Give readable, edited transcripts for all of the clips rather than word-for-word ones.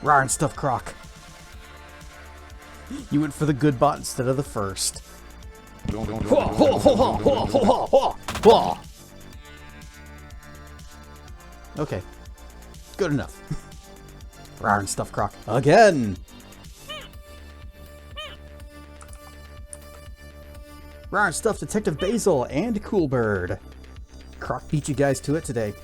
Rar and Stuff Croc. You went for the good bot instead of the first. Okay. Good enough. Rar and Stuff Croc. Again! Rar and Stuff Detective Basil and Cool Bird. Croc beat you guys to it today.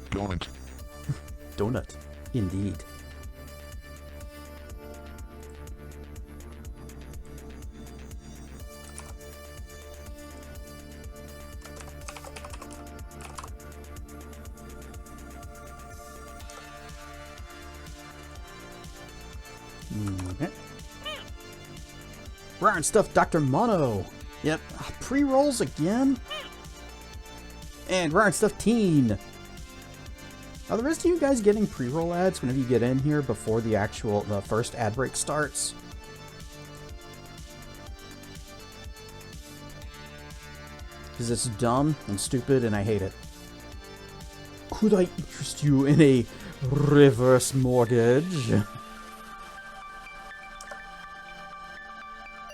Donut. Donut. Indeed. Okay. Rar and Stuff Dr. Mono. Yep. Pre-rolls again. And Rar and Stuff Teen. Are the rest of you guys getting pre-roll ads whenever you get in here before the first ad break starts? Because it's dumb and stupid and I hate it. Could I interest you in a reverse mortgage?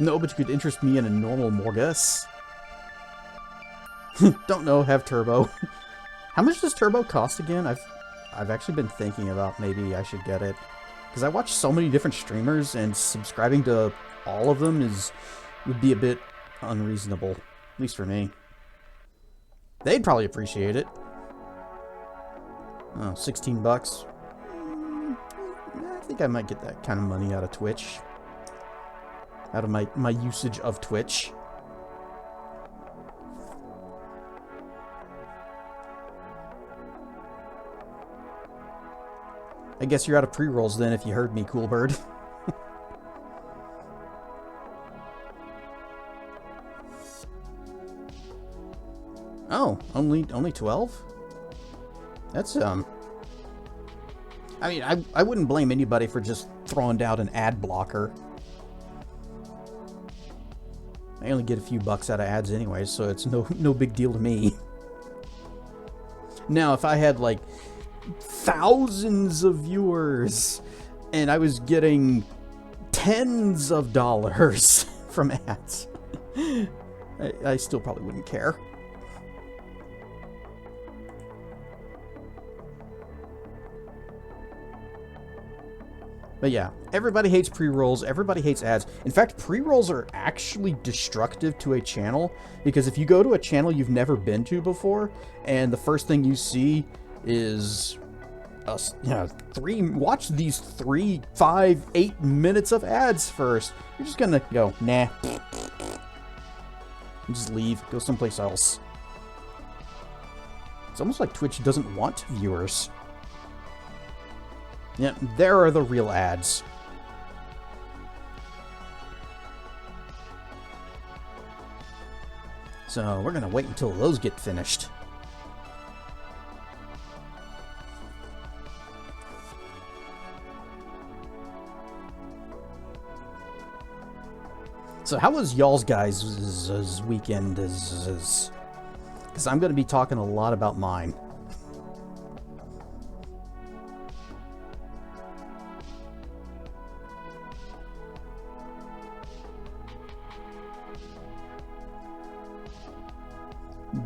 No, but you could interest me in a normal mortgage. Don't know, have turbo. How much does turbo cost again? I've actually been thinking about maybe I should get it. Because I watch so many different streamers and subscribing to all of them would be a bit unreasonable. At least for me. They'd probably appreciate it. Oh, 16 bucks. I think I might get that kind of money out of Twitch. Out of my usage of Twitch. I guess you're out of pre-rolls then if you heard me, Cool Bird. Oh, only 12? That's I mean, I wouldn't blame anybody for just throwing down an ad blocker. I only get a few bucks out of ads anyway, so it's no big deal to me. Now, if I had like thousands of viewers and I was getting tens of dollars from ads, I still probably wouldn't care. But yeah, everybody hates pre-rolls, everybody hates ads. In fact, pre-rolls are actually destructive to a channel, because if you go to a channel you've never been to before, and the first thing you see is, watch these 3, 5, 8 minutes of ads first. You're just gonna go, nah. And just leave, go someplace else. It's almost like Twitch doesn't want viewers. Yep, there are the real ads. So we're gonna wait until those get finished. So how was y'all's guys' weekend? Because I'm gonna be talking a lot about mine.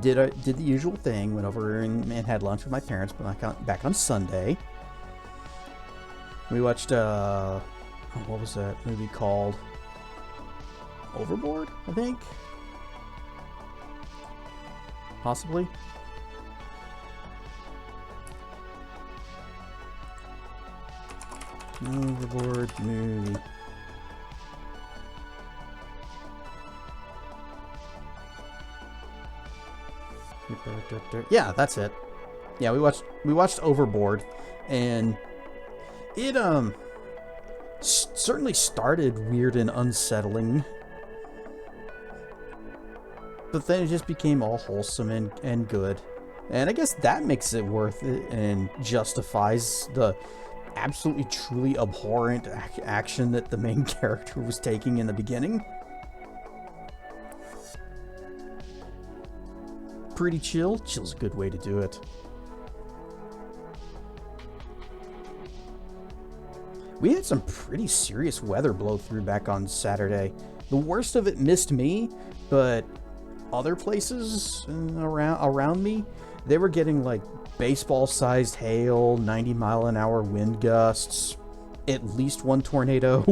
Did the usual thing, went over and had lunch with my parents back on Sunday. We watched, what was that movie called? Overboard, I think? Possibly? Overboard movie. Yeah, that's it. Yeah, we watched Overboard, and it certainly started weird and unsettling, but then it just became all wholesome and good, and I guess that makes it worth it and justifies the absolutely truly abhorrent action that the main character was taking in the beginning. pretty chill. Chill's a good way to do it. We had some pretty serious weather blow through back on Saturday. The worst of it missed me, but other places around me, they were getting like baseball-sized hail, 90-mile-an-hour wind gusts, at least one tornado.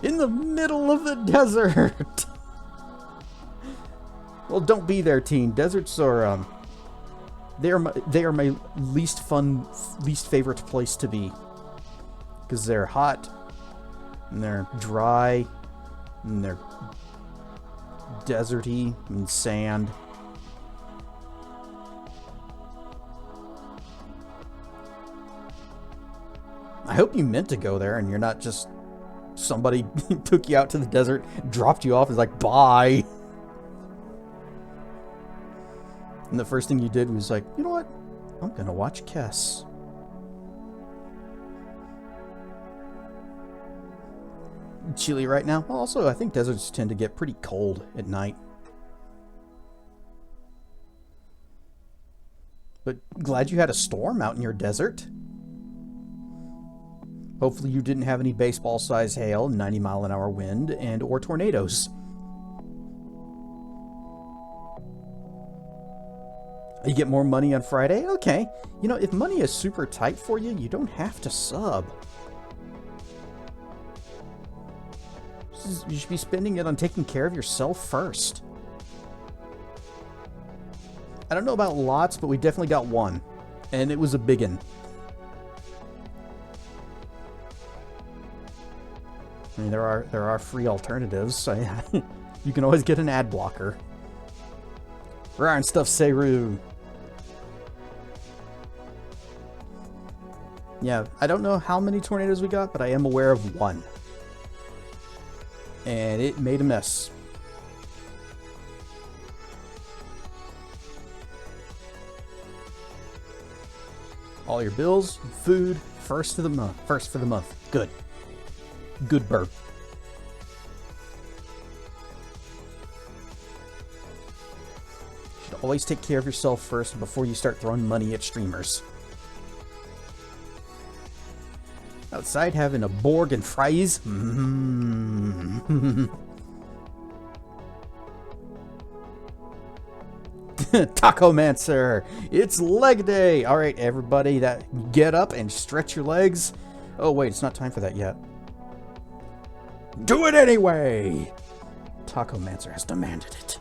In the middle of the desert! Well, don't be there, teen. Deserts are, they are my least favorite place to be. Because they're hot, and they're dry, and they're deserty, and sand. I hope you meant to go there, and you're not just somebody took you out to the desert, dropped you off, and is like, bye. And the first thing you did was like, you know what? I'm gonna watch Kess. Chilly right now. Well, also, I think deserts tend to get pretty cold at night. But glad you had a storm out in your desert. Hopefully you didn't have any baseball-sized hail, 90-mile-an-hour wind, and or tornadoes. You get more money on Friday? Okay. You know, if money is super tight for you, you don't have to sub. You should be spending it on taking care of yourself first. I don't know about lots, but we definitely got one. And it was a biggin. I mean, there are free alternatives. So you can always get an ad blocker. Rare and stuff, Seru. Yeah, I don't know how many tornadoes we got, but I am aware of one. And it made a mess. All your bills, food, first for the month. Good. Good bird. You should always take care of yourself first before you start throwing money at streamers. Outside having a Borg and fries. Tacomancer! It's leg day! Alright, everybody, get up and stretch your legs. Oh, wait, it's not time for that yet. Do it anyway! Tacomancer has demanded it.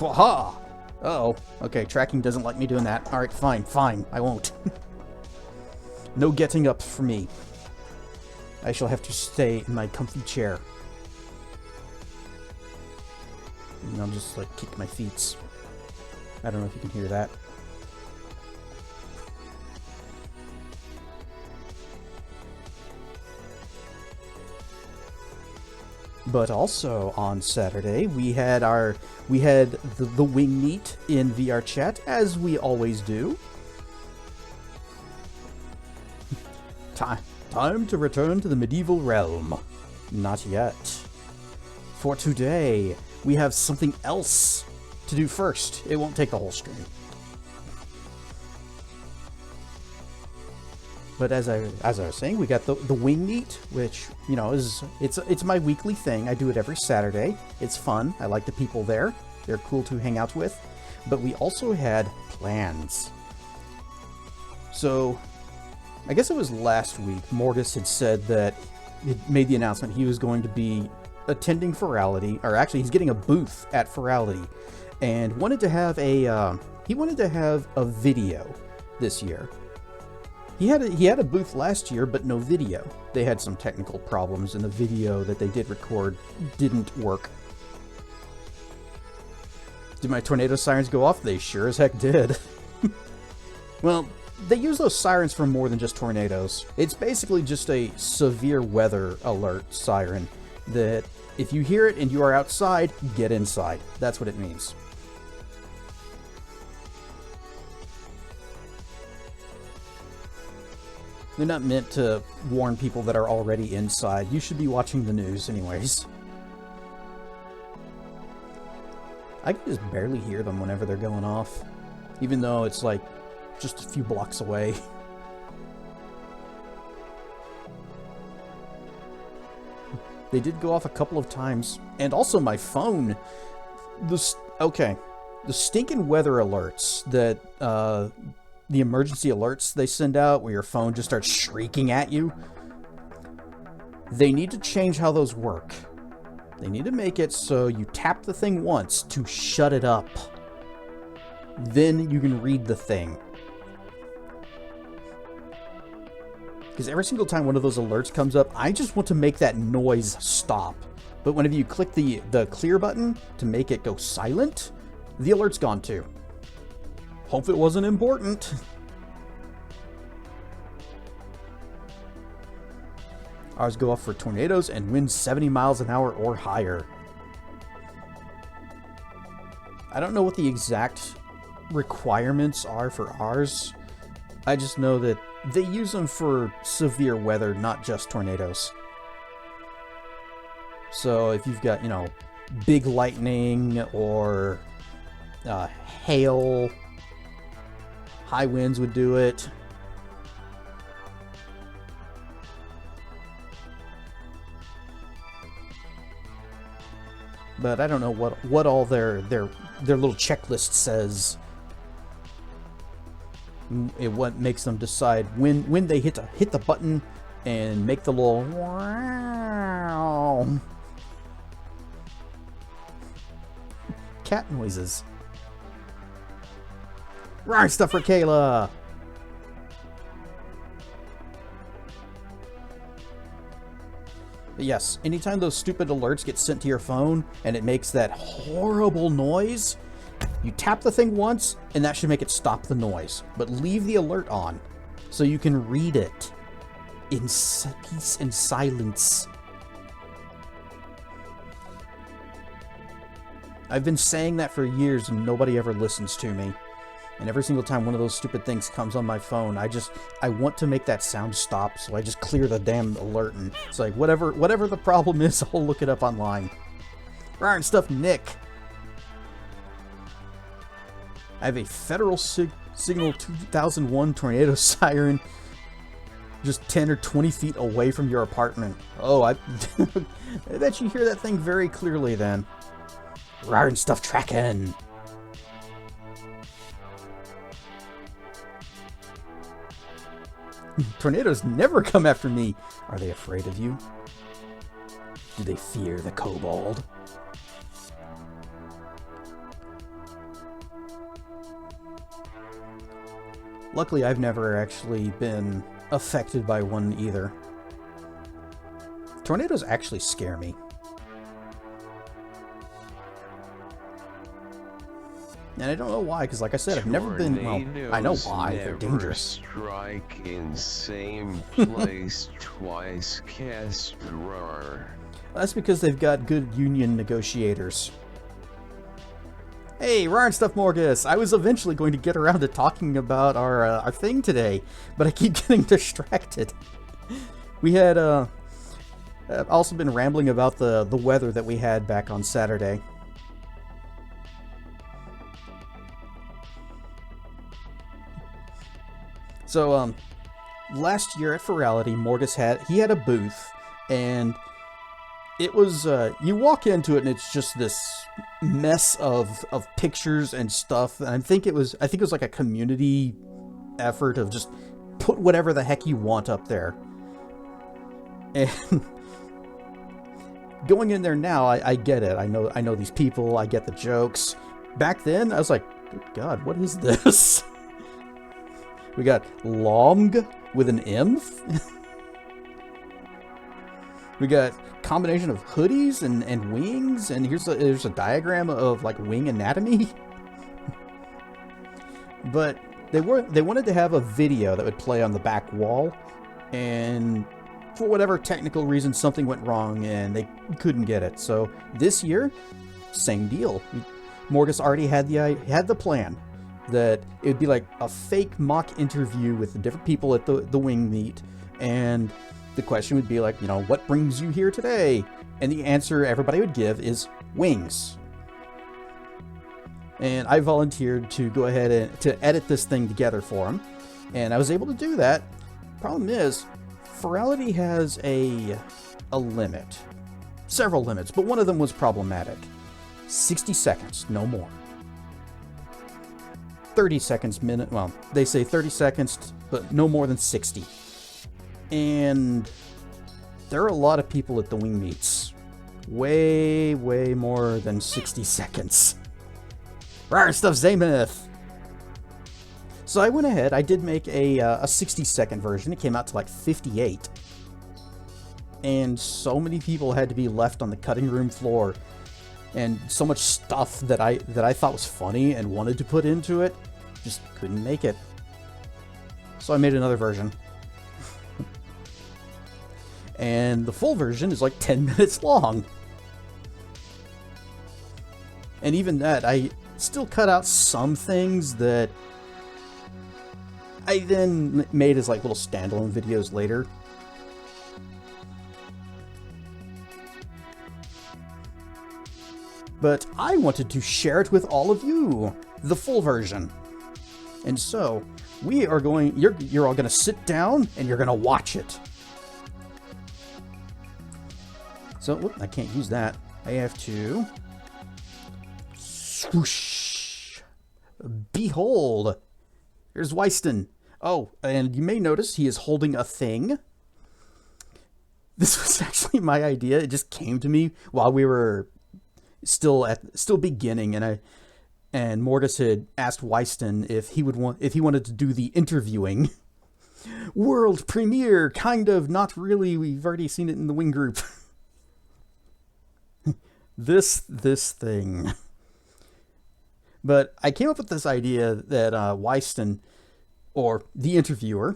Waha! Uh-oh. Okay, tracking doesn't like me doing that. Alright, fine. I won't. No getting up for me. I shall have to stay in my comfy chair. And I'll just, like, kick my feet. I don't know if you can hear that. But also on Saturday, we had the wing meet in VR chat, as we always do. Time to return to the medieval realm. Not yet. For today, we have something else to do first. It won't take the whole stream. But as I was saying, we got the wing meet, which, you know, it's my weekly thing. I do it every Saturday. It's fun. I like the people there. They're cool to hang out with. But we also had plans. So, I guess it was last week, Mortis had said that he made the announcement he was going to be attending Ferality, or actually he's getting a booth at Ferality, and wanted to have a video this year. He had a booth last year, but no video. They had some technical problems, and the video that they did record didn't work. Did my tornado sirens go off? They sure as heck did. Well, they use those sirens for more than just tornadoes. It's basically just a severe weather alert siren that if you hear it and you are outside, get inside. That's what it means. They're not meant to warn people that are already inside. You should be watching the news anyways. I can just barely hear them whenever they're going off, even though it's like just a few blocks away. They did go off a couple of times. And also my phone. Okay. The stinking weather alerts that, the emergency alerts they send out where your phone just starts shrieking at you. They need to change how those work. They need to make it so you tap the thing once to shut it up. Then you can read the thing. Because every single time one of those alerts comes up, I just want to make that noise stop. But whenever you click the clear button to make it go silent, the alert's gone too. Hope it wasn't important. Ours go off for tornadoes and winds 70 miles an hour or higher. I don't know what the exact requirements are for ours. I just know that they use them for severe weather, not just tornadoes. So if you've got, you know, big lightning or hail, high winds would do it. But I don't know what all their little checklist says. What makes them decide when they hit the button and make the little wow cat noises. Right stuff for Kayla. But yes, anytime those stupid alerts get sent to your phone and it makes that horrible noise, you tap the thing once and that should make it stop the noise. But leave the alert on so you can read it in peace and silence. I've been saying that for years and nobody ever listens to me. And every single time one of those stupid things comes on my phone, I want to make that sound stop, so I just clear the damn alert, and it's like, whatever the problem is, I'll look it up online. Right stuff, Nick. I have a Federal Signal 2001 tornado siren just 10 or 20 feet away from your apartment. Oh, I bet you hear that thing very clearly then. Right stuff tracking. Tornadoes never come after me. Are they afraid of you? Do they fear the kobold? Luckily, I've never actually been affected by one either. Tornadoes actually scare me. And I don't know why, because like I said, I've never been, well, I know why, they're dangerous. Strike in same place twice, Casper. That's because they've got good union negotiators. Hey, Ryan Stuff Morgus! I was eventually going to get around to talking about our thing today, but I keep getting distracted. We had, also been rambling about the weather that we had back on Saturday. So, last year at Ferality, Morgus had a booth, and it was, you walk into it and it's just this mess of pictures and stuff, and I think it was like a community effort of just put whatever the heck you want up there. And going in there now, I get it. I know these people, I get the jokes. Back then, I was like, good God, what is this? We got Long with an M. We got combination of hoodies and wings, and here's a diagram of like wing anatomy. But they wanted to have a video that would play on the back wall, and for whatever technical reason something went wrong and they couldn't get it. So this year, same deal. Morgus already had the plan. that it would be like a fake mock interview with the different people at the wing meet, and the question would be like, you know, what brings you here today? And the answer everybody would give is wings. And I volunteered to go ahead and to edit this thing together for him, and I was able to do that. Problem is, Ferality has a limit. Several limits, but one of them was problematic. 60 seconds, no more. 30 seconds minute, well, they say 30 seconds, but no more than 60. And there are a lot of people at the wing meets. Way more than 60 seconds. Rar stuff, Zamith! So I went ahead, I did make a 60-second version. It came out to like 58. And so many people had to be left on the cutting room floor. And so much stuff that I thought was funny and wanted to put into it, just couldn't make it. So I made another version. And the full version is like 10 minutes long. And even that, I still cut out some things that I then made as like little standalone videos later. But I wanted to share it with all of you, the full version. And so, we are going, you're all going to sit down and you're going to watch it. So, whoop, I can't use that. I have to swoosh. Behold, here's Weiston. Oh, and you may notice he is holding a thing. This was actually my idea. It just came to me while we were still beginning, and Mortis had asked Weiston if he wanted to do the interviewing. World premiere, kind of, not really. We've already seen it in the wing group. this thing. But I came up with this idea that Weiston, or the interviewer,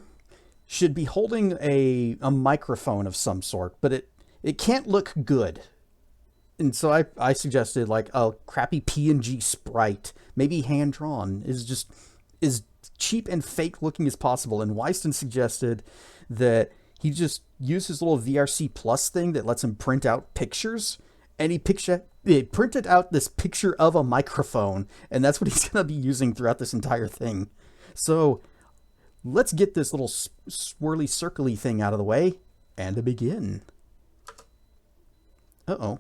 should be holding a microphone of some sort, but it can't look good. And so I suggested like a crappy PNG sprite, maybe hand-drawn, is just as cheap and fake looking as possible. And Weiston suggested that he just use his little VRC Plus thing that lets him print out pictures. And he printed out this picture of a microphone, and that's what he's going to be using throughout this entire thing. So let's get this little swirly circly thing out of the way and to begin. Uh-oh.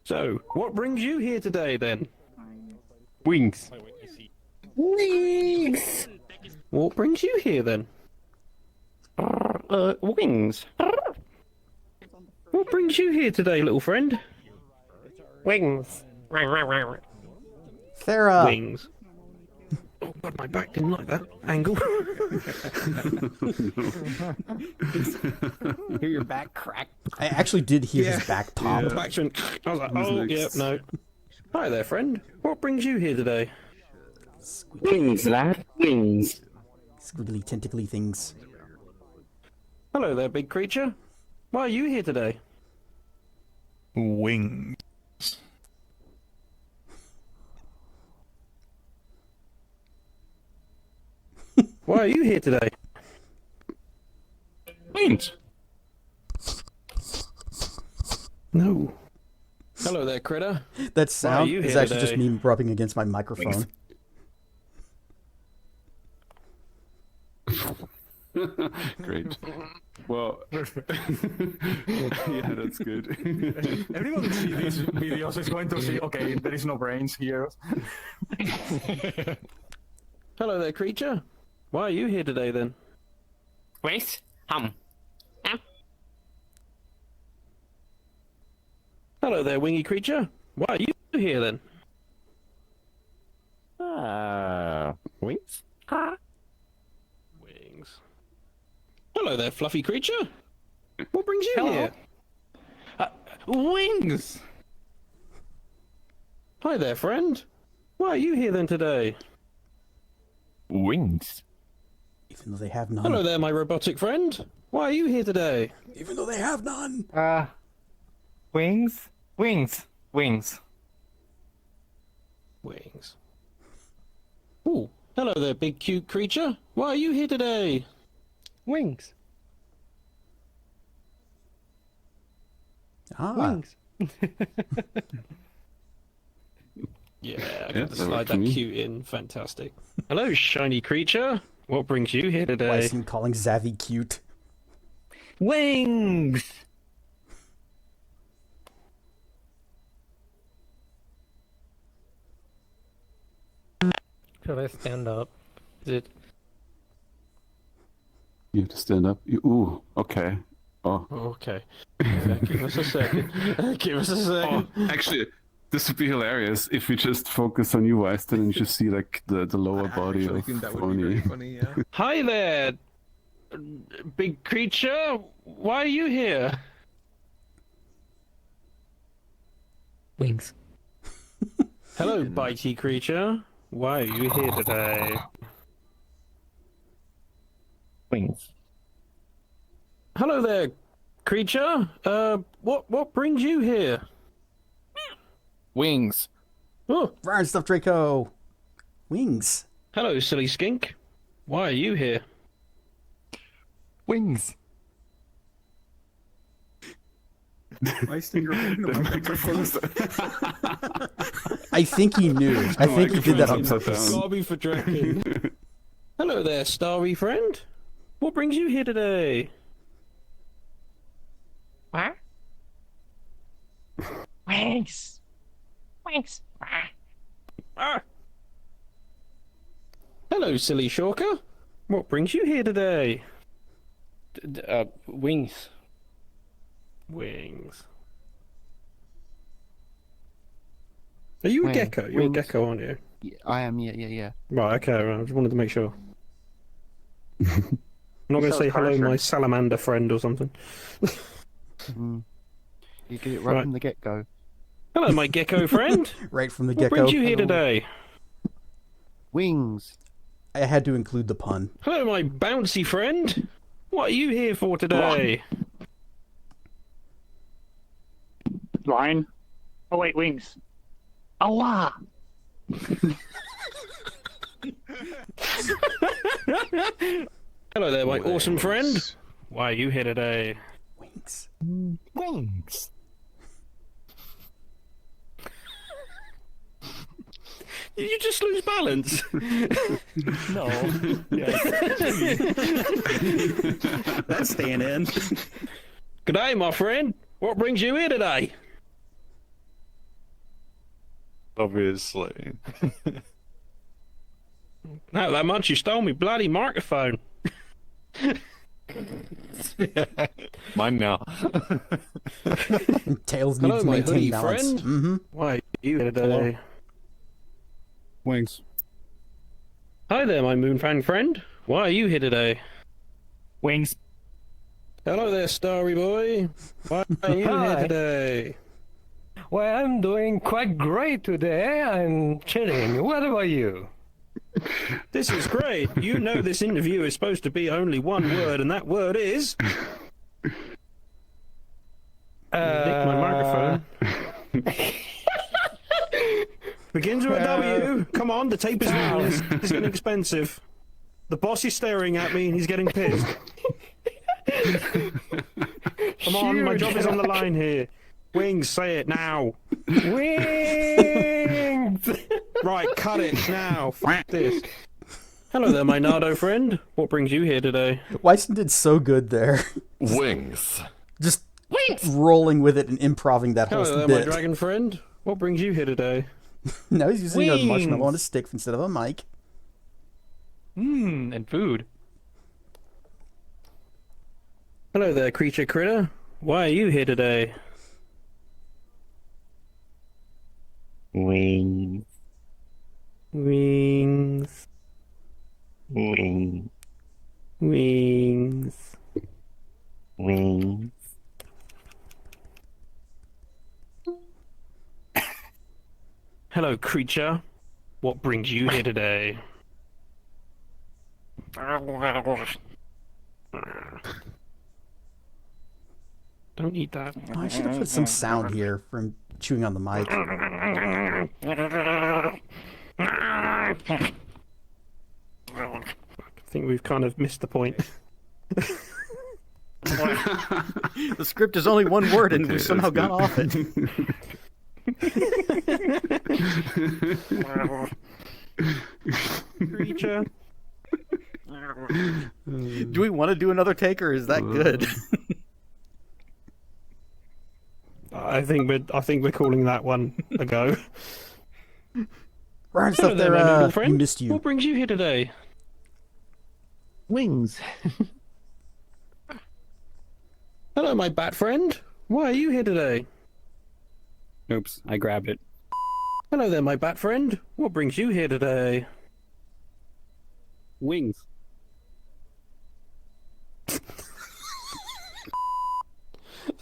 So, what brings you here today, then? Wings. Wings! What brings you here, then? Wings. What brings you here today, little friend? Wings. Farah! Wings. Oh god, my back didn't like that angle. Hear your back crack. I actually did hear his back pop. I was like, oh, yeah, no. Hi there, friend. What brings you here today? Wings, lad. Wings. Squiggly tentacly things. Hello there, big creature. Why are you here today? Wings. Why are you here today? Wings. No. Hello there, critter. That sound you is here actually just today? me rubbing against my microphone. Wings. Great. Well, yeah, that's good. Everyone who sees these videos is going to see, okay, there is no brains here. Hello there, creature. Why are you here today, then? Wings. Hello there, wingy creature. Why are you here, then? Wings. Wings. Hello there, fluffy creature. What brings you Hello. here? Wings. Hi there, friend. Why are you here then today? Wings. Even though they have none. Hello there, my robotic friend. Why are you here today? Even though they have none. Wings? Wings. Wings. Wings. Ooh, hello there, big cute creature. Why are you here today? Wings. Ah, Wings. Yeah, I Yeah, got to that slide worked for that me. cute in. Fantastic. Hello, shiny creature. What brings you here today? Wyson calling Zavi cute. Wings. Should I stand up? Is it? You have to stand up. Ooh, okay. Oh. Okay. Yeah, give us a second. Give us a second. Oh, actually, this would be hilarious if we just focus on you, Weston, and just see like the lower body actually of think that would be very Phony. funny, yeah. Hi there, big creature. Why are you here? Wings. Hello, bitey creature. Why are you here today? Wings. Hello there, creature. What brings you here? Wings. Oh, Brian Stuff Draco. Wings. hello, silly skink. Why are you here? Wings. Wasting your holding the microphone. I think he knew. I think he did that on Microphone's upside purpose. down. Sorry for dragon. Hello there, starry friend. What brings you here today? What? Wings. Wings. Ah. Hello, silly shorker. What brings you here today? Wings. Wings. Are you a Wait, gecko? You're wings. a gecko, aren't you? Yeah, I am, yeah. Right, okay, right, I just wanted to make sure. I'm not going to say hello, my salamander friend or something. Mm. You get it right, Right. from the get-go. Hello, my gecko friend. Right from the What get-go. brings you here today? Wings. I had to include the pun. Hello, my bouncy friend. What are you here for today? Line. Oh wait, wings. Allah. Hello there, my awesome friend. Wings. Why are you here today? Wings. Wings. Did you just lose balance? No. Yes. That's staying in. Good day, my friend. What brings you here today? Obviously. Not that much. You stole me bloody microphone. Mine now. Tails Hello, needs to my maintain hoodie balance. friend. Mm-hmm. Why are you here today? Wings. Hi there, my moonfang friend. Why are you here today? Wings. Hello there, starry boy. Why are you here Hi. today? Well, I'm doing quite great today. I'm chilling. What about you? This is great. You know this interview is supposed to be only one word, and that word is... Nick my microphone. Begins with a W. Come on, the tape is real. This is getting expensive. The boss is staring at me and he's getting pissed. Come on, my job is on the line here. Wings, say it now. Wings. Right, cut it now. F this. Hello there, my Nardo friend. What brings you here today? Wyson did so good there. Wings. Just rolling with it and improving that whole Hello there, my bit. dragon friend. What brings you here today? Now he's using a marshmallow Wings. on a stick instead of a mic. And food. Hello there, creature critter. Why are you here today? Wings. Wings. Wings. Wings. Wings. Hello, creature. What brings you here today? Don't eat that. Oh, I should have put some sound here from chewing on the mic. think we've kind of missed the point. The script is only one word, and we somehow got off it. Creature. Do we want to do another take, or is that good? I think we're calling that one a go. Ryan's Hello up there, there, my noodle friend. missed you. What brings you here today? Wings. Hello, my bat friend. Why are you here today? Oops, I grabbed it. Hello there, my bat friend. What brings you here today? Wings.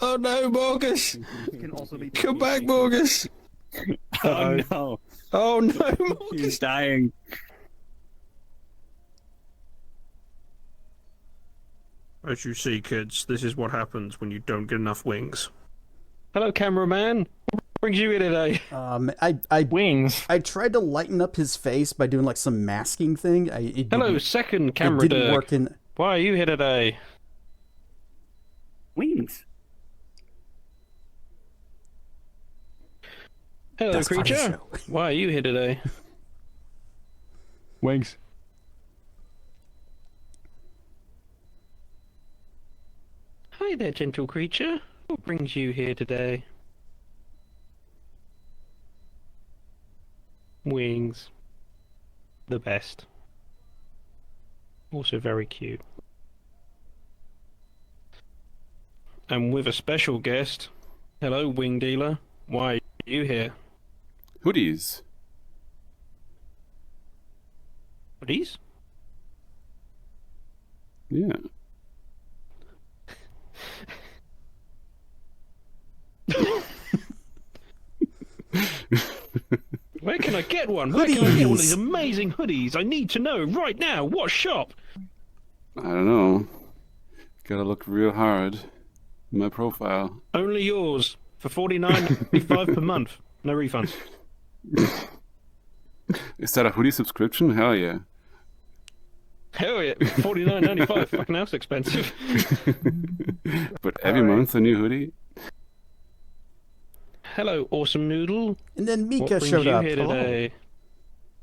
Oh no, Morgus! Come back, Morgus! Oh no, Oh no, Morgus! he's dying. As you see, kids, this is what happens when you don't get enough wings. Hello, cameraman. What brings you here today? Wings. I tried to lighten up his face by doing like some masking thing. Hello, second camera It didn't Dirk. work in. Why are you here today? Wings. Hello, That's part of the creature. show. Why are you here today? Wings. Hi there, gentle creature. What brings you here today? Wings. The best. Also very cute. And with a special guest. Hello, wing dealer. Why are you here? Hoodies. Hoodies? Yeah. Where can I get one? Where can I get one of Hoodies. these amazing hoodies? I need to know right now. What shop? I don't know. Gotta look real hard in my profile. Only yours for $49.95 per month. No refunds. Is that a hoodie subscription? Hell yeah. Hell yeah, $49.95. Fucking hell's expensive. But every month a new hoodie? Hello, awesome noodle. And then What Mika brings showed you up. here today?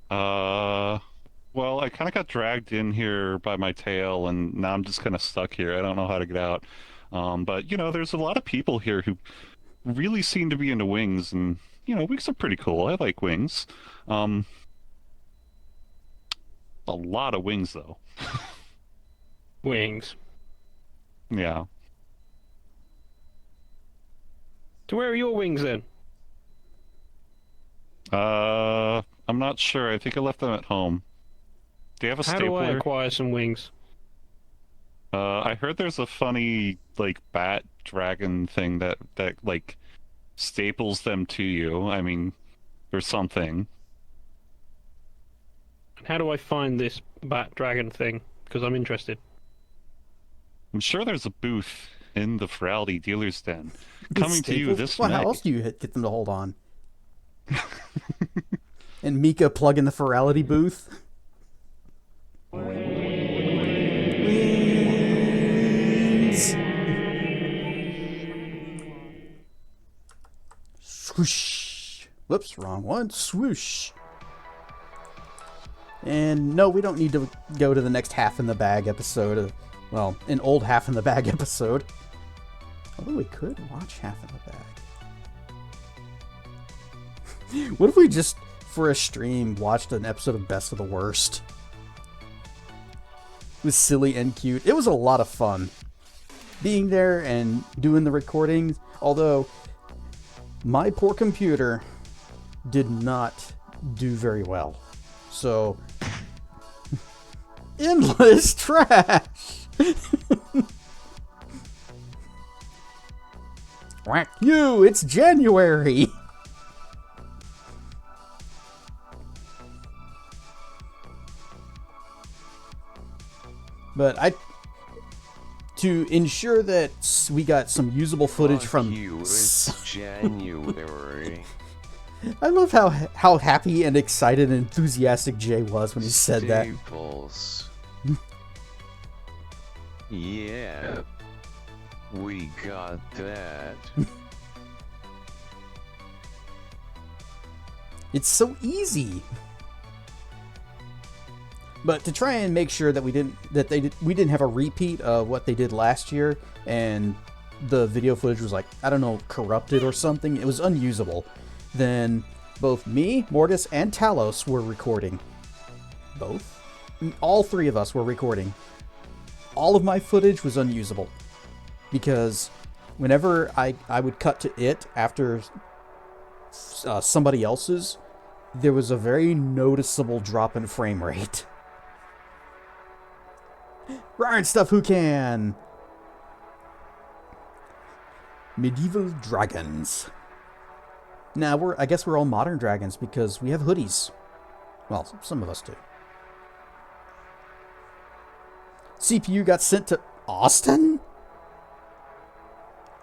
Well, I kind of got dragged in here by my tail, and now I'm just kind of stuck here. I don't know how to get out. But, you know, there's a lot of people here who really seem to be into wings, and, you know, wings are pretty cool. I like wings. A lot of wings, though. Wings. Yeah. So where are your wings then? I'm not sure. I think I left them at home. Do you have a How stapler? do I acquire some wings? I heard there's a funny, like, bat dragon thing that like, staples them to you. I mean, or something. How do I find this bat dragon thing? Because I'm interested. I'm sure there's a booth in the Ferality Dealer's Den. Coming to you Staples? this Well, May. how else do you get them to hold on? And Mika plug in the Ferality booth. Wings. Swoosh. Whoops, wrong one. Swoosh. And no, we don't need to go to the next half in the bag episode. Well, an old half in the bag episode. Although we could watch half in the bag. What if we just, for a stream, watched an episode of Best of the Worst? It was silly and cute. It was a lot of fun. Being there and doing the recordings, although my poor computer did not do very well. So, endless trash! Whack you, it's January! But to ensure that we got some usable footage Fuck from... you, it's January. I love how happy and excited and enthusiastic Jay was when he said that. Staples. Yeah. We got that. It's so easy. But to try and make sure that we didn't have a repeat of what they did last year, and the video footage was like, I don't know, corrupted or something, it was unusable, then both me, Mortis, and Talos were recording. Both? All three of us were recording. All of my footage was unusable. Because whenever I would cut to it after somebody else's, there was a very noticeable drop in frame rate. Right stuff, who can? Medieval dragons. Now I guess we're all modern dragons because we have hoodies. Well, some of us do. CPU got sent to Austin?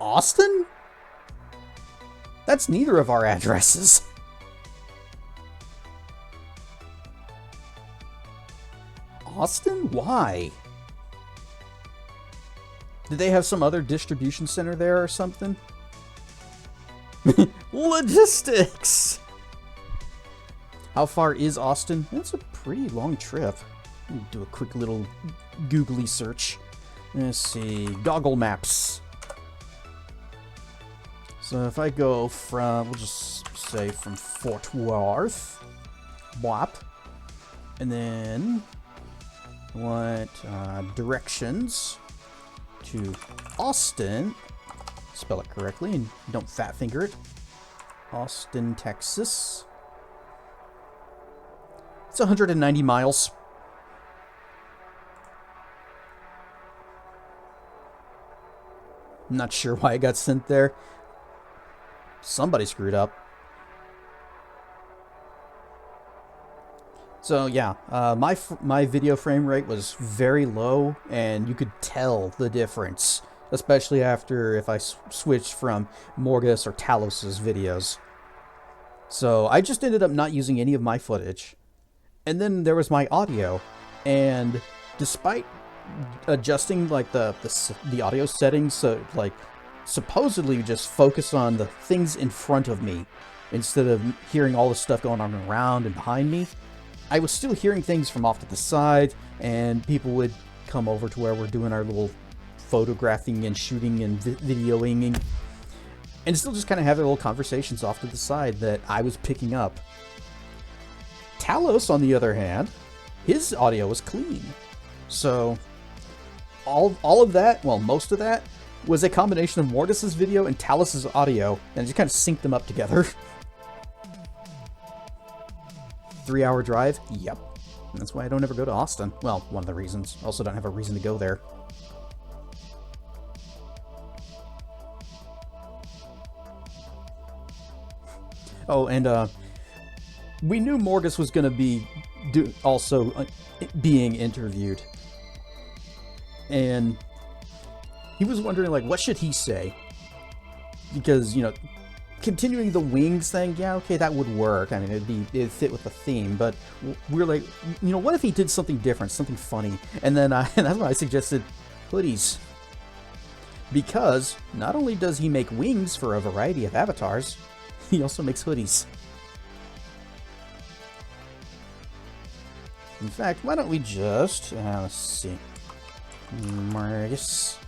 Austin? That's neither of our addresses. Austin? Why? Did they have some other distribution center there or something? Logistics! How far is Austin? That's a pretty long trip. Let me do a quick little googly search. Let's see. Goggle maps. So if I go from, we'll just say from Fort Worth. Whop. And then what directions to Austin, spell it correctly and don't fat finger it. Austin, Texas. It's 190 miles. I'm not sure why I got sent there. Somebody screwed up. So yeah, my video frame rate was very low, and you could tell the difference, especially after if I switched from Morgus or Talos's videos. So I just ended up not using any of my footage. And then there was my audio, and despite adjusting like the audio settings, so like supposedly just focus on the things in front of me instead of hearing all the stuff going on around and behind me, I was still hearing things from off to the side, and people would come over to where we're doing our little photographing and shooting and videoing, and still just kind of have their little conversations off to the side that I was picking up. Talos, on the other hand, his audio was clean. So all of that, well, most of that, was a combination of Mortis's video and Talos's audio, and just kind of synced them up together. 3-hour drive? Yep. That's why I don't ever go to Austin. Well, one of the reasons. Also don't have a reason to go there. Oh, and we knew Morgus was going to be also being interviewed. And he was wondering, like, what should he say? Because, you know, continuing the Wiiiings thing, yeah, okay, that would work. I mean, it'd fit with the theme, but we're like, you know, what if he did something different, something funny? And then and that's why I suggested hoodies. Because not only does he make wings for a variety of avatars, he also makes hoodies. In fact, why don't we just, let's see, Marcus.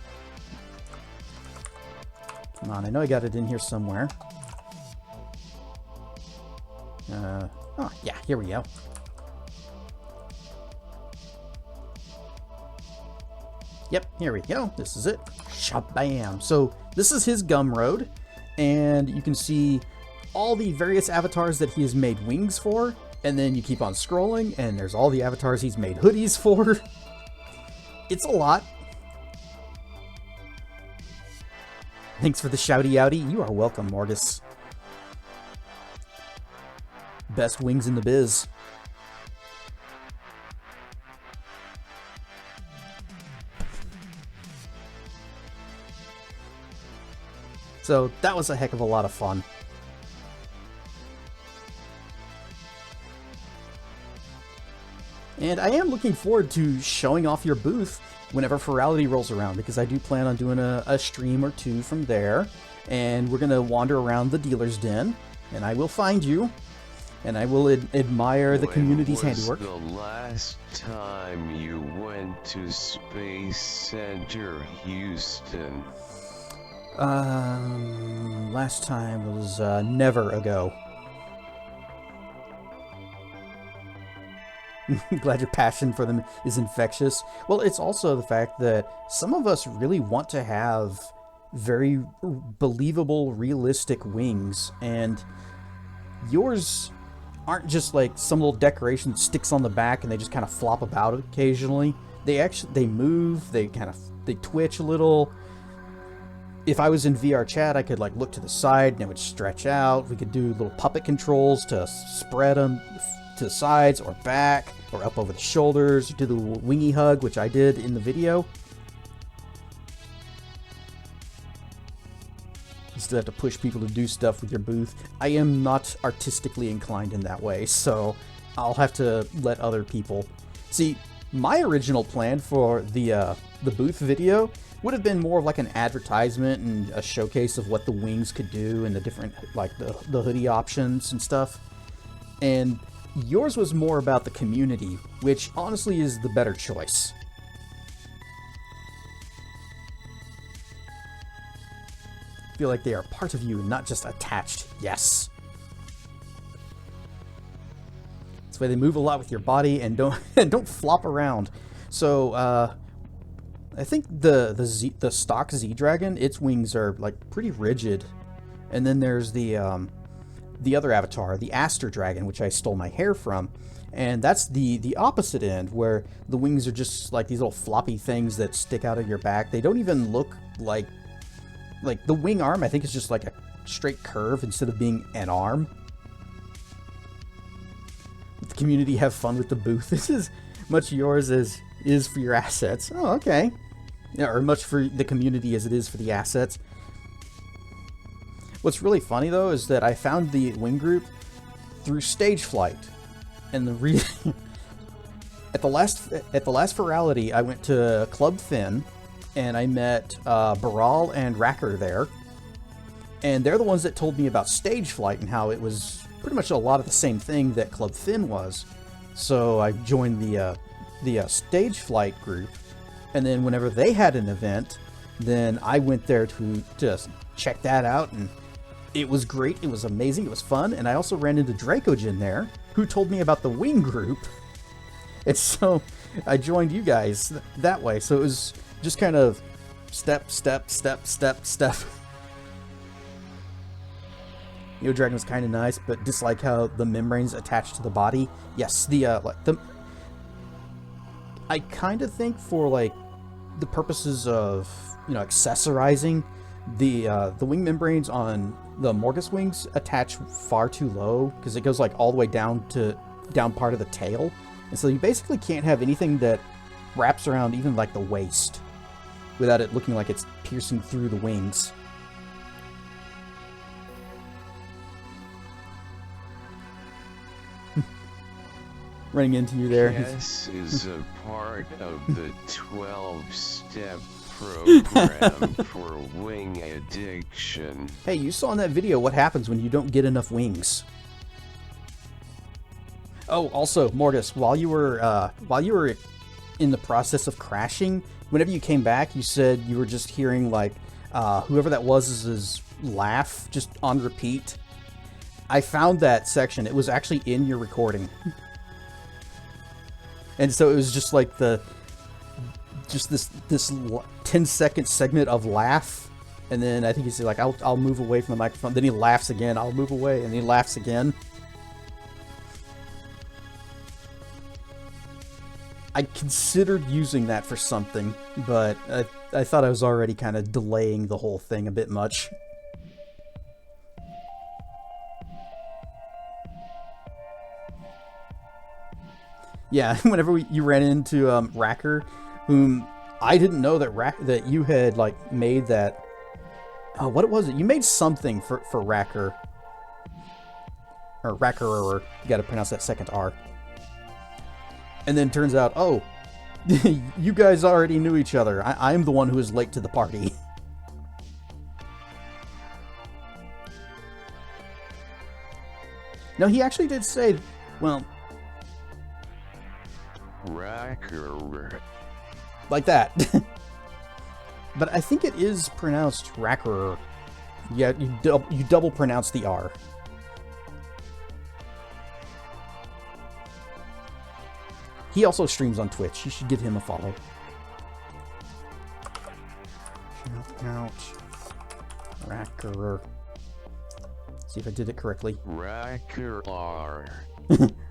Come on, I know I got it in here somewhere. Oh, yeah, here we go. Yep, here we go. This is it. Shabam. So this is his Gumroad, and you can see all the various avatars that he has made wings for, and then you keep on scrolling, and there's all the avatars he's made hoodies for. It's a lot. Thanks for the shouty outy. You are welcome, Morgus. Best wings in the biz. So that was a heck of a lot of fun. And I am looking forward to showing off your booth whenever Ferality rolls around, because I do plan on doing a stream or two from there, and we're gonna wander around the dealer's den, and I will find you, and I will admire the community's handiwork. When was the last time you went to Space Center Houston? Last time was never ago. Glad your passion for them is infectious. Well, it's also the fact that some of us really want to have very believable, realistic wings, and yours aren't just like some little decoration that sticks on the back and they just kind of flop about occasionally. They move, they twitch a little. If I was in VR chat, I could like look to the side and it would stretch out. We could do little puppet controls to spread them to the sides or back or up over the shoulders. Do the wingy hug, which I did in the video. You still have to push people to do stuff with your booth. I am not artistically inclined in that way, so I'll have to let other people. See, my original plan for the booth video would have been more of like an advertisement and a showcase of what the wings could do and the different, like the hoodie options and stuff. And yours was more about the community, which honestly is the better choice. Feel like they are part of you, not just attached. Yes. That's why they move a lot with your body and don't flop around. So I think the stock Z Dragon, its wings are like pretty rigid, and then there's the other avatar, the Aster Dragon, which I stole my hair from, and that's the opposite end, where the wings are just like these little floppy things that stick out of your back. They don't even look like the wing arm. I think is just like a straight curve instead of being an arm. Let the community have fun with the booth. This is much yours as is for your assets. Oh, okay. Yeah, or much for the community as it is for the assets. What's really funny though is that I found the wing group through stage flight, and at the last Ferality I went to Club Finn, and I met Baral and Racker there, and they're the ones that told me about stage flight and how it was pretty much a lot of the same thing that Club Finn was. So I joined the stage flight group, and then whenever they had an event, then I went there to just check that out, and it was great. It was amazing. It was fun. And I also ran into Dracogen there, who told me about the wing group. And so I joined you guys that way. So it was just kind of step, step, step, step, step. Neo Dragon was kind of nice, but dislike how the membranes attached to the body. Yes, I kind of think for like the purposes of, accessorizing, the wing membranes on the Morgus wings attach far too low, because it goes like all the way down part of the tail, and so you basically can't have anything that wraps around even like the waist without it looking like it's piercing through the wings. Running into you there. This is a part of the 12-step program for wing addiction. Hey, you saw in that video what happens when you don't get enough wings. Oh, also, Morgus, while you were in the process of crashing, whenever you came back, you said you were just hearing like whoever that was' laugh just on repeat. I found that section. It was actually in your recording. And so it was just like this 10-second segment of laugh, and then I think he's like, I'll move away from the microphone. Then he laughs again. I'll move away, and he laughs again. I considered using that for something, but I thought I was already kind of delaying the whole thing a bit much. Yeah, whenever you ran into Racker, whom I didn't know that you had like made that. Oh, what was it? You made something for Racker, or Racker, or you got to pronounce that second R. And then turns out, oh, You guys already knew each other. I'm the one who is late to the party. No, he actually did say, well, Racker. like that. But I think it is pronounced Racker. Yeah, you double pronounce the R. He also streams on Twitch. You should give him a follow. Shout out. Racker. See if I did it correctly. Racker R.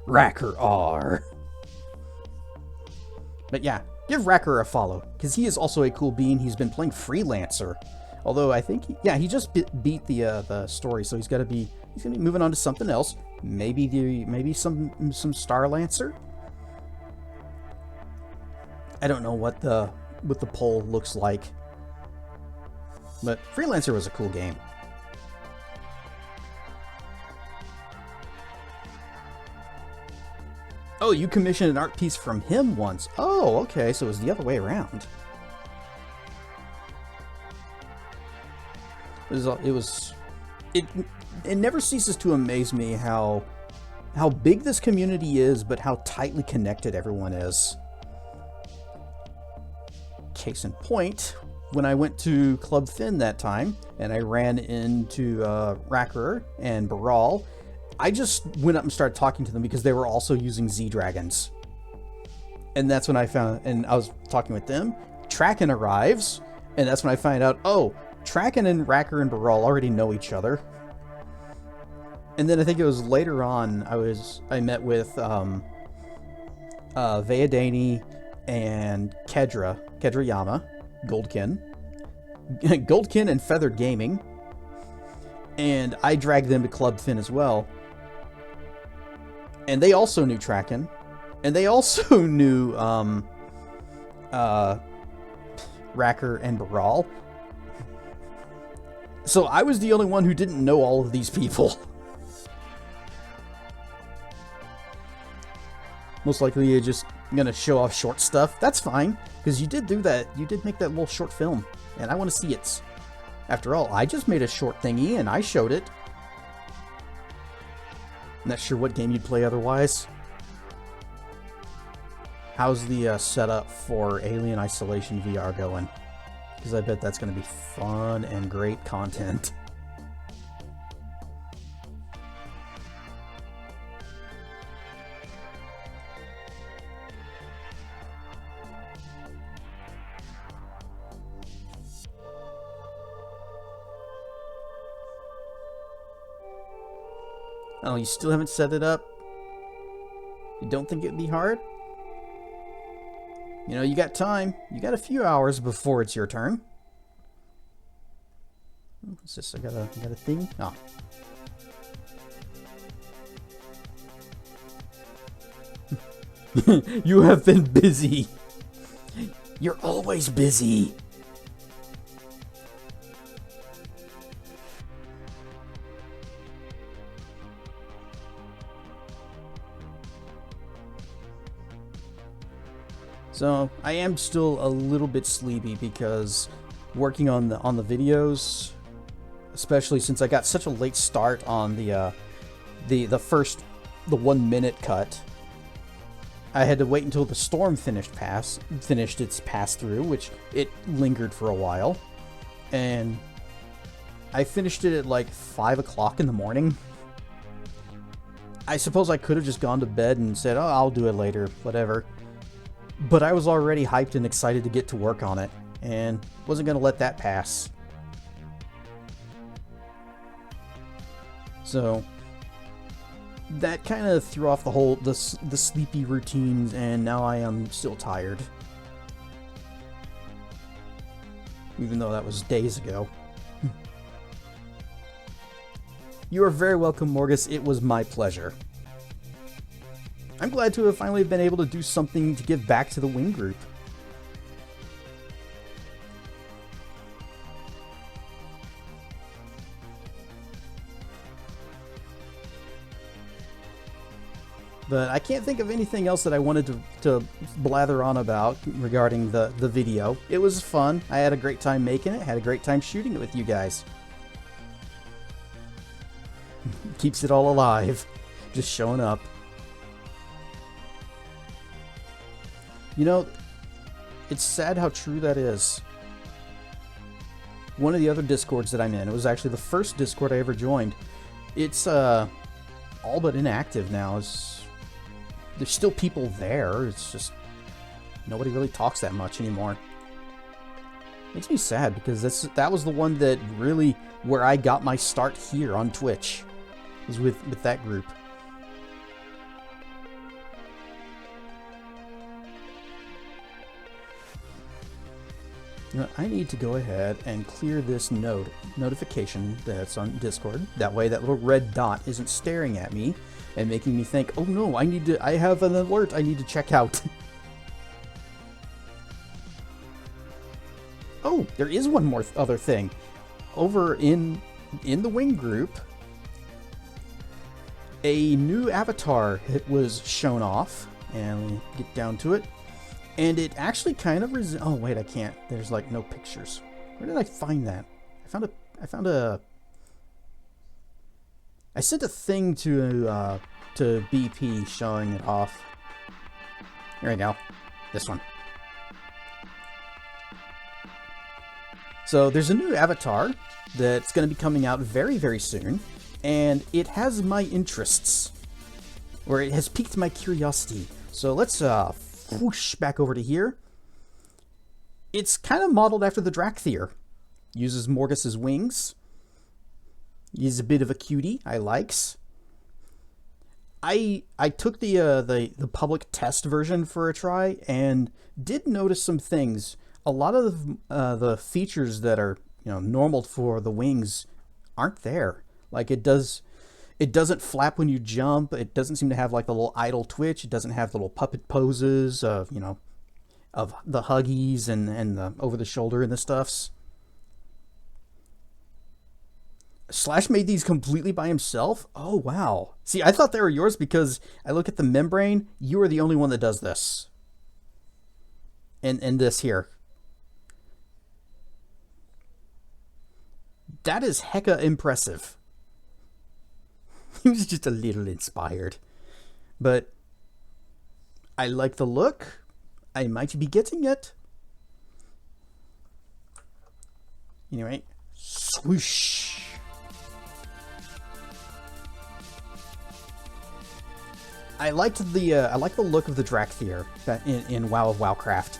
Racker R. But yeah, give Racker a follow, because he is also a cool bean. He's been playing Freelancer. Although I think, he just beat the story, so he's gonna be moving on to something else. Maybe some Starlancer. I don't know what the poll looks like, but Freelancer was a cool game. Oh, you commissioned an art piece from him once. Oh, okay, so it was the other way around. It never ceases to amaze me how big this community is, but how tightly connected everyone is. Case in point, when I went to Club Finn that time, and I ran into Racker and Baral, I just went up and started talking to them because they were also using Z-Dragons. And that's when I found, and I was talking with them. Tracken arrives, and that's when I find out, oh, Tracken and Racker and Baral already know each other. And then I think it was later on, I met with Vayadani and Kedra Yama, Goldkin and Feathered Gaming. And I dragged them to Club Finn as well. And they also knew Tracken. And they also knew Racker and Baral. So I was the only one who didn't know all of these people. Most likely you're just gonna show off short stuff. That's fine, because you did do that. You did make that little short film, and I want to see it. After all, I just made a short thingy, and I showed it. Not sure what game you'd play otherwise. How's the setup for Alien Isolation VR going? Because I bet that's going to be fun and great content. Oh, you still haven't set it up? You don't think it'd be hard? You know, you got time. You got a few hours before it's your turn. What's this? I got a thing? Oh. You have been busy. You're always busy. So I am still a little bit sleepy because working on the videos, especially since I got such a late start on the 1 minute cut. I had to wait until the storm finished its pass through, which it lingered for a while, and I finished it at like 5 o'clock in the morning. I suppose I could have just gone to bed and said, "Oh, I'll do it later, whatever." But I was already hyped and excited to get to work on it, and wasn't going to let that pass. So that kind of threw off the sleepy routines, and now I am still tired. Even though that was days ago. You are very welcome, Morgus. It was my pleasure. I'm glad to have finally been able to do something to give back to the Wing group. But I can't think of anything else that I wanted to blather on about regarding the video. It was fun. I had a great time making it. Had a great time shooting it with you guys. Keeps it all alive. Just showing up. You know, it's sad how true that is. One of the other Discords that I'm in, it was actually the first Discord I ever joined. It's all but inactive now. There's still people there. It's just nobody really talks that much anymore. Makes me sad because that was the one that really where I got my start here on Twitch. Was with that group. You know, I need to go ahead and clear this notification that's on Discord. That way that little red dot isn't staring at me and making me think, oh no, I have an alert I need to check out. Oh, there is one more other thing. Over in the Wing group, a new avatar was shown off, and let me get down to it. And it actually kind of oh wait, I can't. There's like no pictures. Where did I find that? I sent a thing to BP showing it off. Here we go. This one. So there's a new avatar that's going to be coming out very, very soon, and it has my interests, or it has piqued my curiosity. So let's whoosh back over to here. It's kind of modeled after the Drakthir. Uses Morgus's wings. He's a bit of a cutie. I likes. I took the public test version for a try and did notice some things. A lot of the features that are normal for the wings aren't there. Like it doesn't flap when you jump. It doesn't seem to have like the little idle twitch. It doesn't have the little puppet poses of of the huggies and the over the shoulder and the stuffs. Slash made these completely by himself? Oh, wow. See, I thought they were yours because I look at the membrane. You are the only one that does this. And this here. That is hecka impressive. He was just a little inspired. But I like the look. I might be getting it. Anyway, swoosh. I like the look of the Drakthir in WoW of Wowcraft.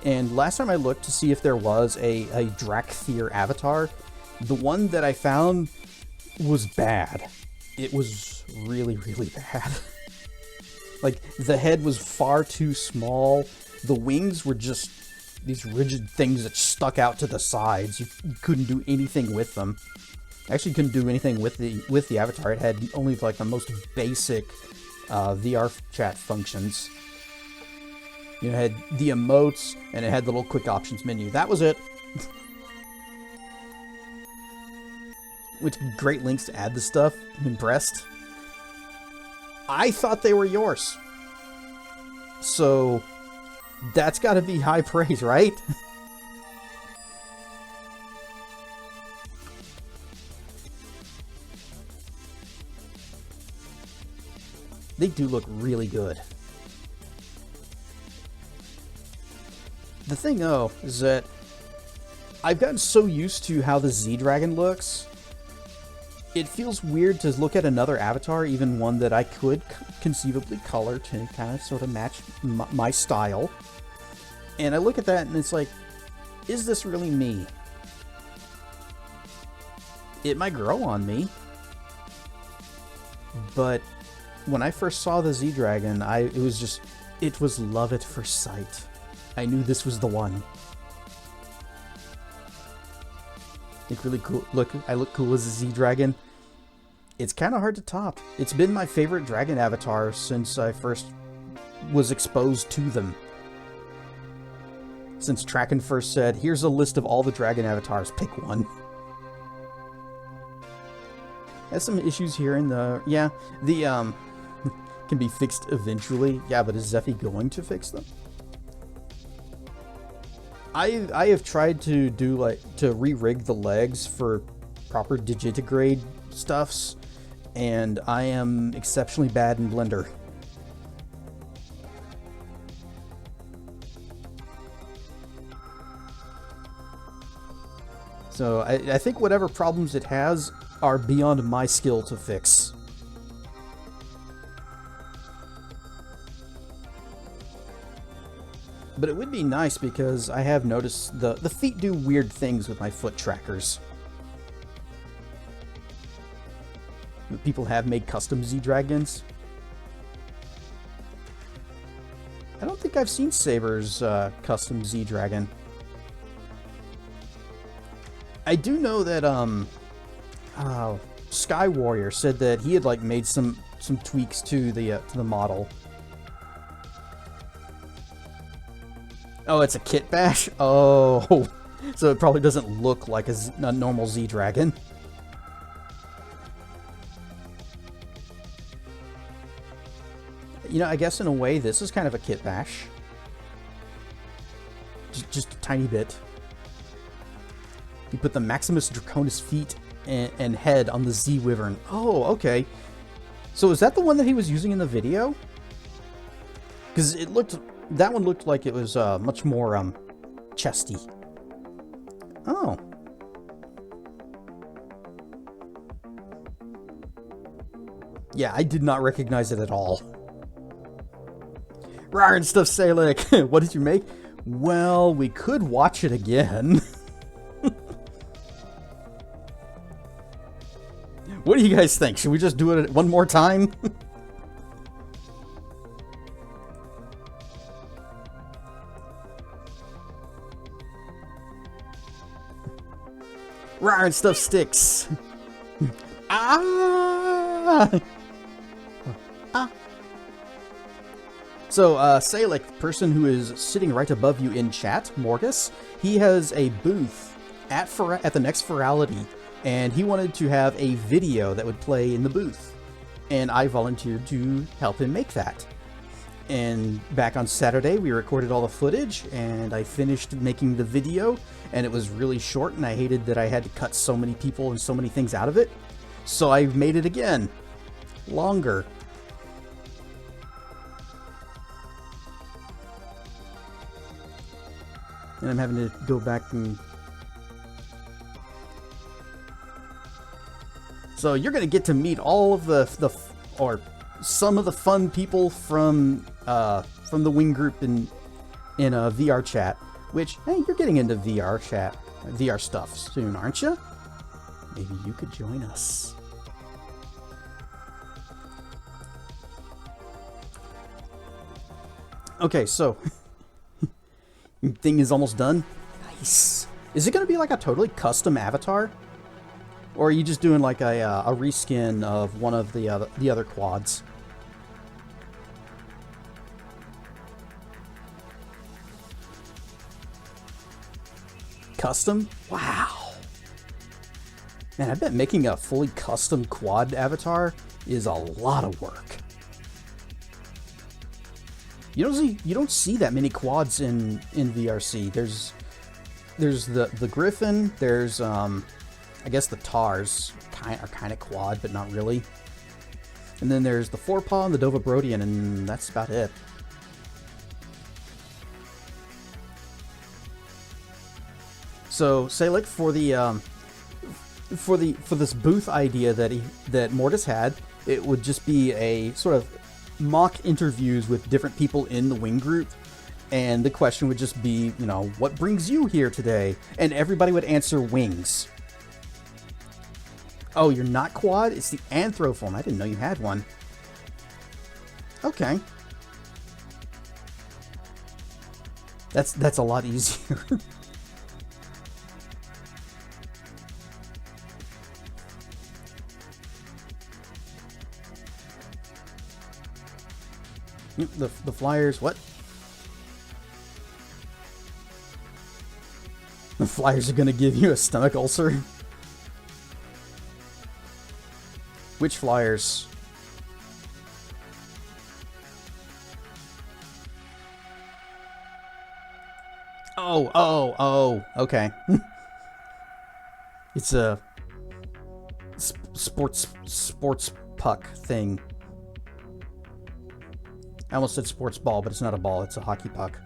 And last time I looked to see if there was a Drakthir avatar, the one that I found was bad. It was really, really bad. Like, the head was far too small. The wings were just these rigid things that stuck out to the sides. You couldn't do anything with them. Actually couldn't do anything with the avatar. It had only like the most basic VR chat functions. It had the emotes and it had the little quick options menu. That was it. Which great links to add the stuff. I'm impressed. I thought they were yours. So that's got to be high praise, right? They do look really good. The thing, though, is that I've gotten so used to how the Z-Dragon looks, it feels weird to look at another avatar, even one that I could conceivably color to kind of sort of match my style. And I look at that and it's like, is this really me? It might grow on me, but when I first saw the Z-Dragon, it was love at first sight. I knew this was the one. Look really cool. Look, I look cool as a Z-Dragon. It's kind of hard to top. It's been my favorite dragon avatar since I first was exposed to them. Since Tracken first said, here's a list of all the dragon avatars, pick one. Has some issues here in the... Yeah, the, can be fixed eventually. Yeah, but is Zeffy going to fix them? I have tried to do, like, to re-rig the legs for proper digitigrade stuffs, and I am exceptionally bad in Blender. So I think whatever problems it has are beyond my skill to fix. But it would be nice because I have noticed the feet do weird things with my foot trackers. People have made custom Z-Dragons. I don't think I've seen Saber's custom Z-Dragon. I do know that Sky Warrior said that he had like made some tweaks to the model. Oh, it's a kit bash? Oh, so it probably doesn't look like a normal Z-Dragon. You know, I guess in a way this is kind of a kit bash. Just a tiny bit. You put the Maximus Draconis feet and head on the Z-Wyvern. Oh, okay. So is that the one that he was using in the video? Because it looked... That one looked like it was much more chesty. Oh. Yeah, I did not recognize it at all. Rar and stuff, Salic. What did you make? Well, we could watch it again. What do you guys think? Should we just do it one more time? Rar and stuff sticks. Ah! Ah! So, Salic, the person who is sitting right above you in chat, Morgus, he has a booth at the next Ferality, and he wanted to have a video that would play in the booth. And I volunteered to help him make that. And back on Saturday, we recorded all the footage, and I finished making the video, and it was really short, and I hated that I had to cut so many people and so many things out of it. So I made it again. Longer. And I'm having to go back and... So you're going to get to meet all of or some of the fun people from the Wing group in a VR chat, which, hey, you're getting into VR chat, VR stuff soon, aren't you? Maybe you could join us. Okay, so thing is almost done. Nice. Is it going to be like a totally custom avatar? Or are you just doing like a reskin of one of the other quads? Custom? Wow. Man, I bet making a fully custom quad avatar is a lot of work. You don't see that many quads in VRC. There's the Griffin. There's I guess the Tars are kind of quad, but not really. And then there's the Forepaw and the Dova Brodian, and that's about it. So, Salic, for this booth idea that Mortis had, it would just be a sort of mock interviews with different people in the Wing group, and the question would just be, you know, what brings you here today? And everybody would answer wings. Oh, you're not quad? It's the Anthroform. I didn't know you had one. Okay. That's a lot easier. The Flyers, what? The Flyers are gonna give you a stomach ulcer? Which flyers? Oh, okay. It's a sports puck thing. I almost said sports ball, but it's not a ball, it's a hockey puck.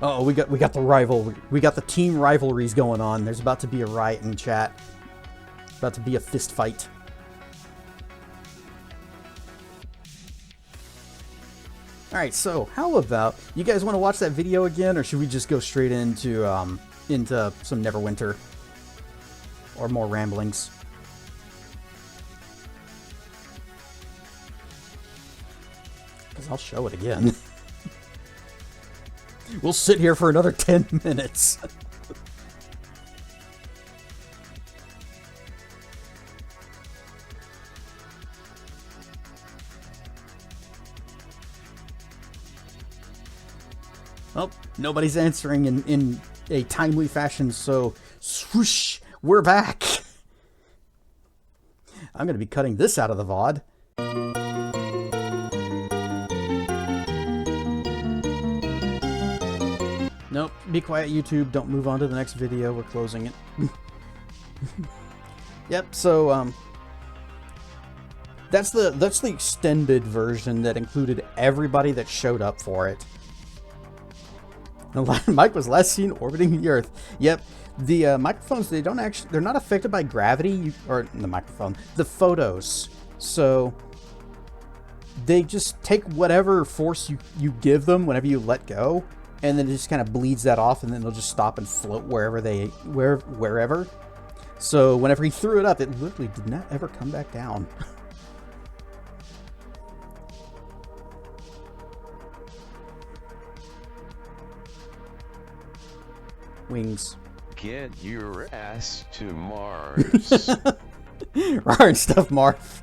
Oh, we got the rivalry. We got the team rivalries going on. There's about to be a riot in chat. About to be a fist fight. Alright, so how about you guys want to watch that video again, or should we just go straight into some Neverwinter? Or more ramblings? Because I'll show it again. We'll sit here for another 10 minutes. Well, nobody's answering in a timely fashion, so swoosh, we're back. I'm going to be cutting this out of the VOD. Nope, be quiet, YouTube. Don't move on to the next video. We're closing it. Yep, so, that's the extended version that included everybody that showed up for it. Mike was last seen orbiting the Earth. Yep, the microphones, they're not affected by gravity, or the microphone, the photos. So they just take whatever force you give them whenever you let go, and then it just kind of bleeds that off, and then they'll just stop and float wherever. So whenever he threw it up, it literally did not ever come back down. Wings. Get your ass to Mars. Rar and stuff, Marv.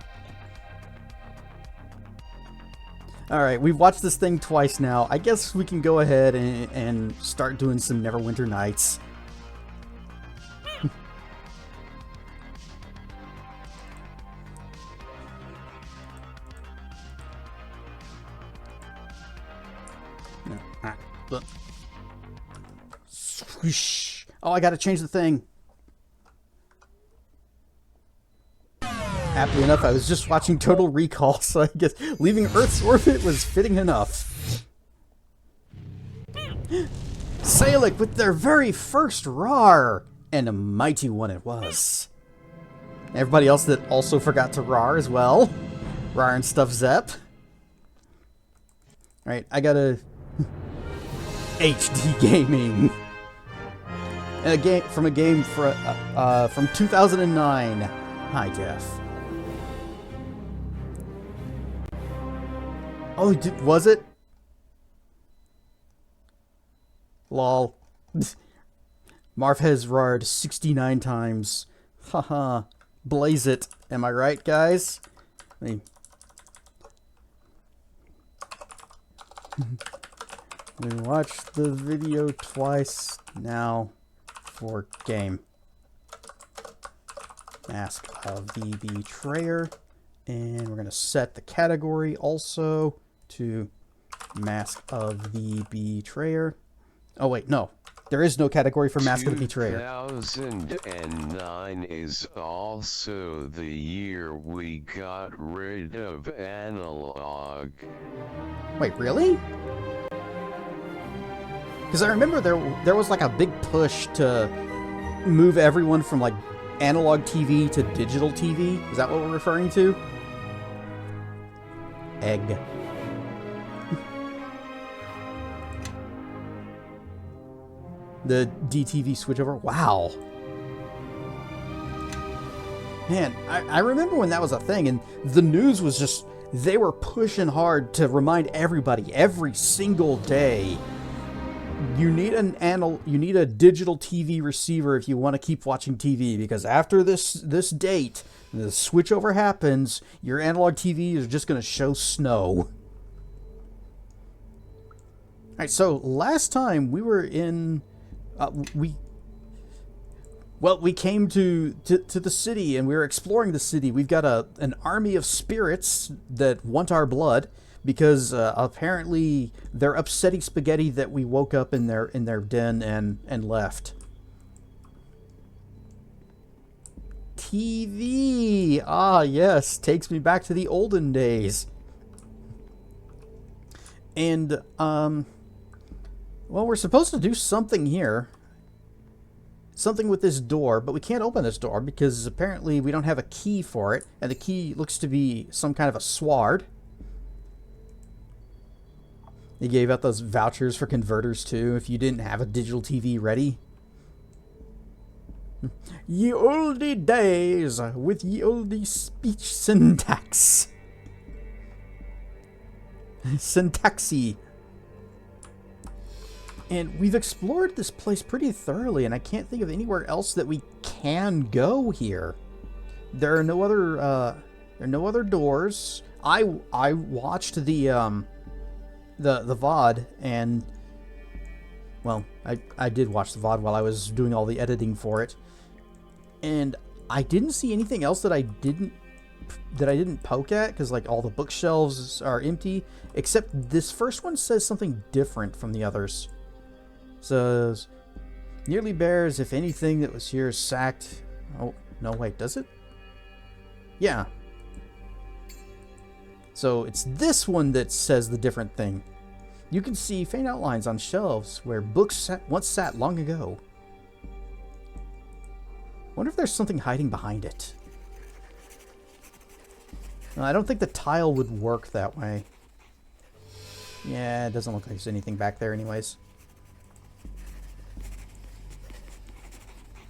Alright, we've watched this thing twice now. I guess we can go ahead and start doing some Neverwinter Nights. Swoosh. Oh, I gotta change the thing. Aptly enough, I was just watching Total Recall, so I guess leaving Earth's orbit was fitting enough. Salic with their very first RAR, and a mighty one it was. Everybody else that also forgot to RAR as well. RAR and stuff Zep. Alright, I gotta... HD Gaming. And a game from 2009. High def. Oh, was it? Lol. Marv has roared 69 times. Haha. Blaze it. Am I right, guys? We watched the video twice now for game. Mask of the Betrayer. And we're going to set the category also to Mask of the Betrayer. Oh, wait, no. There is no category for Mask of the Betrayer. 2009 is also the year we got rid of analog. Wait, really? Because I remember there was like a big push to move everyone from like analog TV to digital TV. Is that what we're referring to? Egg. The DTV switchover. Wow. Man, I remember when that was a thing, and the news was just, they were pushing hard to remind everybody every single day, you need a digital TV receiver if you want to keep watching TV, because after this date, the switchover happens, your analog TV is just going to show snow. Alright, so last time we were in... we came to the city and we were exploring the city. We've got an army of spirits that want our blood because apparently they're upsetting Spaghetti that we woke up in their den and left. TV! Ah, yes, takes me back to the olden days. And, well, we're supposed to do something here. Something with this door, but we can't open this door because apparently we don't have a key for it, and the key looks to be some kind of a sword. They gave out those vouchers for converters too if you didn't have a digital TV ready. Ye olde days with ye olde speech syntax. Syntaxy. And we've explored this place pretty thoroughly, and I can't think of anywhere else that we can go here. There are no other doors. I watched the VOD, and well, I did watch the VOD while I was doing all the editing for it, and I didn't see anything else that I didn't poke at, because like all the bookshelves are empty, except this first one says something different from the others. Says, nearly bears if anything that was here sacked. Oh, no, wait, does it? Yeah. So it's this one that says the different thing. You can see faint outlines on shelves where books once sat long ago. Wonder if there's something hiding behind it. No, I don't think the tile would work that way. Yeah, it doesn't look like there's anything back there anyways.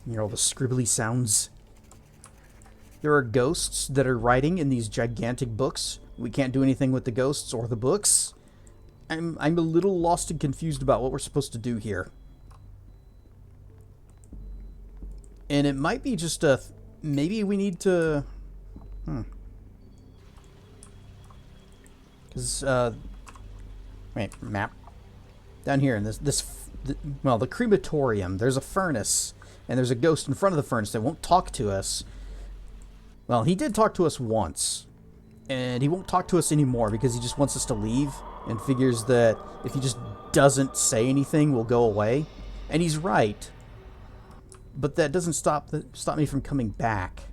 You hear all the scribbly sounds. There are ghosts that are writing in these gigantic books. We can't do anything with the ghosts or the books. I'm a little lost and confused about what we're supposed to do here. And it might be just a... maybe we need to... Because, wait, map. Down here in well, the crematorium, there's a furnace. And there's a ghost in front of the furnace that won't talk to us. Well, he did talk to us once. And he won't talk to us anymore because he just wants us to leave. And figures that if he just doesn't say anything, we'll go away. And he's right. But that doesn't stop me from coming back.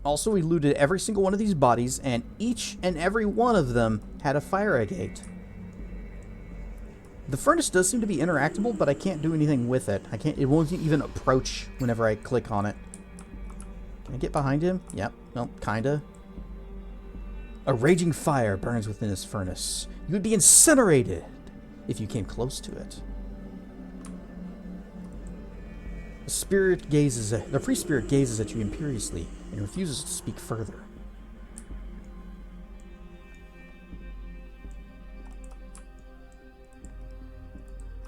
Also, we looted every single one of these bodies. And each and every one of them had a fire agate. The furnace does seem to be interactable, but I can't do anything with it. It won't even approach whenever I click on it. Can I get behind him? Yep. Well, kinda. A raging fire burns within this furnace. You would be incinerated if you came close to it. The free spirit gazes at you imperiously and refuses to speak further.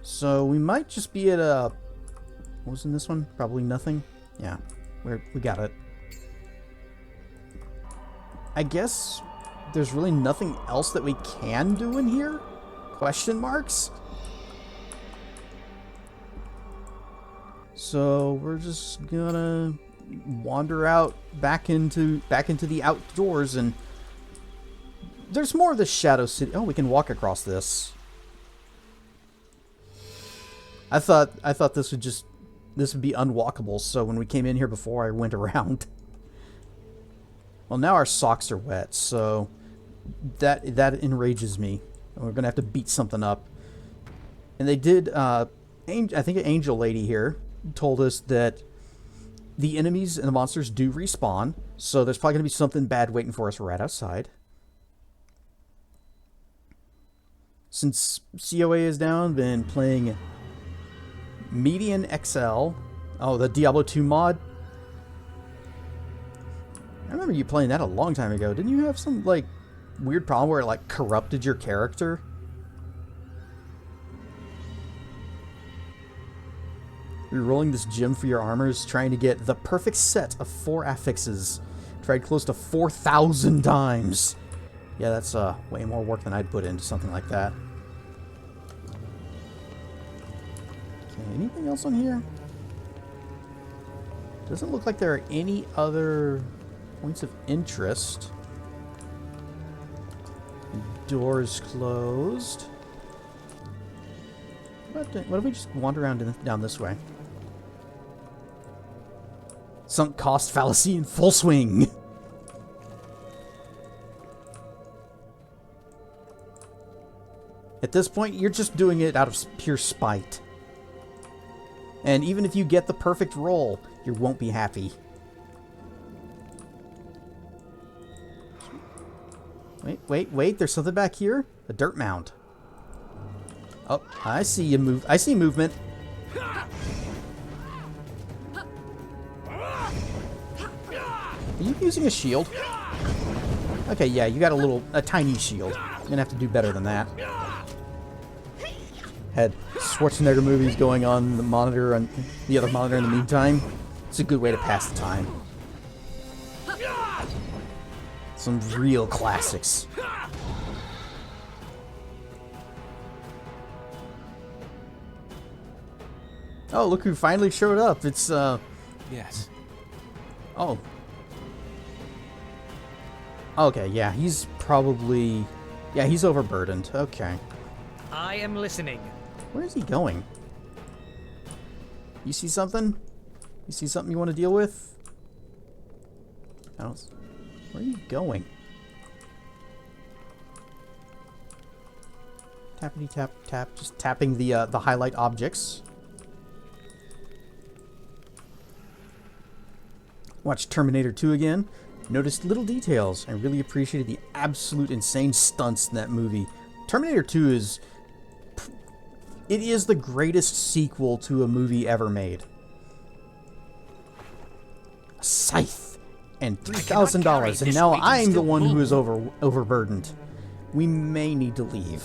So we might just be at a... what was in this one? Probably nothing. Yeah, we got it. I guess there's really nothing else that we can do in here? Question marks? So we're just gonna wander out back into the outdoors, and there's more of the Shadow City. Oh, we can walk across this. I thought this would be unwalkable, so when we came in here before, I went around. Well, now our socks are wet, so that enrages me. We're gonna have to beat something up. And they did, I think an angel lady here told us that the enemies and the monsters do respawn, so there's probably gonna be something bad waiting for us right outside. Since COA is down, been playing Median XL. Oh, the Diablo 2 mod. I remember you playing that a long time ago. Didn't you have some, like, weird problem where it, like, corrupted your character? Rerolling this gem for your armors, trying to get the perfect set of 4 affixes. Tried close to 4,000 times. Yeah, that's way more work than I'd put into something like that. Okay, anything else on here? Doesn't look like there are any other points of interest. Door is closed. What if we just wander around down this way? Sunk cost fallacy in full swing. At this point, you're just doing it out of pure spite. And even if you get the perfect roll, you won't be happy. Wait, there's something back here? A dirt mound. Oh, I see you move. I see movement. Are you using a shield? Okay, yeah, you got a tiny shield. You're gonna have to do better than that. Had Schwarzenegger movies going on the monitor, on the other monitor in the meantime. It's a good way to pass the time. Some real classics. Oh, look who finally showed up. It's, Yes. Oh. Okay, yeah, he's probably... Yeah, he's overburdened. Okay. I am listening. Where is he going? You see something? You see something you want to deal with? I don't... Where are you going? Tappity tap tap, just tapping the highlight objects. Watched Terminator 2 again. Noticed little details and really appreciated the absolute insane stunts in that movie. Terminator 2 is... It is the greatest sequel to a movie ever made. A scythe and $3,000, and now I'm the one who is overburdened. We may need to leave.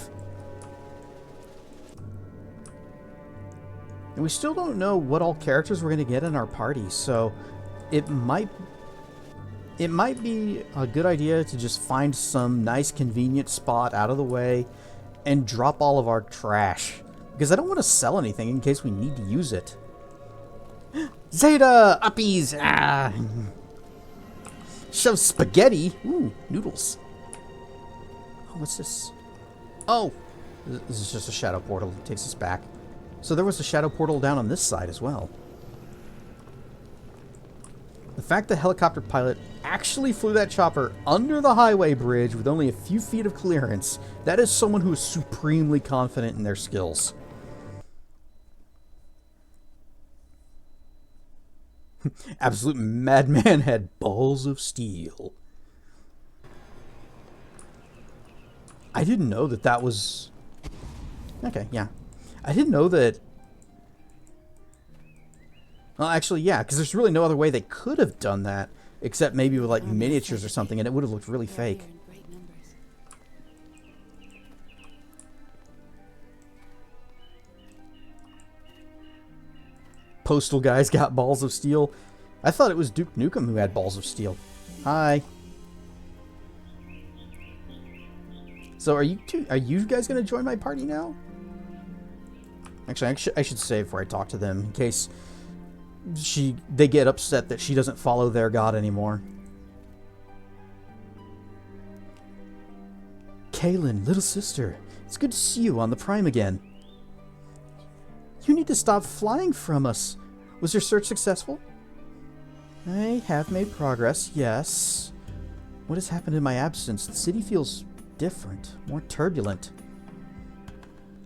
And we still don't know what all characters we're going to get in our party, so it might be a good idea to just find some nice convenient spot out of the way and drop all of our trash. Because I don't want to sell anything in case we need to use it. Zeta! Uppies! Ah! Shove spaghetti! Ooh, noodles. Oh, what's this? Oh! This is just a shadow portal that takes us back. So there was a shadow portal down on this side as well. The fact the helicopter pilot actually flew that chopper under the highway bridge with only a few feet of clearance, that is someone who is supremely confident in their skills. Absolute madman had balls of steel. I didn't know that that was... Okay, yeah. I didn't know that... Well, actually, yeah, because there's really no other way they could have done that, except maybe with, like, miniatures or something, and it would have looked really fake. Postal guys got balls of steel. I thought it was Duke Nukem who had balls of steel. Hi. So are you guys going to join my party now? Actually, I should save before I talk to them in case they get upset that she doesn't follow their god anymore. Kaylin, little sister, it's good to see you on the Prime again. You need to stop flying from us. Was your search successful? I have made progress, yes. What has happened in my absence? The city feels different, more turbulent.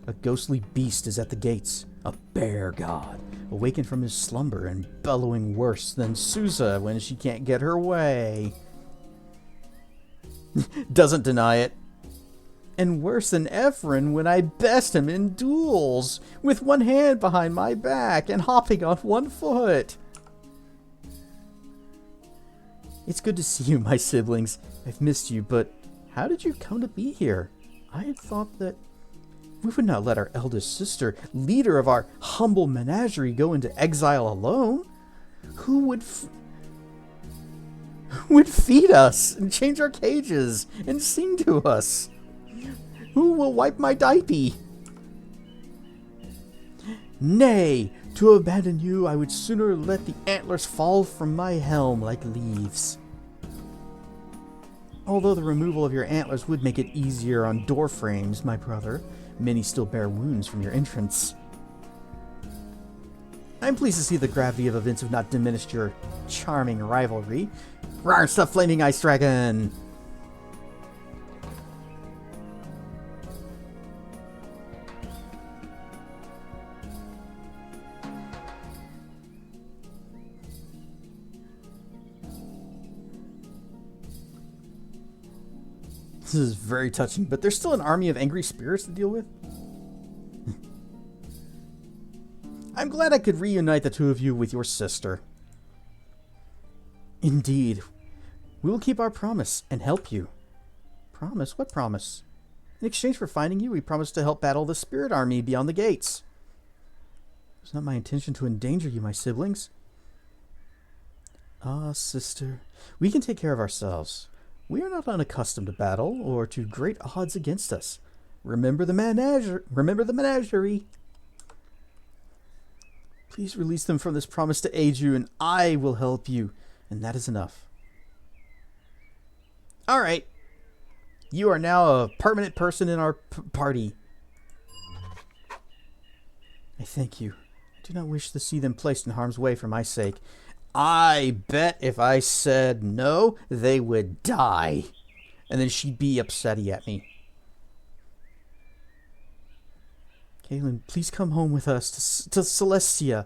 A ghostly beast is at the gates. A bear god, awakened from his slumber and bellowing worse than Sousa when she can't get her way. Doesn't deny it. And worse than Ephron when I best him in duels, with one hand behind my back and hopping on one foot. It's good to see you, my siblings. I've missed you, but how did you come to be here? I had thought that we would not let our eldest sister, leader of our humble menagerie, go into exile alone. Who would feed us and change our cages and sing to us? Who will wipe my diaper? Nay, to abandon you, I would sooner let the antlers fall from my helm like leaves. Although the removal of your antlers would make it easier on door frames, my brother, many still bear wounds from your entrance. I'm pleased to see the gravity of events have not diminished your charming rivalry. Rawr, stuff, Flaming Ice Dragon! This is very touching, but there's still an army of angry spirits to deal with? I'm glad I could reunite the two of you with your sister. Indeed. We will keep our promise and help you. Promise? What promise? In exchange for finding you, we promised to help battle the spirit army beyond the gates. It's not my intention to endanger you, my siblings. Ah, sister. We can take care of ourselves. We are not unaccustomed to battle or to great odds against us. Remember the menagerie. Please release them from this promise to aid you, and I will help you. And that is enough. Alright. You are now a permanent person in our party. I thank you. I do not wish to see them placed in harm's way for my sake. I bet if I said no, they would die. And then she'd be upset at me. Kaylin, please come home with us to Celestia.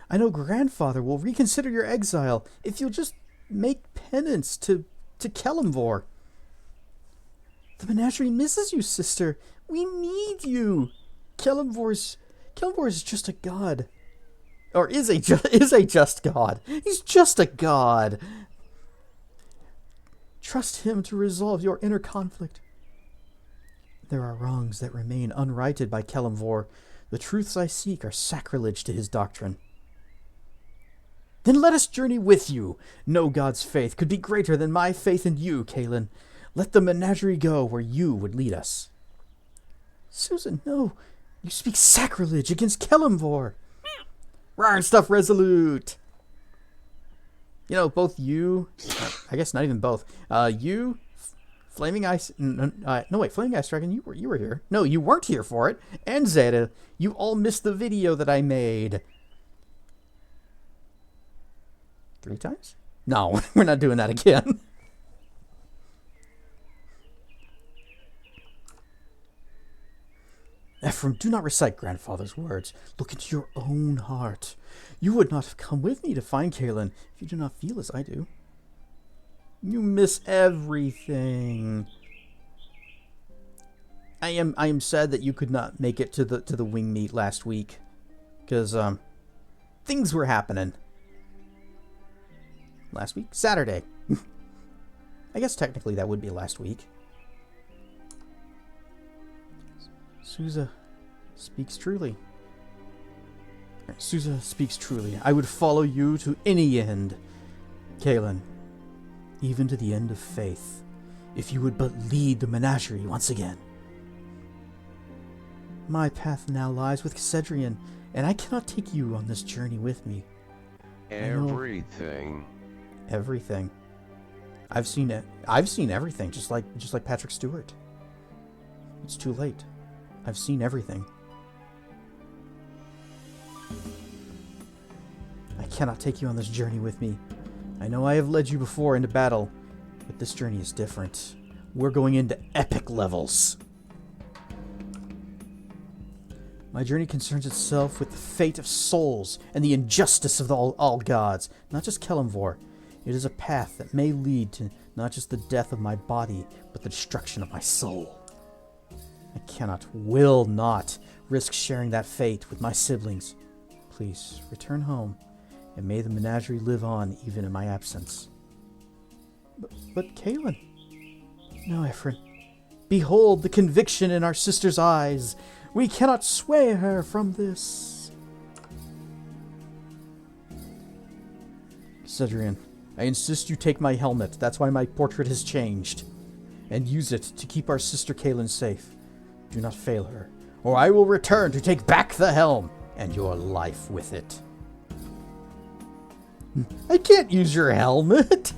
I know Grandfather will reconsider your exile if you'll just make penance to Kelemvor. The menagerie misses you, sister. We need you. Kelemvor is just a god. Or is a just god. He's just a god. Trust him to resolve your inner conflict. There are wrongs that remain unrighted by Kelemvor. The truths I seek are sacrilege to his doctrine. Then let us journey with you. No god's faith could be greater than my faith in you, Kaylin. Let the menagerie go where you would lead us. Susan, no. You speak sacrilege against Kelemvor. Rawr and stuff, resolute. You know, both you, I guess not even both. You, Flaming Ice, no wait, Flaming Ice Dragon, you were here. No, you weren't here for it. And Zeta, you all missed the video that I made. 3 times? No, we're not doing that again. Ephraim, do not recite Grandfather's words. Look into your own heart. You would not have come with me to find Kaylin if you do not feel as I do. You miss everything. I am sad that you could not make it to the wing meet last week, because things were happening. Last week? Saturday. I guess technically that would be last week. Sousa speaks truly. Sousa speaks truly. I would follow you to any end, Kaylin, even to the end of faith, if you would but lead the menagerie once again. My path now lies with Cedrian, and I cannot take you on this journey with me. Everything. Everything. I've seen it. I've seen everything, just like Patrick Stewart. It's too late. I've seen everything. I cannot take you on this journey with me. I know I have led you before into battle, but this journey is different. We're going into epic levels. My journey concerns itself with the fate of souls and the injustice of all gods, not just Kelemvor. It is a path that may lead to not just the death of my body, but the destruction of my soul. I cannot, will not, risk sharing that fate with my siblings. Please, return home, and may the menagerie live on even in my absence. But Kaylin... No, Ephraim. Behold the conviction in our sister's eyes. We cannot sway her from this. Cedrian, I insist you take my helmet. That's why my portrait has changed. And use it to keep our sister Kaylin safe. Do not fail her, or I will return to take back the helm and your life with it. I can't use your helmet.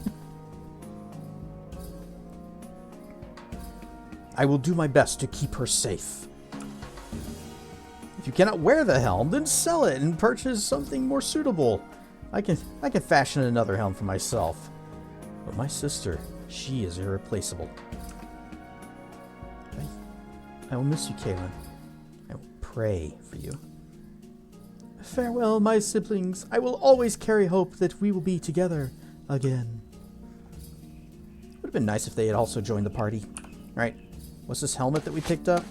I will do my best to keep her safe. If you cannot wear the helm, then sell it and purchase something more suitable. I can fashion another helm for myself. But my sister, she is irreplaceable. I will miss you, Kaylin. I will pray for you. Farewell, my siblings. I will always carry hope that we will be together again. Would have been nice if they had also joined the party. Right. What's this helmet that we picked up?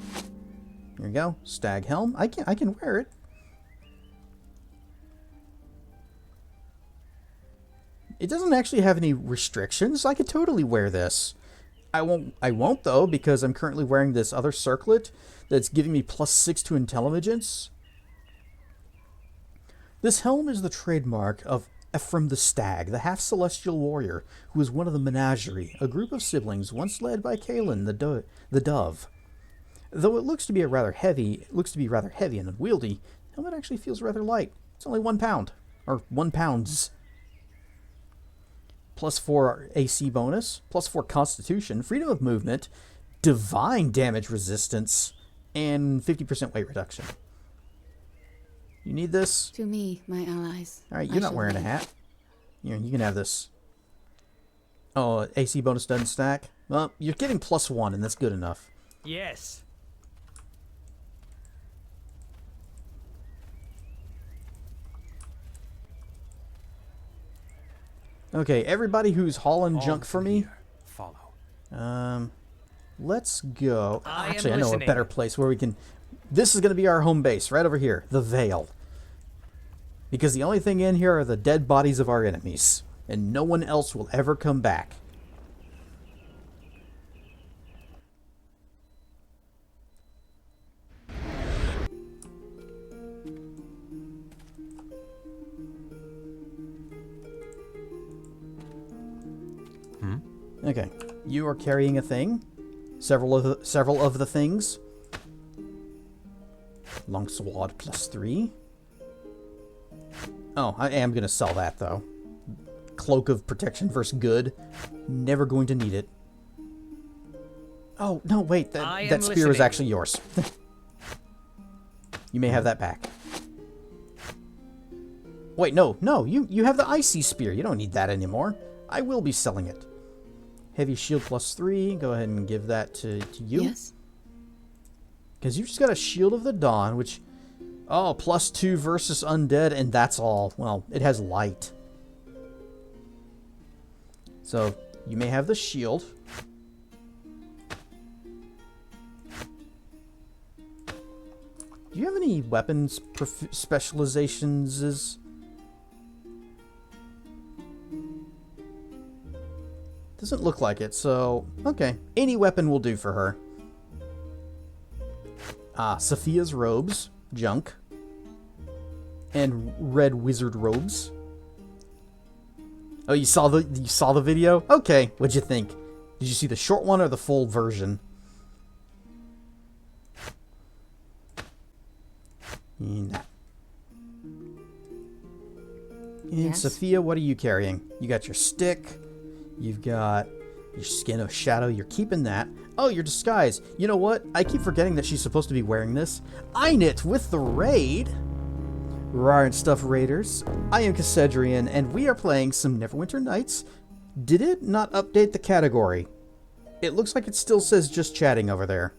Here we go. Stag helm. I can wear it. It doesn't actually have any restrictions. I could totally wear this. I won't though, because I'm currently wearing this other circlet that's giving me +6 to intelligence. This helm is the trademark of Ephraim the Stag, the half-celestial warrior, who is one of the Menagerie, a group of siblings once led by Kaylin the Dove. Though it looks to be rather heavy and unwieldy, the helmet actually feels rather light. It's only 1 pound, or 1 pounds. +4 AC bonus, +4 Constitution, freedom of movement, divine damage resistance, and 50% weight reduction. You need this? To me, my allies. Alright, you're not wearing a hat. You can have this. Oh, AC bonus doesn't stack? Well, you're getting +1, and that's good enough. Yes. Okay, everybody who's hauling junk for me. Follow. Let's go. Actually, I know a listening. better place where we can... This is going to be our home base, right over here. The Vale. Because the only thing in here are the dead bodies of our enemies. And no one else will ever come back. Okay, you are carrying a thing. Several of the things. Longsword +3. Oh, I am gonna sell that though. Cloak of Protection versus Good. Never going to need it. Oh no, wait, that spear is actually yours. You may have that back. Wait, no, you have the icy spear. You don't need that anymore. I will be selling it. Heavy shield +3. Go ahead and give that to you. Yes. Because you just got a Shield of the Dawn, which... Oh, +2 versus undead, and that's all. Well, it has light. So, you may have the shield. Do you have any weapons specializations? Doesn't look like it, so... Okay. Any weapon will do for her. Sophia's robes. Junk. And red wizard robes. Oh, you saw the video? Okay. What'd you think? Did you see the short one or the full version? And Yes. Sophia, what are you carrying? You got your stick. You've got your Skin of Shadow. You're keeping that. Oh, your disguise. You know what? I keep forgetting that she's supposed to be wearing this. Einit with the raid. Rar and Stuff Raiders. I am Cassedrian, and we are playing some Neverwinter Nights. Did it not update the category? It looks like it still says just chatting over there.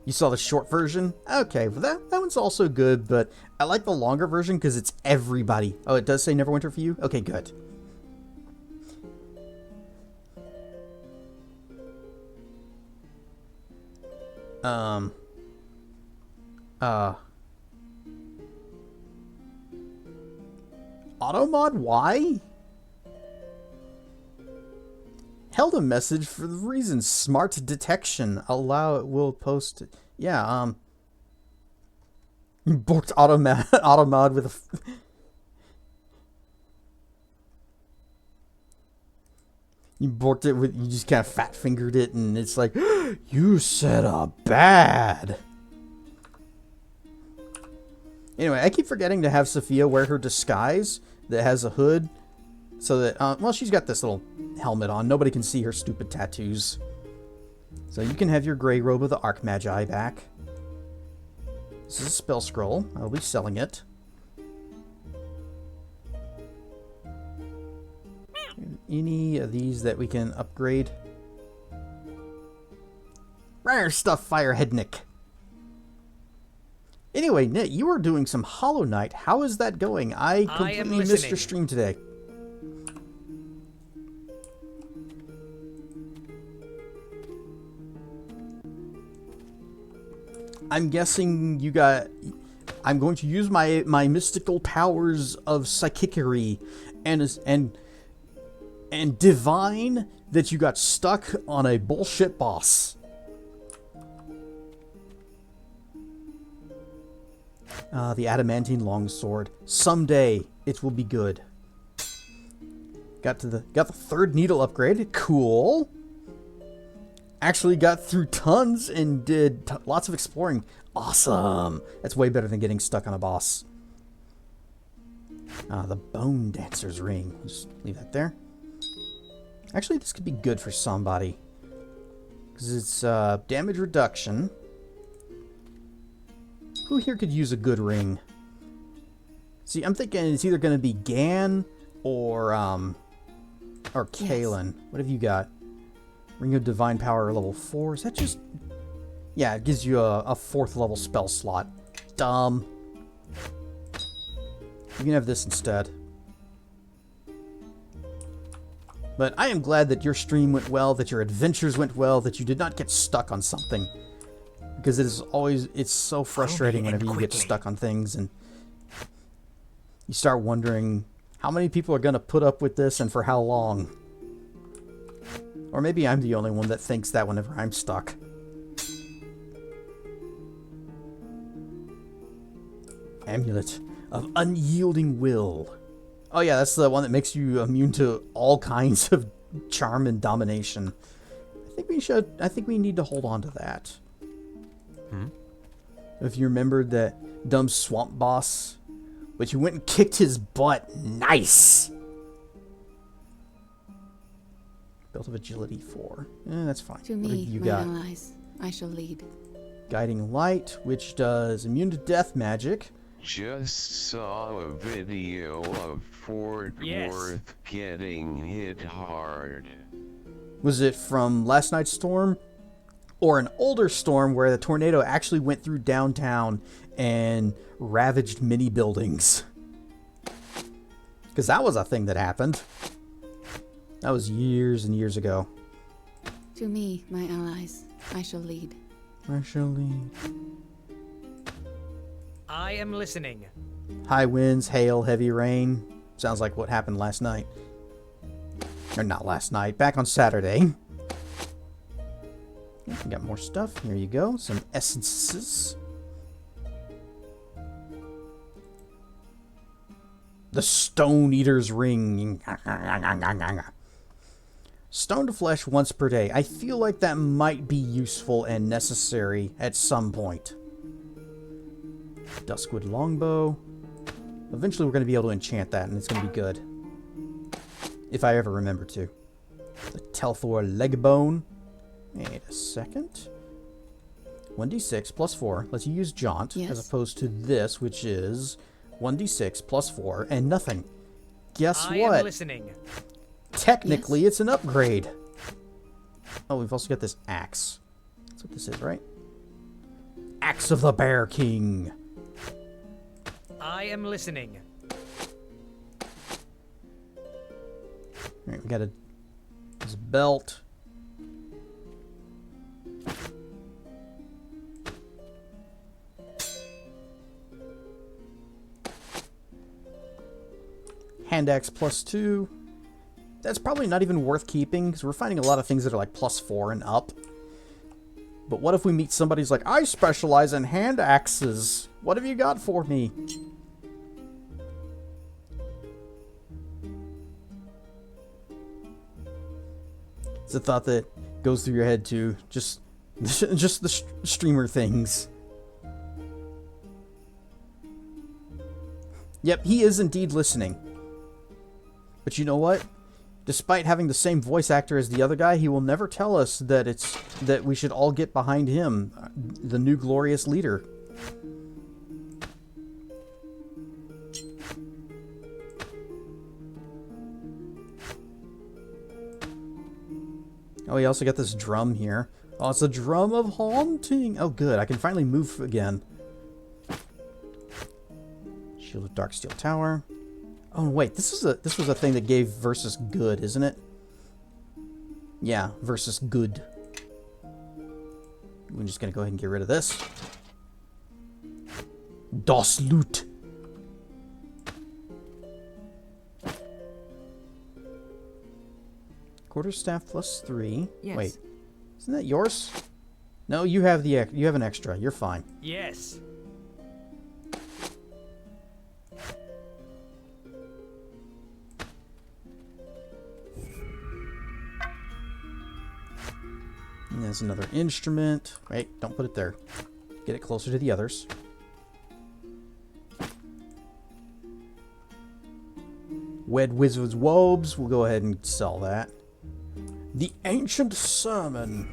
You saw the short version? Okay, well that one's also good, but I like the longer version because it's everybody. Oh, it does say Neverwinter for you? Okay, good. Automod, why? Held a message for the reason smart detection. Allow it will post. Yeah, borked automod with a. You borked it with, you just kind of fat fingered it, and it's like, you said a bad. Anyway, I keep forgetting to have Sophia wear her disguise that has a hood, so that, well, she's got this little helmet on. Nobody can see her stupid tattoos. So you can have your gray robe of the Archmagi back. This is a spell scroll. I'll be selling it. Any of these that we can upgrade? Rare stuff, Firehead Nick. Anyway, Nick, you were doing some Hollow Knight. How is that going? I completely missed your stream today. I'm guessing you got... I'm going to use my mystical powers of psychicery and divine that you got stuck on a bullshit boss. The adamantine longsword. Someday it will be good. Got the third needle upgrade. Cool. Actually got through tons and did lots of exploring. Awesome. That's way better than getting stuck on a boss. The Bone Dancer's Ring. Just leave that there. Actually, this could be good for somebody. Because it's damage reduction. Who here could use a good ring? See, I'm thinking it's either going to be Gan or Kalen. What have you got? Ring of Divine Power level 4. Is that just... Yeah, it gives you a 4th level spell slot. Dumb. You can have this instead. But I am glad that your stream went well, that your adventures went well, that you did not get stuck on something. Because it is always... It's so frustrating whenever you get stuck on things and... You start wondering how many people are going to put up with this and for how long. Or maybe I'm the only one that thinks that whenever I'm stuck. Amulet of Unyielding Will. Oh yeah, that's the one that makes you immune to all kinds of charm and domination. I think we need to hold on to that. If you remembered that dumb swamp boss, but you went and kicked his butt. Nice! Belt of Agility 4. That's fine. To me, you my got? allies, I shall lead. Guiding Light, which does immune to death magic. Just saw a video of Fort Worth getting hit hard. Was it from last night's storm? Or an older storm where the tornado actually went through downtown and ravaged many buildings? Because that was a thing that happened. That was years and years ago. To me, my allies, I shall lead. I shall lead. I am listening. High winds, hail, heavy rain. Sounds like what happened last night. Or not last night, back on Saturday. We got more stuff. Here you go. Some essences. The Stone Eater's Ring. Stone to flesh once per day. I feel like that might be useful and necessary at some point. Duskwood Longbow. Eventually we're going to be able to enchant that, and it's going to be good. If I ever remember to. The Telthor Legbone. Wait a second. 1d6 plus 4 lets you use Jaunt, as opposed to this, which is 1d6 plus 4 and nothing. Guess I what? am listening. Technically, it's an upgrade. Oh, we've also got this axe. That's what this is, right? Axe of the Bear King. I am listening. Alright, we got this belt. Hand axe plus 2. That's probably not even worth keeping, because we're finding a lot of things that are like plus 4 and up. But what if we meet somebody who's like, I specialize in hand axes. What have you got for me? It's a thought that goes through your head too. Just the streamer things. Yep, he is indeed listening. But you know what? Despite having the same voice actor as the other guy, he will never tell us that we should all get behind him, the new glorious leader. Oh, we also got this drum here. Oh, it's a drum of haunting. Oh, good. I can finally move again. Shield of Dark Steel Tower. Oh, wait. This was a thing that gave versus good, isn't it? Yeah, versus good. We're just going to go ahead and get rid of this. Das Loot. Quarterstaff +3. Yes. Wait, isn't that yours? No, you have an extra. You're fine. Yes. And there's another instrument. Wait, don't put it there. Get it closer to the others. Wed Wizard's Wobes. We'll go ahead and sell that. The Ancient Sermon.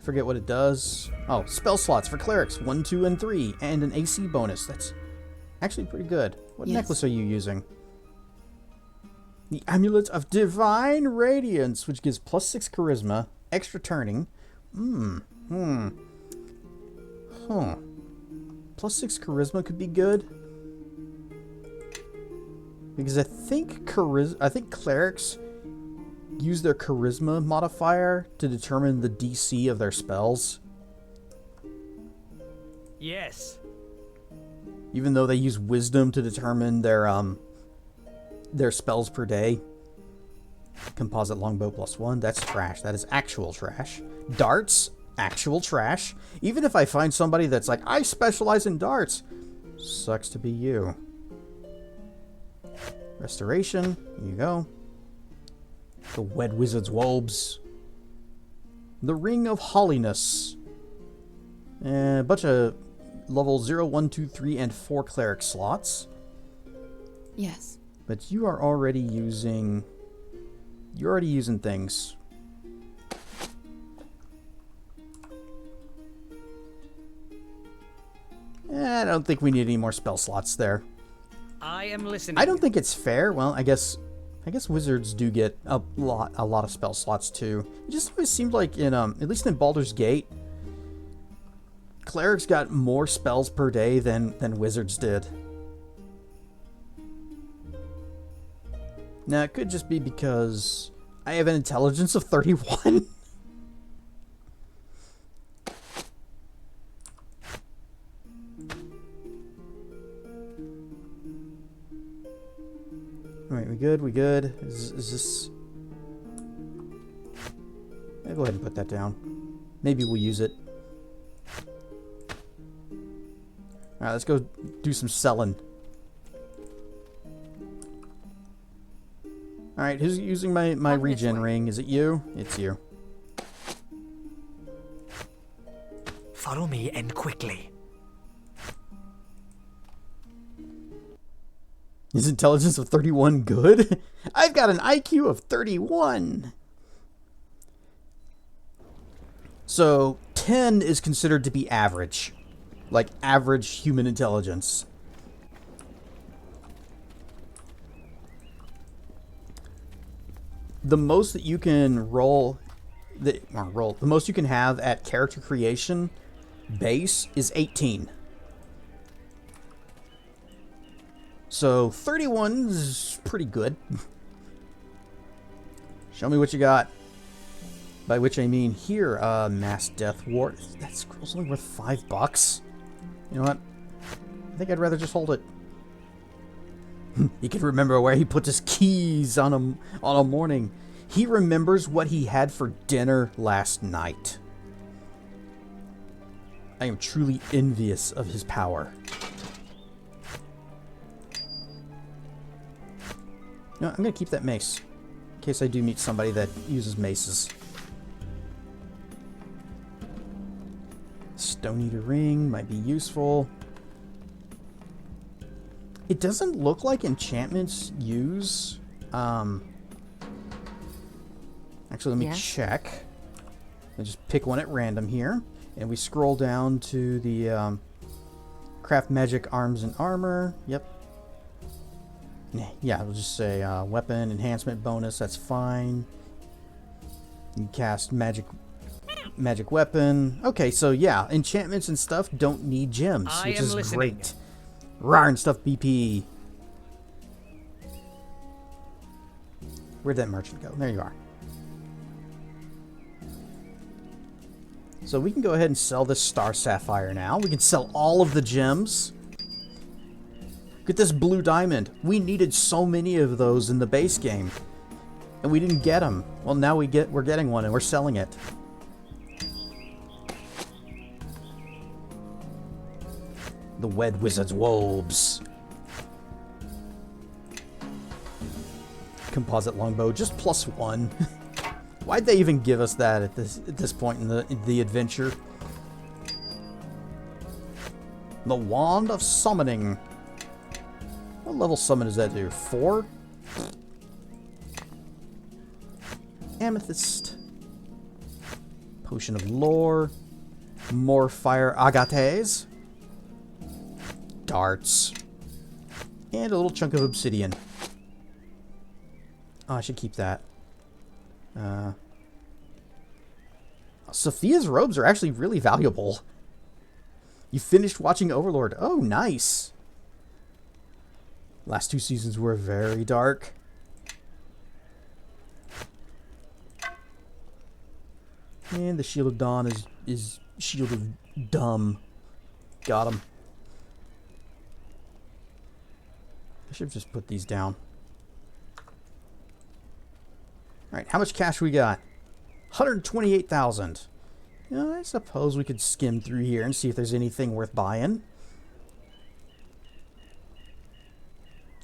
Forget what it does. Oh, spell slots for clerics 1, 2, and 3, and an AC bonus. That's actually pretty good. What necklace are you using? The Amulet of Divine Radiance, which gives +6 charisma, extra turning. Huh. +6 charisma could be good. Because I think clerics use their charisma modifier to determine the DC of their spells. Yes. Even though they use wisdom to determine their spells per day. Composite longbow +1, that's trash. That is actual trash. Darts, actual trash. Even if I find somebody that's like, I specialize in darts, sucks to be you. Restoration, here you go. The Wed Wizard's Wobes. The Ring of Holiness. And a bunch of level 0, 1, 2, 3, and 4 cleric slots. Yes. But you are already using... You're already using things. I don't think we need any more spell slots there. I am listening. I don't think it's fair. Well, I guess wizards do get a lot of spell slots too. It just always seemed like in at least in Baldur's Gate, clerics got more spells per day than wizards did. Now, it could just be because I have an intelligence of 31. Alright, we good? We good? Is this... Yeah, go ahead and put that down. Maybe we'll use it. Alright, let's go do some selling. Alright, who's using my regen ring? Is it you? It's you. Follow me and quickly. Is intelligence of 31 good? I've got an IQ of 31. So 10 is considered to be average. Like average human intelligence. The most that you can the most you can have at character creation base is 18. So 31 is pretty good. Show me what you got. By which I mean here, Mass Death Ward. That scroll's only worth $5. You know what? I think I'd rather just hold it. He can remember where he put his keys on a morning. He remembers what he had for dinner last night. I am truly envious of his power. No, I'm gonna keep that mace. In case I do meet somebody that uses maces. Stone Eater ring might be useful. It doesn't look like enchantments use... Actually, let me check. I'll just pick one at random here. And we scroll down to the craft magic arms and armor. Yep. Yeah, we'll just say weapon enhancement bonus. That's fine. You cast magic weapon. Okay, so yeah, enchantments and stuff don't need gems, which is great. Rar and stuff BP. Where'd that merchant go? There you are. So we can go ahead and sell this Star Sapphire now. We can sell all of the gems. Get this blue diamond. We needed so many of those in the base game. And we didn't get them. Well, now we're getting one and we're selling it. The Wed Wizard's Wolves. Composite longbow, just +1. Why'd they even give us that at this point in the adventure? The Wand of Summoning. What level summon does that do? 4? Amethyst. Potion of Lore. More fire agates. Darts. And a little chunk of obsidian. Oh, I should keep that. Sophia's robes are actually really valuable. You finished watching Overlord. Oh, nice. Last 2 seasons were very dark. And the Shield of Dawn is Shield of Dumb. Got him. I should have just put these down. Alright, how much cash we got? 128,000. I suppose we could skim through here and see if there's anything worth buying.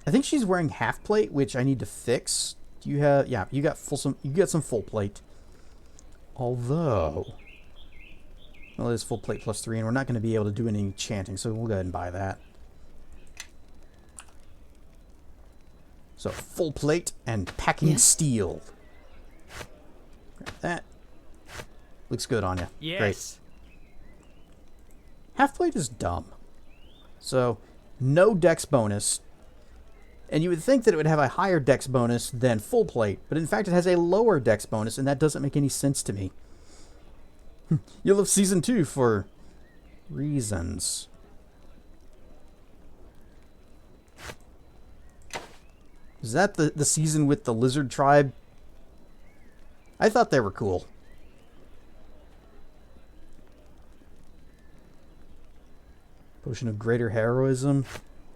I think she's wearing half plate, which I need to fix. Do you have... Yeah, you got some full plate. Although... Well, it is full plate +3, and we're not going to be able to do any enchanting, so we'll go ahead and buy that. So, full plate and packing steel. Grab that. Looks good on you. Yes. Great. Half plate is dumb. So, no dex bonus. And you would think that it would have a higher dex bonus than full plate, but in fact it has a lower dex bonus, and that doesn't make any sense to me. You'll have Season 2 for reasons. Is that the season with the lizard tribe? I thought they were cool. Potion of Greater Heroism.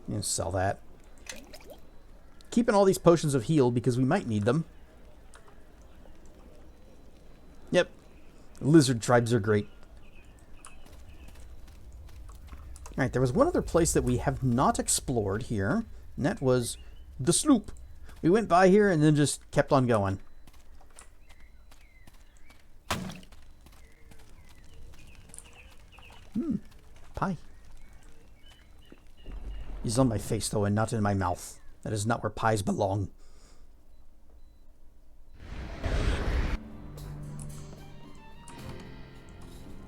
You can sell that. Keeping all these potions of heal because we might need them. Yep. Lizard tribes are great. Alright, there was one other place that we have not explored here, and that was the sloop. We went by here and then just kept on going. Pie. He's on my face though and not in my mouth. That is not where pies belong.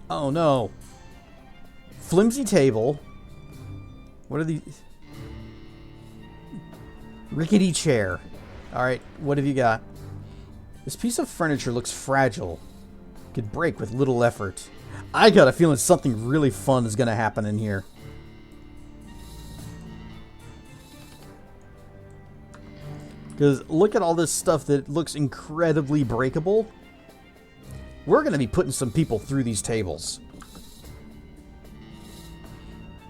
Oh no. Flimsy table. What are these? Rickety chair. Alright, what have you got? This piece of furniture looks fragile. Could break with little effort. I got a feeling something really fun is going to happen in here. Because look at all this stuff that looks incredibly breakable. We're going to be putting some people through these tables.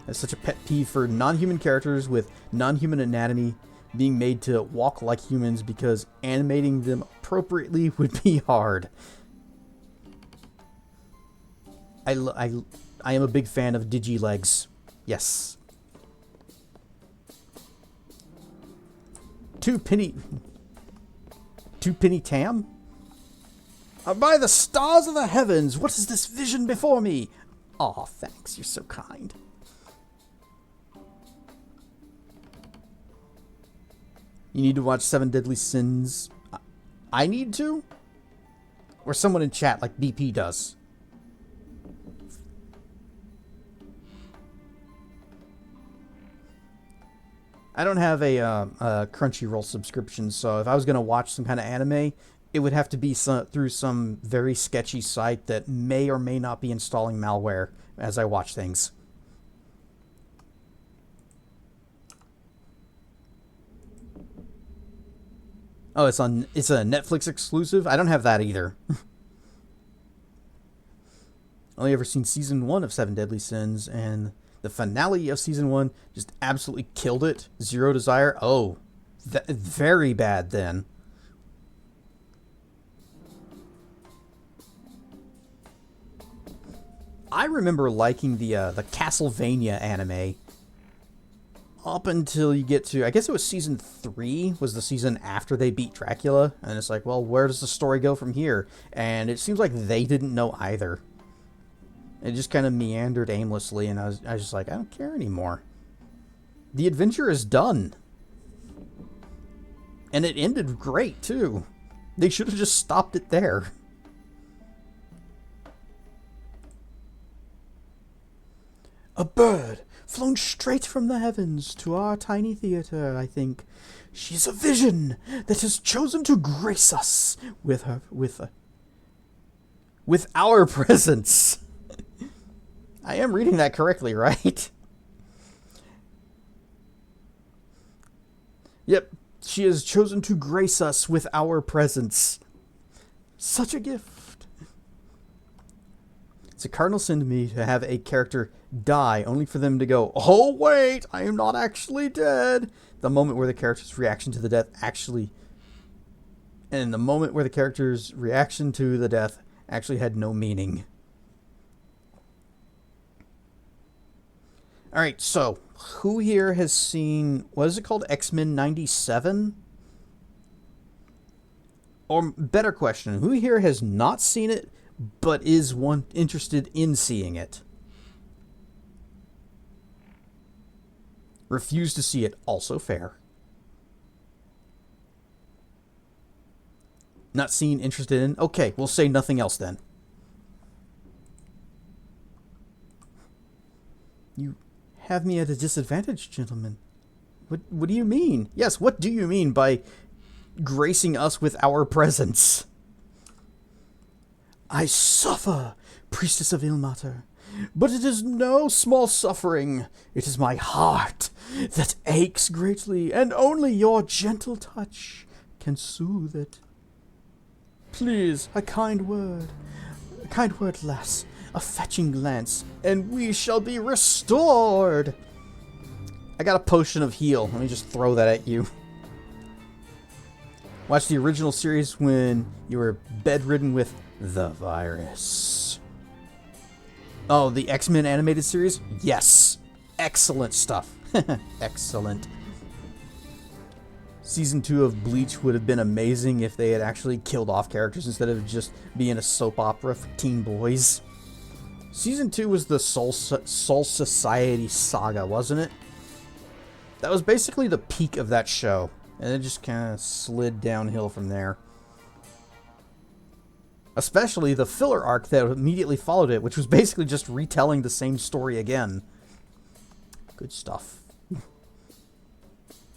That's such a pet peeve for non-human characters with non-human anatomy being made to walk like humans because animating them appropriately would be hard. I am a big fan of Digilegs. Yes. Two-penny Tam? By the stars of the heavens, what is this vision before me? Aw, thanks, you're so kind. You need to watch Seven Deadly Sins. I need to? Or someone in chat like BP does? I don't have a Crunchyroll subscription, so if I was going to watch some kind of anime, it would have to be through some very sketchy site that may or may not be installing malware as I watch things. Oh, it's a Netflix exclusive? I don't have that either. Only ever seen season 1 of Seven Deadly Sins, and the finale of season 1 just absolutely killed it. Zero Desire. Oh, very bad then. I remember liking the Castlevania anime up until you get to, I guess it was season 3 was the season after they beat Dracula, and it's like, well, where does the story go from here? And it seems like they didn't know either. It just kind of meandered aimlessly, and I was just like, I don't care anymore. The adventure is done. And it ended great, too. They should have just stopped it there. A bird flown straight from the heavens to our tiny theater, I think. She's a vision that has chosen to grace us with our presence. I am reading that correctly, right? Yep, she has chosen to grace us with our presence. Such a gift. It's a cardinal sin to me to have a character die only for them to go, oh wait, I am not actually dead. The moment where the character's reaction to the death actually had no meaning. Alright, so who here has seen, what is it called, X-Men 97? Or better question, who here has not seen it but is interested in seeing it? Refuse to see it, also fair. Not seen, interested in? Okay, we'll say nothing else then. You have me at a disadvantage, gentlemen. What do you mean? Yes, what do you mean by gracing us with our presence? I suffer, priestess of Ilmater, but it is no small suffering. It is my heart that aches greatly, and only your gentle touch can soothe it. Please, a kind word, lass, a fetching glance, and we shall be restored. I got a potion of heal. Let me just throw that at you. Watch the original series when you were bedridden with the virus. Oh, the X-Men animated series? Yes. Excellent stuff. Excellent. Season 2 of Bleach would have been amazing if they had actually killed off characters instead of just being a soap opera for teen boys. Season 2 was the Soul Society saga, wasn't it? That was basically the peak of that show. And it just kind of slid downhill from there. Especially the filler arc that immediately followed it, which was basically just retelling the same story again. Good stuff.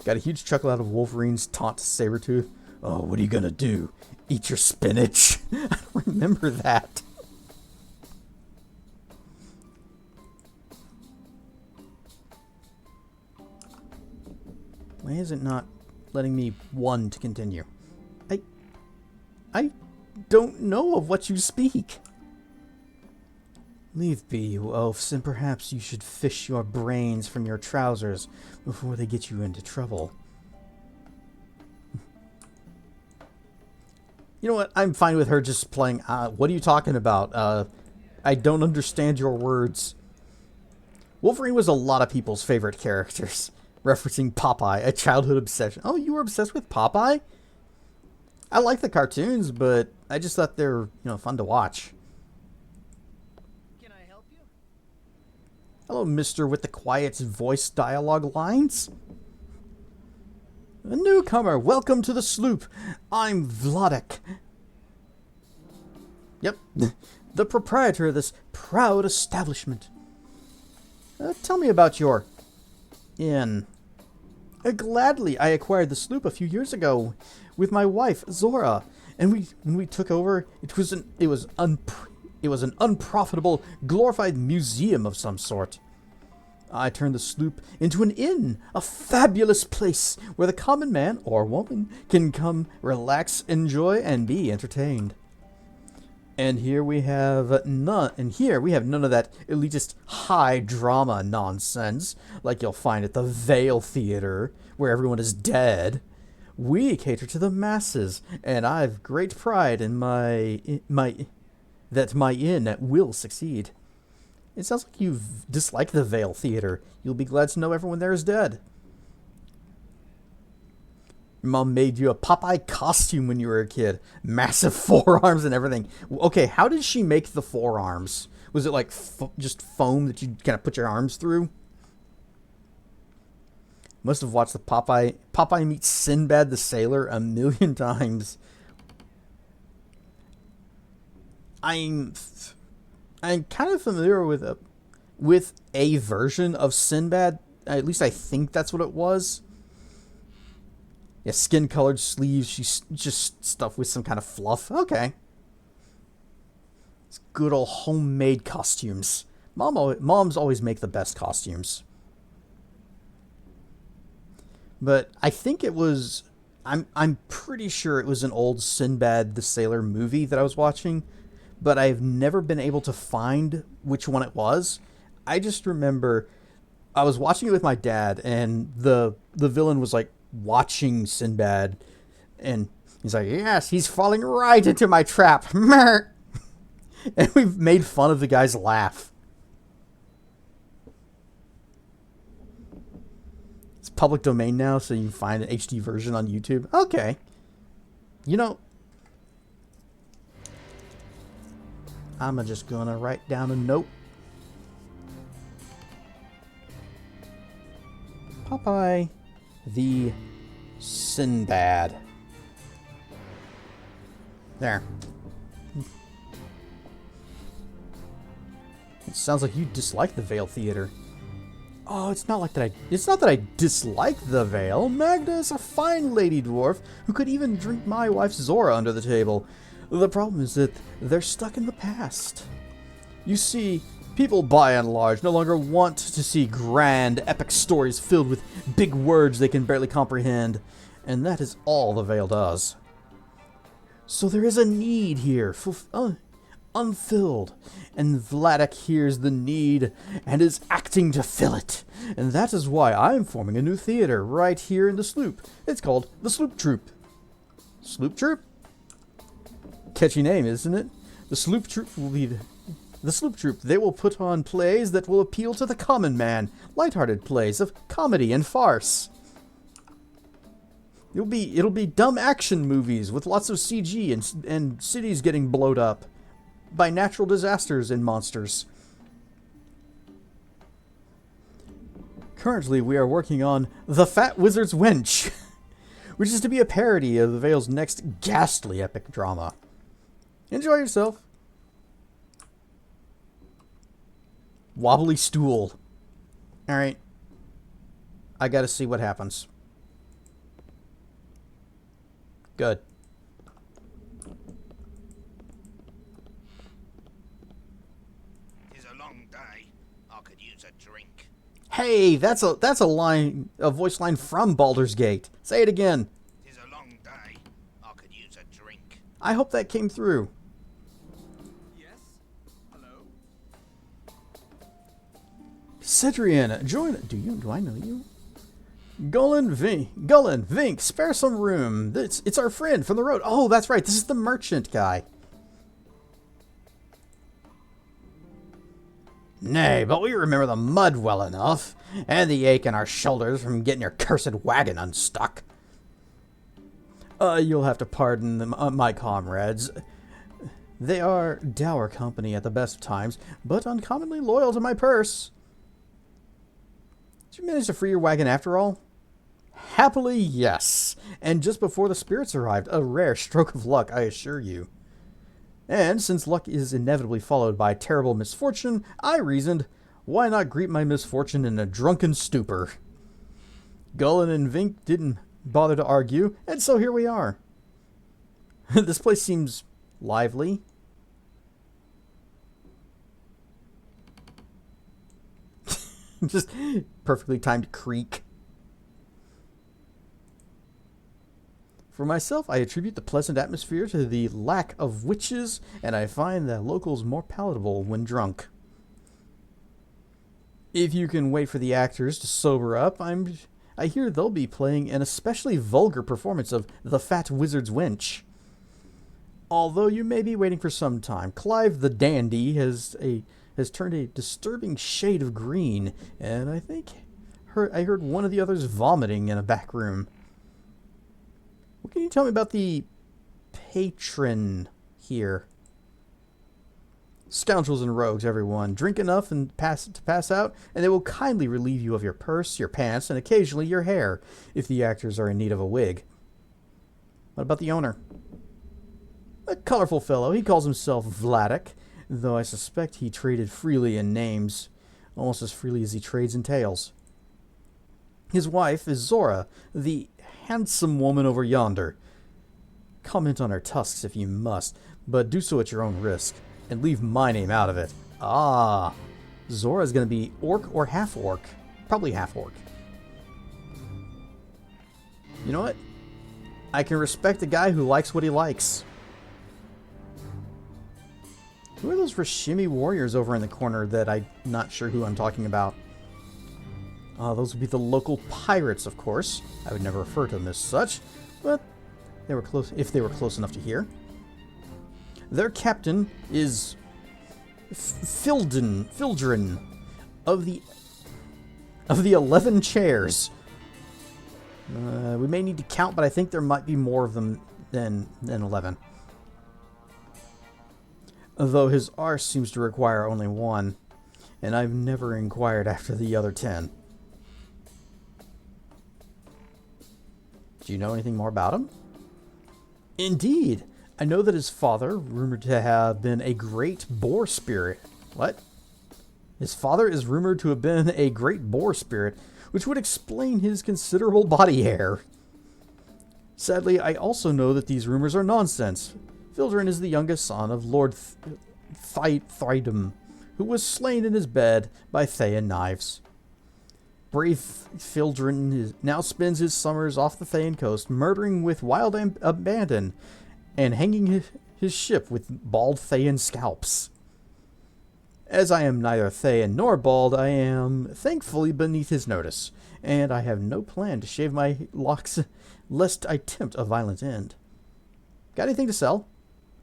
Got a huge chuckle out of Wolverine's taunt to Sabretooth. Oh, what are you gonna do? Eat your spinach? I don't remember that. Why is it not letting me one to continue? I don't know of what you speak. Leave be, you oafs, and perhaps you should fish your brains from your trousers before they get you into trouble. You know what? I'm fine with her just playing, what are you talking about? I don't understand your words. Wolverine was a lot of people's favorite characters. Referencing Popeye, a childhood obsession. Oh, you were obsessed with Popeye? I like the cartoons, but I just thought they were, fun to watch. Can I help you? Hello, mister with the quiet voice dialogue lines. A newcomer, welcome to the sloop. I'm Vladek. Yep, the proprietor of this proud establishment. Tell me about your inn. Gladly, I acquired the sloop a few years ago with my wife Zora, and when we took over, it was an unprofitable, glorified museum of some sort. I turned the sloop into an inn, a fabulous place where the common man or woman can come, relax, enjoy, and be entertained. And here we have none. And here we have none of that elitist high drama nonsense like you'll find at the Vale Theater, where everyone is dead. We cater to the masses, and I've great pride in that my inn will succeed. It sounds like you dislike the Vale Theater. You'll be glad to know everyone there is dead. Your mom made you a Popeye costume when you were a kid. Massive forearms and everything. Okay, how did she make the forearms? Was it like just foam that you kind of put your arms through? Must have watched the Popeye meets Sinbad the Sailor a million times. I'm kind of familiar with a version of Sinbad. At least I think that's what it was. Yeah, skin-colored sleeves. She's just stuffed with some kind of fluff. Okay. It's good old homemade costumes. Moms always make the best costumes. But I think it was... I'm pretty sure it was an old Sinbad the Sailor movie that I was watching. But I've never been able to find which one it was. I just remember I was watching it with my dad, and the villain was like watching Sinbad, and he's like, yes, he's falling right into my trap. And we've made fun of the guy's laugh. It's public domain now, so you can find an HD version on YouTube. Okay. I'm just gonna write down a note. Popeye the Sinbad. There. It sounds like you dislike the Vale Theater. Oh, it's not that I dislike the Vale. Magda is a fine lady dwarf who could even drink my wife Zora under the table. The problem is that they're stuck in the past. You see, people by and large no longer want to see grand, epic stories filled with big words they can barely comprehend, and that is all the Vale does. So there is a need here, unfilled, and Vladek hears the need and is acting to fill it. And that is why I'm forming a new theater right here in the Sloop. It's called the Sloop Troupe. Sloop Troupe? Catchy name, isn't it? The Sloop Troupe will be the Sloop Troupe. They will put on plays that will appeal to the common man, lighthearted plays of comedy and farce. It'll be dumb action movies with lots of CG and cities getting blown up by natural disasters and monsters. Currently, we are working on The Fat Wizard's Wench, which is to be a parody of the Vale's next ghastly epic drama. Enjoy yourself. Wobbly stool. Alright. I gotta see what happens. Good. It's a long day. I could use a drink. Hey, that's a voice line from Baldur's Gate. Say it again. It's a long day. I could use a drink. I hope that came through. Cedrian, join. Do I know you? Gullin Vink, spare some room. It's our friend from the road. Oh, that's right. This is the merchant guy. Nay, but we remember the mud well enough, and the ache in our shoulders from getting your cursed wagon unstuck. You'll have to pardon them, my comrades. They are dour company at the best of times, but uncommonly loyal to my purse. Did you manage to free your wagon after all? Happily, yes. And just before the spirits arrived, a rare stroke of luck, I assure you. And since luck is inevitably followed by terrible misfortune, I reasoned, why not greet my misfortune in a drunken stupor? Gullin and Vink didn't bother to argue, and so here we are. This place seems lively. Just perfectly timed creak. For myself, I attribute the pleasant atmosphere to the lack of witches, and I find that locals more palatable when drunk. If you can wait for the actors to sober up, I hear they'll be playing an especially vulgar performance of The Fat Wizard's Wench. Although you may be waiting for some time, Clive the Dandy has turned a disturbing shade of green, and I think I heard one of the others vomiting in a back room. What can you tell me about the patron here? Scoundrels and rogues, everyone. Drink enough and pass out, and they will kindly relieve you of your purse, your pants, and occasionally your hair, if the actors are in need of a wig. What about the owner? A colorful fellow. He calls himself Vladek, though I suspect he traded freely in names, almost as freely as he trades in tails. His wife is Zora, the handsome woman over yonder. Comment on her tusks if you must, but do so at your own risk, and leave my name out of it. Ah, Zora's gonna be orc or half-orc. Probably half-orc. You know what? I can respect a guy who likes what he likes. Who are those Rashimi warriors over in the corner that I'm not sure who I'm talking about? Those would be the local pirates, of course. I would never refer to them as such, but they were close, if they were close enough to hear. Their captain is Fildrin of the 11 chairs. We may need to count, but I think there might be more of them than 11. Though his arse seems to require only one, and I've never inquired after the other 10. Do you know anything more about him? Indeed. I know that his father, rumored to have been a great boar spirit. What? His father is rumored to have been a great boar spirit, which would explain his considerable body hair. Sadly, I also know that these rumors are nonsense. Fildrin is the youngest son of Lord Thydum, who was slain in his bed by Thayan knives. Brave Fildrin now spends his summers off the Thayan coast, murdering with wild abandon, and hanging his ship with bald Thayan scalps. As I am neither Thayan nor bald, I am thankfully beneath his notice, and I have no plan to shave my locks lest I tempt a violent end. Got anything to sell?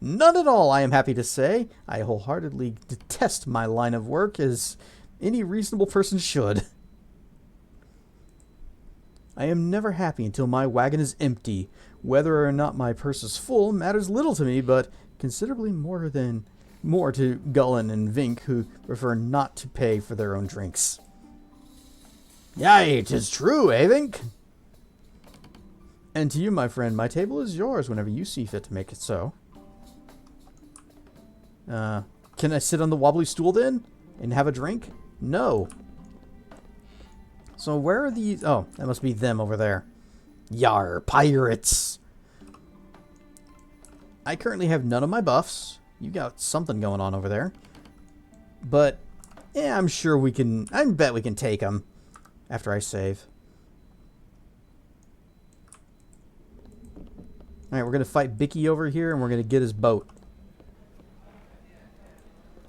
None at all, I am happy to say. I wholeheartedly detest my line of work, as any reasonable person should. I am never happy until my wagon is empty. Whether or not my purse is full matters little to me, but considerably more to Gullin and Vink, who prefer not to pay for their own drinks. Yea, 'tis true, eh, Vink? And to you, my friend, my table is yours whenever you see fit to make it so. Can I sit on the wobbly stool then? And have a drink? No. So where are these? Oh, that must be them over there. Yar, pirates! I currently have none of my buffs. You got something going on over there. But, yeah, I'm sure we can... I bet we can take them after I save. Alright, we're going to fight Bicky over here, and we're going to get his boat.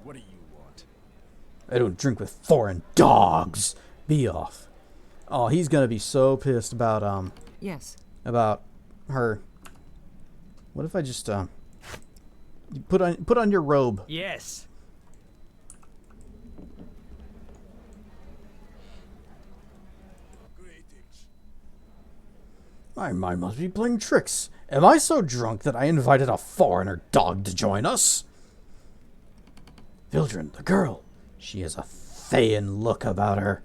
What do you want? I don't drink with foreign dogs. Be off. Oh, he's going to be so pissed about, Yes. about her. What if I just, put on your robe? Yes. Greetings. My mind must be playing tricks. Am I so drunk that I invited a foreigner dog to join us? Vildren, the girl. She has a Thayan look about her.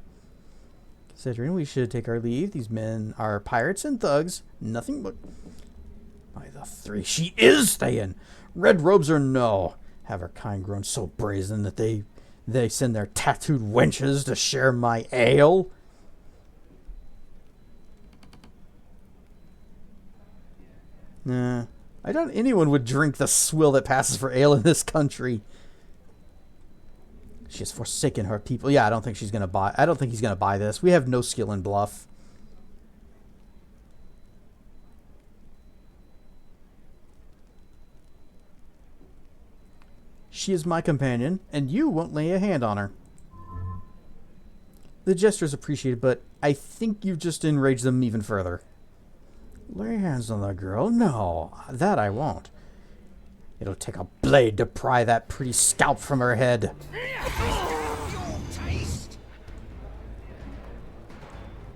Considering we should take our leave, these men are pirates and thugs. Nothing but... By the three, she is Thayan! Red robes or no. Have her kind grown so brazen that they send their tattooed wenches to share my ale? Nah, I doubt anyone would drink the swill that passes for ale in this country. She has forsaken her people. Yeah, I don't think she's gonna buy. I don't think he's gonna buy this. We have no skill in bluff. She is my companion, and you won't lay a hand on her. The gesture is appreciated, but I think you've just enraged them even further. Lay hands on the girl? No, that I won't. It'll take a blade to pry that pretty scalp from her head.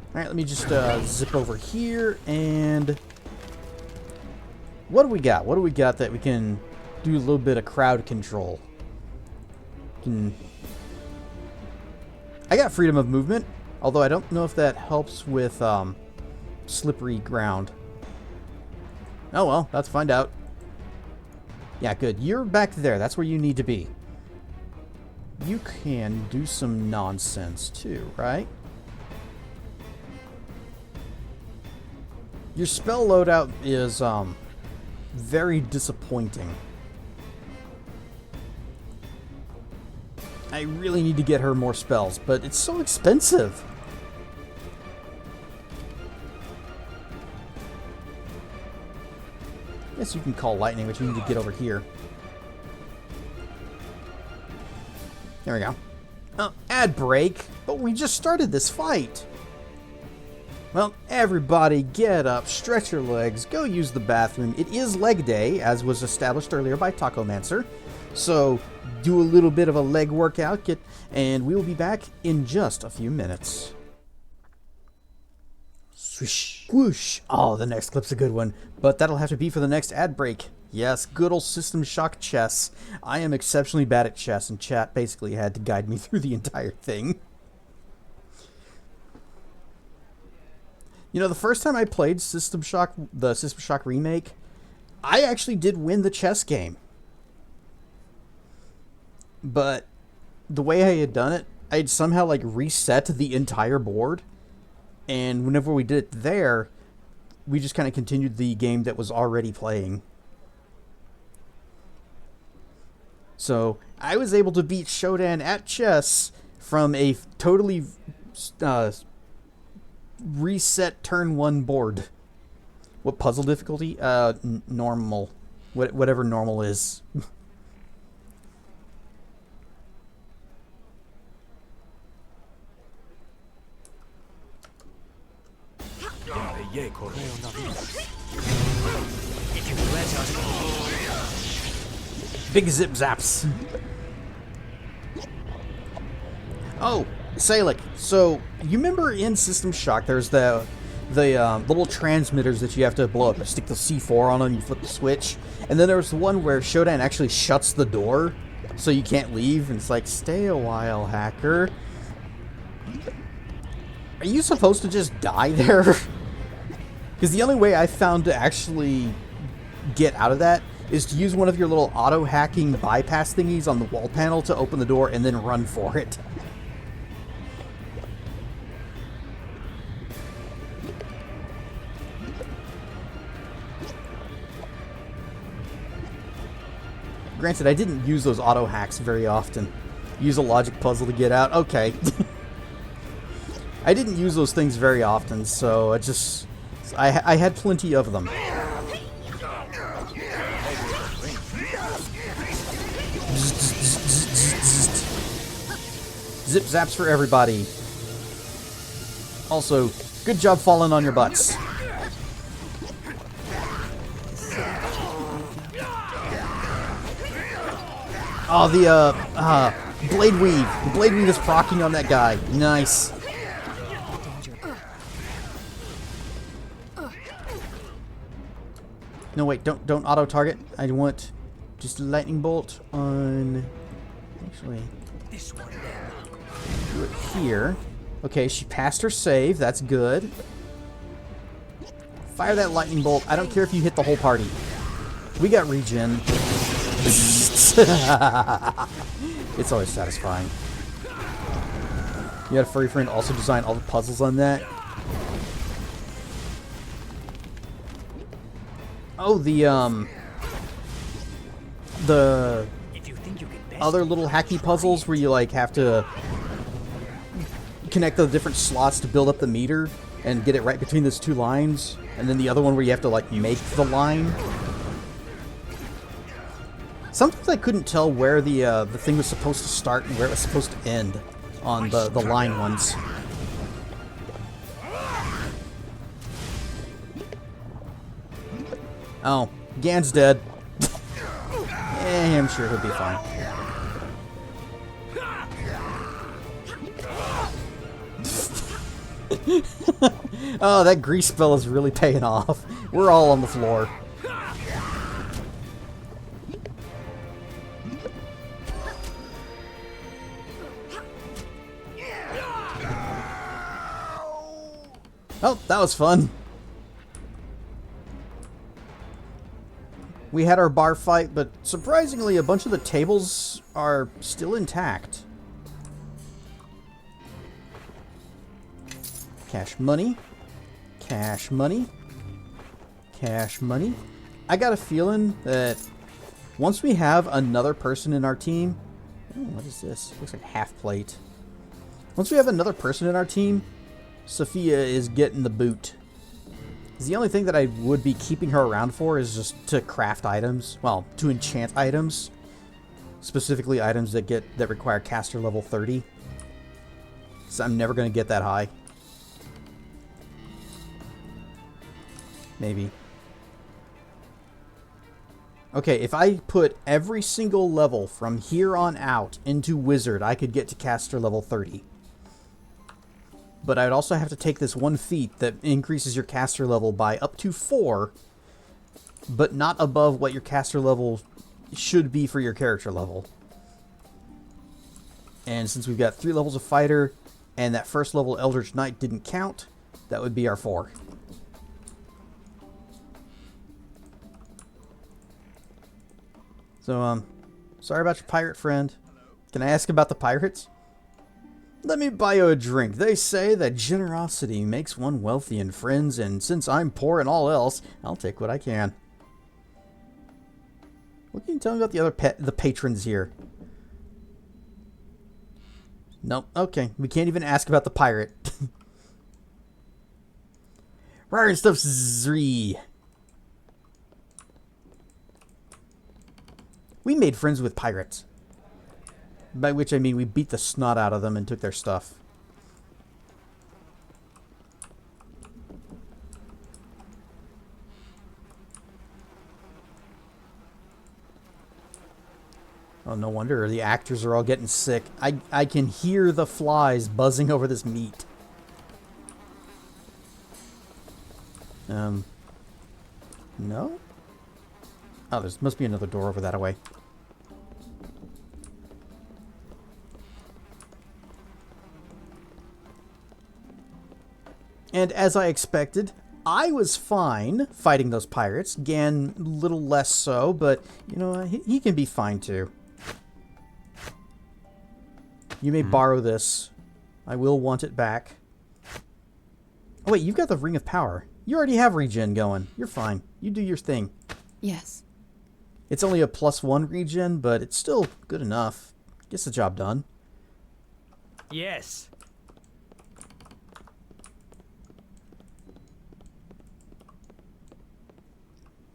Alright, let me just zip over here, and... What do we got? What do we got that we can do a little bit of crowd control? I got freedom of movement, although I don't know if that helps with slippery ground. Oh well, let's find out. Yeah, good. You're back there. That's where you need to be. You can do some nonsense too, right? Your spell loadout is very disappointing. I really need to get her more spells, but it's so expensive. Yes, you can call lightning, but you need to get over here. There we go. Oh, ad break, but we just started this fight. Well, everybody get up, stretch your legs, go use the bathroom. It is leg day, as was established earlier by Tacomancer. So, do a little bit of a leg workout, and we will be back in just a few minutes. Swish, whoosh. Oh, the next clip's a good one, but that'll have to be for the next ad break. Yes, good old System Shock chess. I am exceptionally bad at chess, and chat basically had to guide me through the entire thing. You know, the first time I played System Shock, the System Shock remake, I actually did win the chess game. But the way I had done it, I had somehow like reset the entire board. And whenever we did it there, we just kind of continued the game that was already playing. So I was able to beat Shodan at chess from a totally reset turn 1 board. What puzzle difficulty? Normal. Whatever normal is. Big zip zaps. Oh, Salic. So you remember in System Shock, there's the little transmitters that you have to blow up. Stick the C4 on them, you flip the switch, and then there was the one where Shodan actually shuts the door, so you can't leave. And it's like, stay a while, hacker. Are you supposed to just die there? Because the only way I found to actually get out of that is to use one of your little auto-hacking bypass thingies on the wall panel to open the door and then run for it. Granted, I didn't use those auto-hacks very often. Use a logic puzzle to get out. Okay. I didn't use those things very often, so I had plenty of them. Zip zaps for everybody. Also, good job falling on your butts. Oh, the blade weave. The blade weave is proccing on that guy. Nice. No, wait, don't auto-target. I want just lightning bolt on... Actually, do it here. Okay, she passed her save. That's good. Fire that lightning bolt. I don't care if you hit the whole party. We got regen. It's always satisfying. You had a furry friend also design all the puzzles on that. Oh, the other little hacky puzzles where you like have to connect the different slots to build up the meter and get it right between those two lines, and then the other one where you have to like make the line. Sometimes I couldn't tell where the thing was supposed to start and where it was supposed to end on the line ones. Oh, Gan's dead. I'm sure he'll be fine. Oh, that grease spell is really paying off. We're all on the floor. Oh, that was fun. We had our bar fight, but surprisingly, a bunch of the tables are still intact. Cash money. Cash money. Cash money. I got a feeling that once we have another person in our team... Oh, what is this? Looks like half plate. Once we have another person in our team, Sophia is getting the boot. The only thing that I would be keeping her around for is just to craft items. Well, to enchant items. Specifically items that require caster level 30. So I'm never going to get that high. Maybe. Okay, if I put every single level from here on out into Wizard, I could get to caster level 30. But I'd also have to take this one feat that increases your caster level by up to 4, but not above what your caster level should be for your character level. And since we've got 3 levels of Fighter, and that first level Eldritch Knight didn't count, that would be our 4. So, sorry about your pirate friend. Can I ask about the pirates? Let me buy you a drink. They say that generosity makes one wealthy in friends, and since I'm poor in all else, I'll take what I can. What can you tell me about the patrons here? Nope. Okay. We can't even ask about the pirate. Rare and stuff 3. We made friends with pirates. By which I mean we beat the snot out of them and took their stuff. Oh, no wonder the actors are all getting sick. I can hear the flies buzzing over this meat. No? Oh, there must be another door over that way. And as I expected, I was fine fighting those pirates. Gan, a little less so, but, you know, he can be fine too. You may borrow this. I will want it back. Oh, wait, you've got the Ring of Power. You already have regen going. You're fine. You do your thing. Yes. It's only a +1 regen, but it's still good enough. Gets the job done. Yes.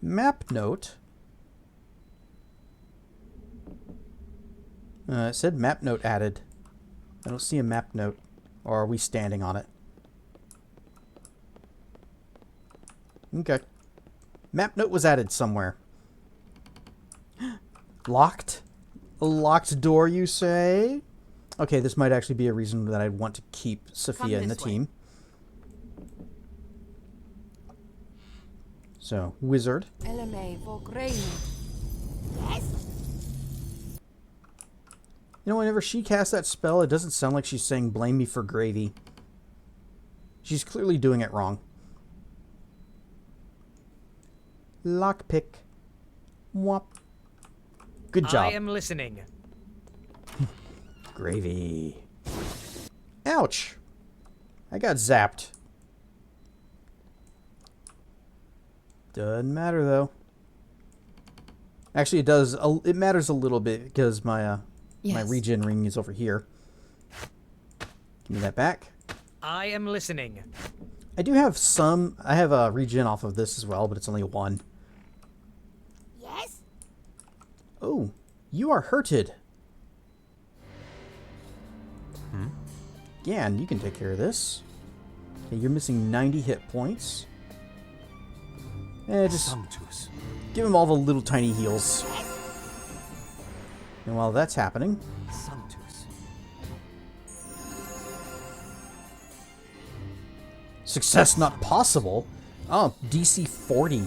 Map note. It said map note added. I don't see a map note. Or are we standing on it? Okay. Map note was added somewhere. Locked? A locked door, you say? Okay, this might actually be a reason that I'd want to keep Sophia in the team. So, wizard. You know, whenever she casts that spell, it doesn't sound like she's saying blame me for gravy. She's clearly doing it wrong. Lockpick. Whop. Good job. I am listening. Gravy. Ouch. I got zapped. Doesn't matter though. Actually, it does. It matters a little bit because my my regen ring is over here. Give me that back. I am listening. I do have some. I have a regen off of this as well, but it's only 1. Yes? Oh, you are hurted. Gan, you can take care of this. Okay, you're missing 90 hit points. Just give him all the little tiny heals. And while that's happening... Success not possible? Oh, DC 40.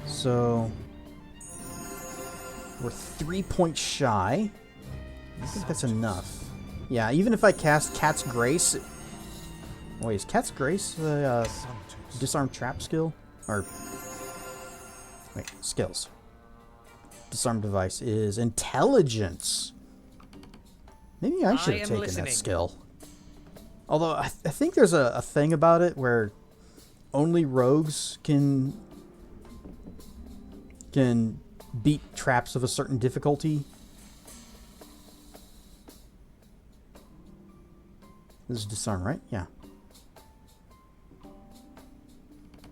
So... We're 3 points shy. I think that's enough. Yeah, even if I cast Cat's Grace... Wait, is Cat's Grace the disarm trap skill? Or... Wait, skills. Disarm device is intelligence. Maybe I should have taken that skill. Although, I think there's a thing about it where only rogues can beat traps of a certain difficulty. This is disarm, right? Yeah.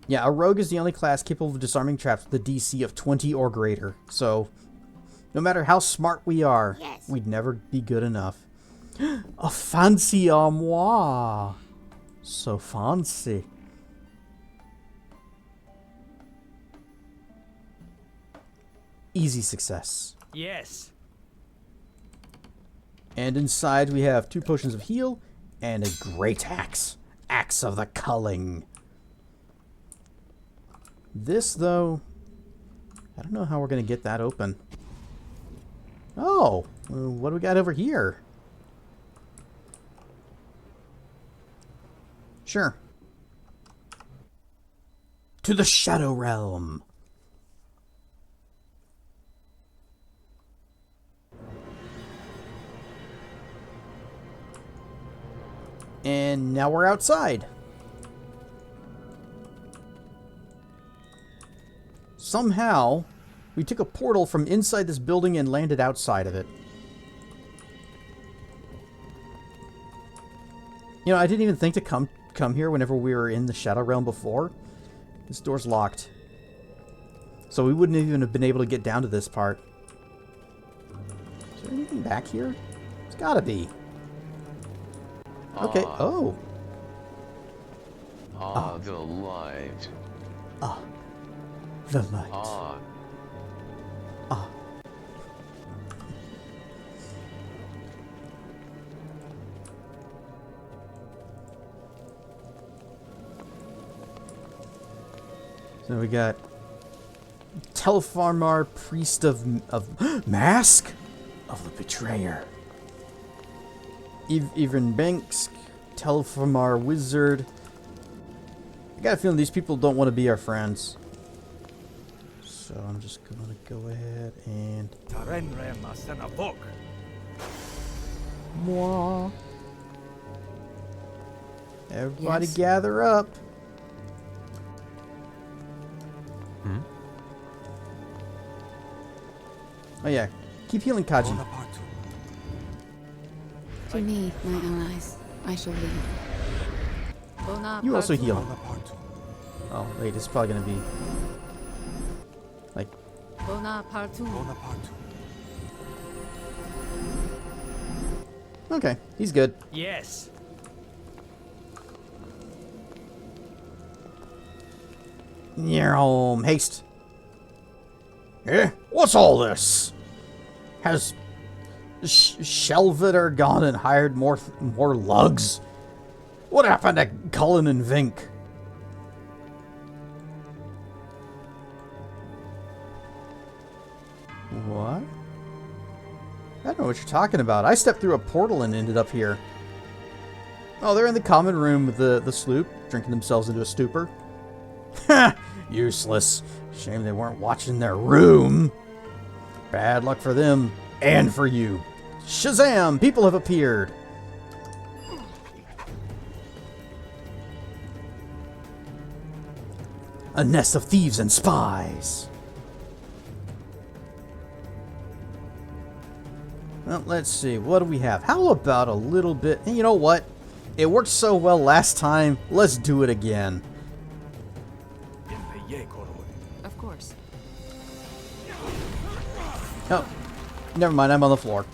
Yeah, a rogue is the only class capable of disarming traps with a DC of 20 or greater. So, no matter how smart we are, we'd never be good enough. A fancy armoire! So fancy. Easy success. Yes. And inside we have 2 potions of heal and a great axe. Axe of the Culling. This, though, I don't know how we're going to get that open. Oh, what do we got over here? Sure. To the Shadow Realm. And now we're outside. Somehow, we took a portal from inside this building and landed outside of it. You know, I didn't even think to come here whenever we were in the Shadow Realm before. This door's locked. So we wouldn't even have been able to get down to this part. Is there anything back here? It's gotta be. Okay, oh. The light. The light. So we got Telfarmar, priest of Mask of the Betrayer. Even Banks, Telfarmar, wizard. I got a feeling these people don't want to be our friends. So I'm just gonna go ahead and... Mwah. Everybody gather up. Oh yeah, keep healing Kaji. To me, my allies, I shall lead. You also heal. Oh wait, it's probably gonna be like... Okay, he's good. Yes. Haste. Eh? What's all this? Has Shelvader gone and hired more lugs? What happened to Cullen and Vink? What? I don't know what you're talking about. I stepped through a portal and ended up here. Oh, they're in the common room with the sloop, drinking themselves into a stupor. Ha! Useless. Shame they weren't watching their room. Bad luck for them and for you. Shazam! People have appeared. A nest of thieves and spies. Well, let's see. What do we have? How about a little bit... And you know what? It worked so well last time. Let's do it again. Of course. Oh, never mind. I'm on the floor.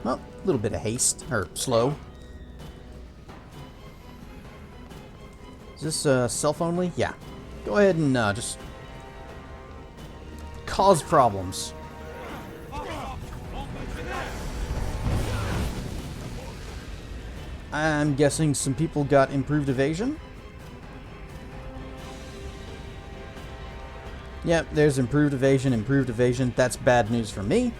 Well, a little bit of haste. Or slow. Is this self-only? Yeah. Go ahead and just... cause problems. I'm guessing some people got improved evasion. Yep, there's improved evasion, improved evasion. That's bad news for me.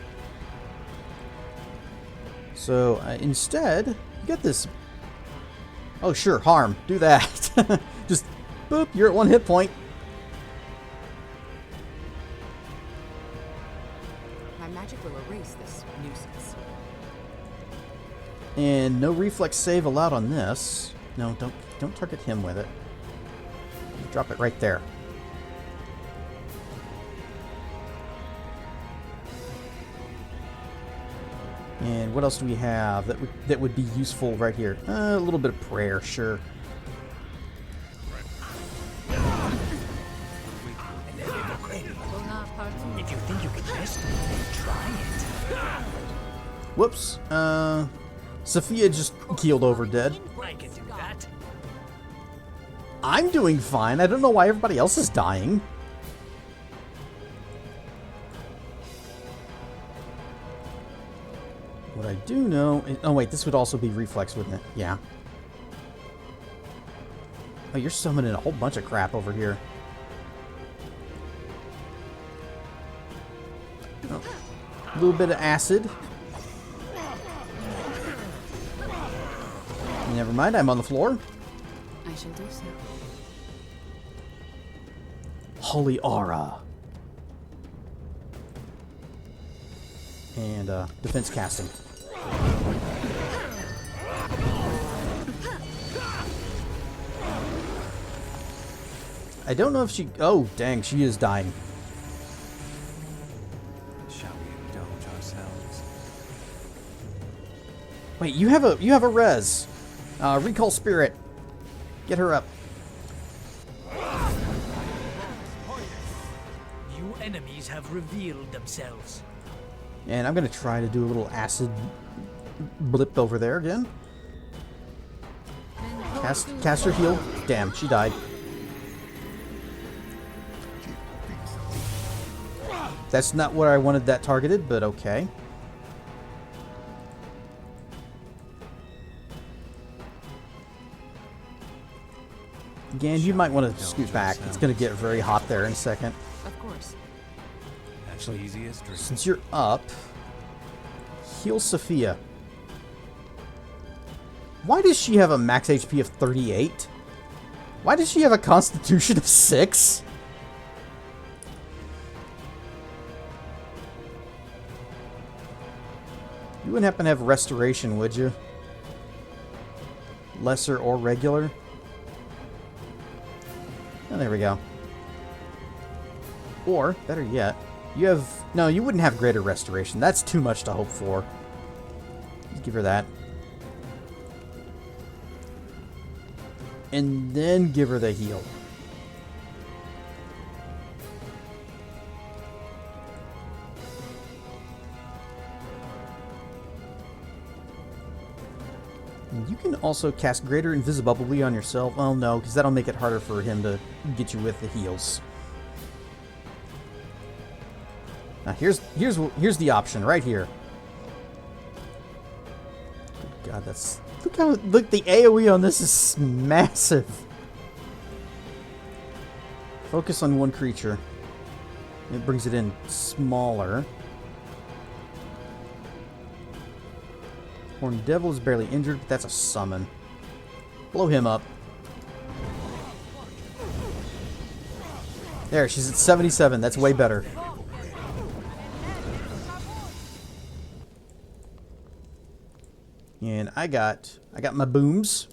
So instead, get this. Oh sure, harm. Do that. Just boop, you're at 1 hit point. My magic will erase this nuisance. And no reflex save allowed on this. No, don't target him with it. Drop it right there. And what else do we have that would be useful right here? A little bit of prayer, sure. If you think you can test me, try it. Whoops. Sophia just keeled over dead. I can do that. I'm doing fine. I don't know why everybody else is dying. What I do know is... Oh, wait. This would also be reflex, wouldn't it? Yeah. Oh, you're summoning a whole bunch of crap over here. Oh, a little bit of acid. Never mind. I'm on the floor. I shall do so. Holy aura. And defense casting. I don't know if she... Oh, dang, she is dying. Shall we indulge ourselves? Wait, you have a res. Recall spirit. Get her up. New enemies have revealed themselves. And I'm going to try to do a little acid blip over there again. Cast her heal. Damn, she died. That's not where I wanted that targeted, but okay. Again, you might want to scoot back. It's going to get very hot there in a second. Of course. Actually, easiest drink. Since you're up, heal Sophia. Why does she have a max HP of 38? Why does she have a constitution of 6? You wouldn't happen to have restoration, would you? Lesser or regular? Oh, there we go. Or, better yet, you have... No, you wouldn't have greater restoration. That's too much to hope for. Just give her that. And then give her the heal. You can also cast Greater Invisibility on yourself. Well, no, because that'll make it harder for him to get you with the heals. Now, here's the option right here. God, that's... Look, the AoE on this is massive. Focus on one creature. It brings it in smaller. Horned Devil is barely injured, but that's a summon. Blow him up. There, she's at 77. That's way better. And I got my booms.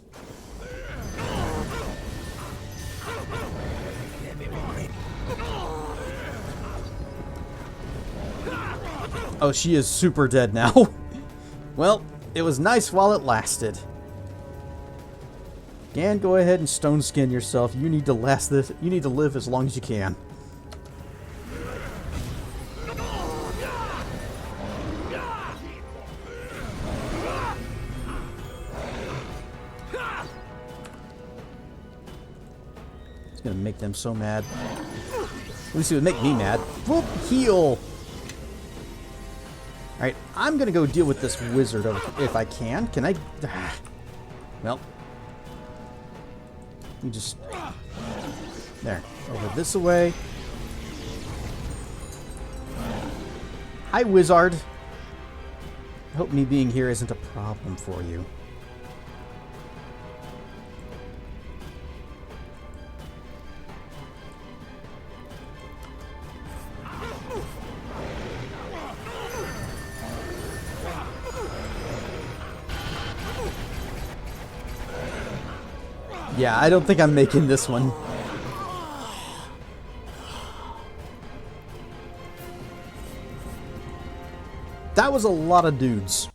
Oh, she is super dead now. Well, it was nice while it lasted. Gan, go ahead and stone skin yourself. You need to last this. You need to live as long as you can. It's gonna make them so mad. At least it would make me mad. Whoop! Heal! Alright, I'm gonna go deal with this wizard if I can. Can I? Well. You just... There. Over this way. Hi, wizard. I hope me being here isn't a problem for you. Yeah, I don't think I'm making this one. That was a lot of dudes.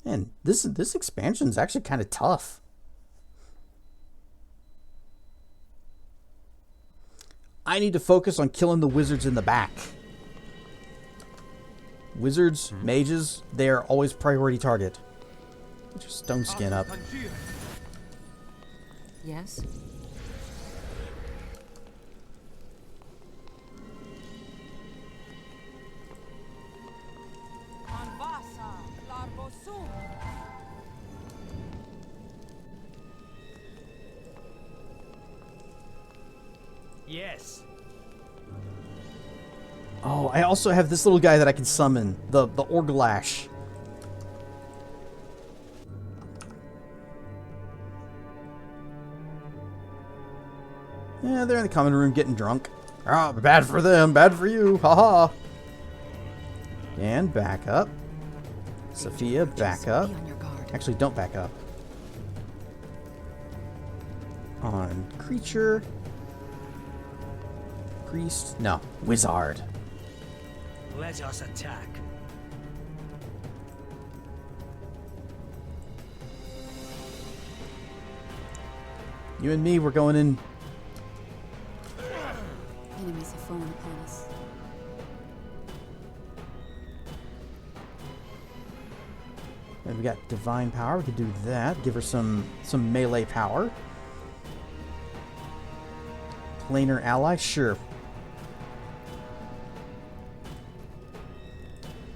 And this expansion is actually kind of tough. I need to focus on killing the wizards in the back. Wizards, mages, they are always priority target. Get your stone skin up. Yes? Yes. Oh, I also have this little guy that I can summon. The Orglash. Yeah, they're in the common room getting drunk. Oh, bad for them, bad for you. Haha. And back up. Sophia, back up. Actually, don't back up. On creature. Priest. No, wizard. Let us attack. You and me, we're going in. Enemies have fallen upon us. And we got divine power. We could do that. Give her some melee power. Planar ally, sure.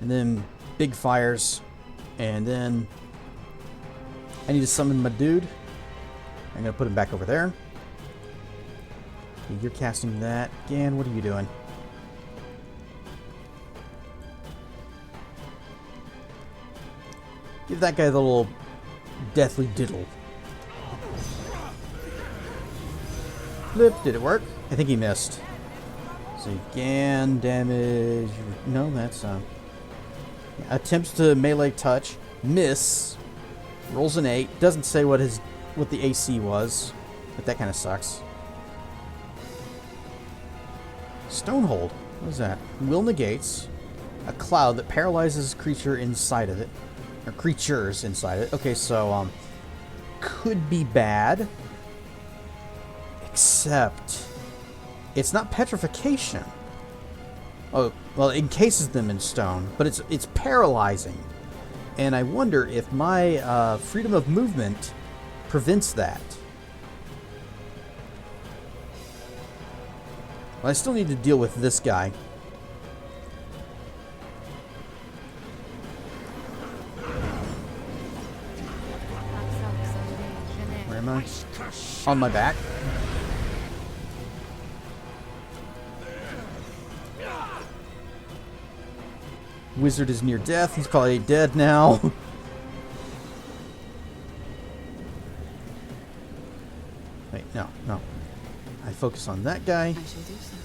And then big fires. And then I need to summon my dude. I'm gonna put him back over there. Okay, you're casting that. Gan, what are you doing? Give that guy the little deathly diddle. Flip, did it work? I think he missed. So Gan damage. No, that's attempts to melee touch. Miss. Rolls an 8. Doesn't say what the AC was, but that kind of sucks. Stonehold. What is that? Will negates a cloud that paralyzes creature inside of it. Or creatures inside it. Okay, so could be bad. Except it's not petrification. Oh, well, it encases them in stone, but it's paralyzing. And I wonder if my freedom of movement prevents that. Well, I still need to deal with this guy. am I? On my back? Wizard is near death. He's probably dead now. Wait, no. I focus on that guy. I shall do so.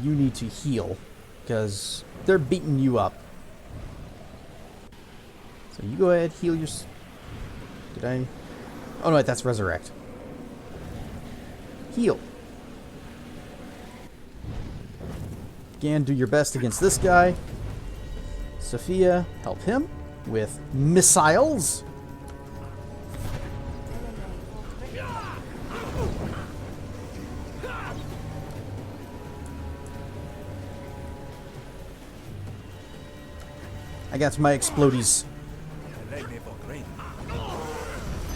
You need to heal, because they're beating you up. So you go ahead, heal your... Did I... Oh no, wait, that's resurrect. Heal. Again, do your best against this guy. Sophia, help him with missiles. I got my explodies.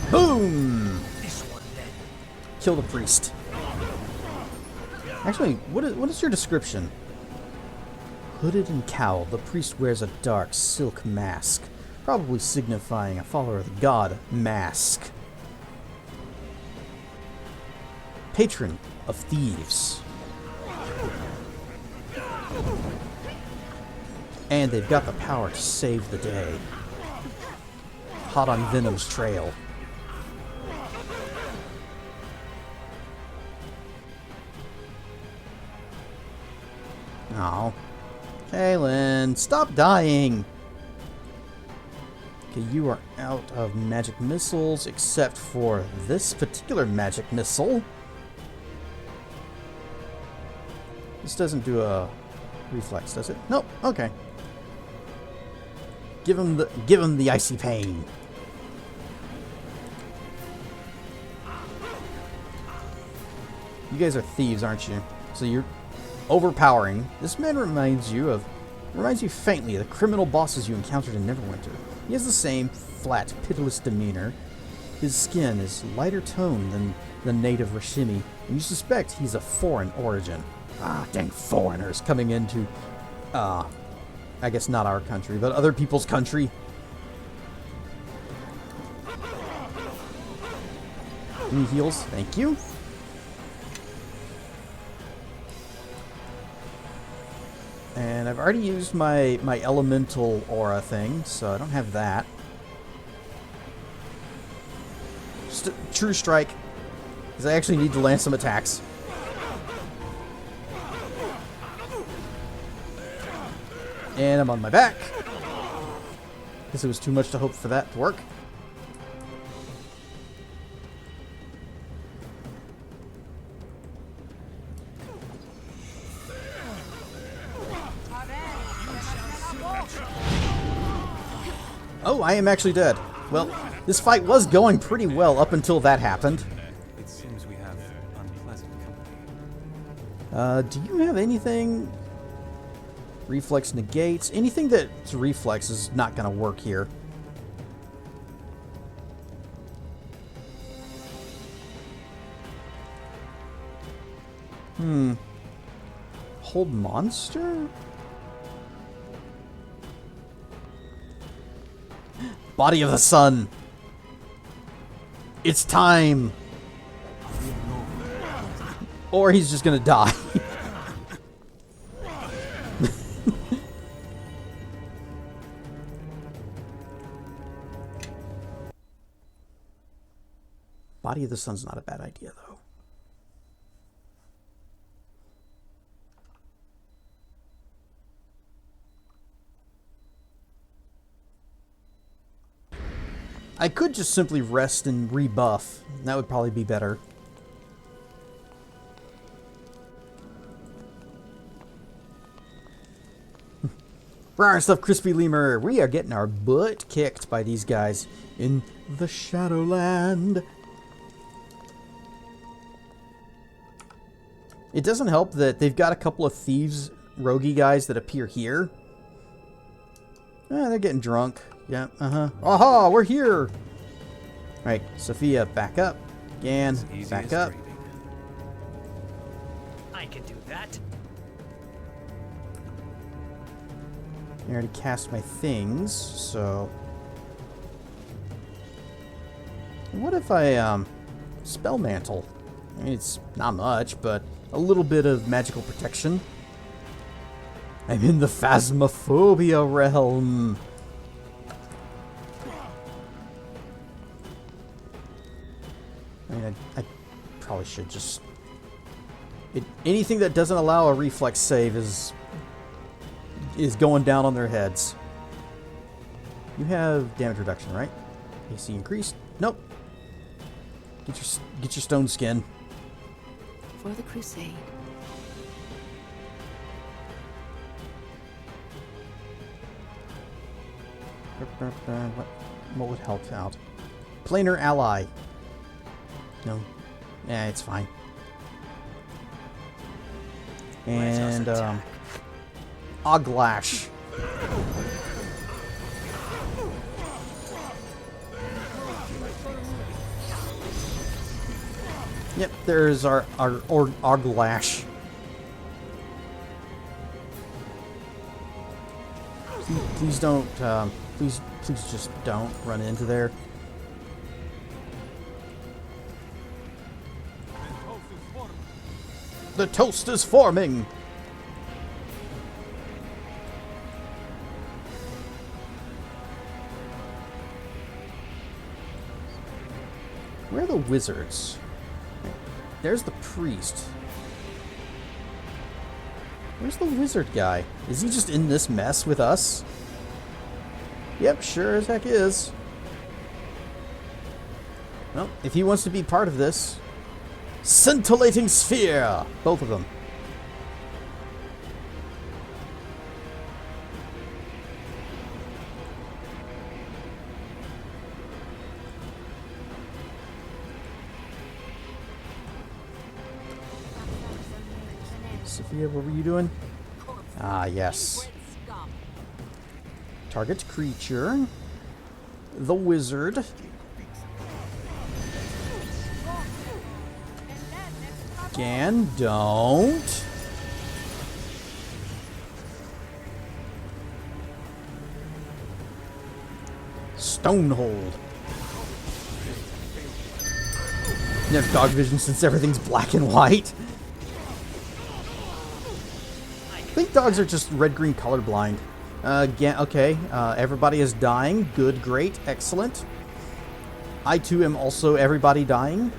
Boom! Kill the priest. Actually, what is your description? Hooded and cowled, the priest wears a dark silk mask, probably signifying a follower of the god Mask. Patron of thieves. And they've got the power to save the day. Hot on Venom's trail. Oh. Kaylin, stop dying! Okay, you are out of magic missiles, except for this particular magic missile. This doesn't do a reflex, does it? Nope, okay. Give him the icy pain. You guys are thieves, aren't you? So you're overpowering. This man reminds you faintly of the criminal bosses you encountered in Neverwinter. He has the same flat, pitiless demeanor. His skin is lighter toned than the native Rashimi, and you suspect he's of foreign origin. Ah, dang foreigners coming into, I guess not our country, but other people's country. Any heals? Thank you. And I've already used my elemental aura thing, so I don't have that. Just a true strike, because I actually need to land some attacks. And I'm on my back. Guess it was too much to hope for that to work. Oh, I am actually dead. Well, this fight was going pretty well up until that happened. It seems we have unpleasant company. Do you have anything? Reflex negates. Anything that's reflex is not going to work here. Hold monster? Body of the sun. It's time. Or he's just gonna die. Body of the sun's not a bad idea, though. I could just simply rest and rebuff. That would probably be better. Rawr stuff, Crispy Lemur. We are getting our butt kicked by these guys in the Shadowland. It doesn't help that they've got a couple of thieves, roguey guys that appear here. They're getting drunk. Yeah, Aha, we're here! Alright, Sophia, back up. Gan, back up. I can do that. I already cast my things, so... What if I, Spell Mantle. I mean, it's not much, but a little bit of magical protection. I'm in the Phasmophobia realm. I mean, I probably should just... anything that doesn't allow a reflex save is going down on their heads. You have damage reduction, right? AC increased? Nope. Get your stone skin. For the crusade. What would help out? Planar ally. No. Yeah, it's fine. And Oglash. Yep, there's our Oglash. Please don't, please just don't run into there. The toast is forming! Where are the wizards? There's the priest. Where's the wizard guy? Is he just in this mess with us? Yep, sure as heck is. Well, if he wants to be part of this... Scintillating Sphere! Both of them. Sophia, what were you doing? Ah, yes. Target creature. The wizard. Again, don't. Stonehold. You have dog vision since everything's black and white. I think dogs are just red-green colorblind. Again, okay. Everybody is dying. Good, great, excellent. I too am also everybody dying.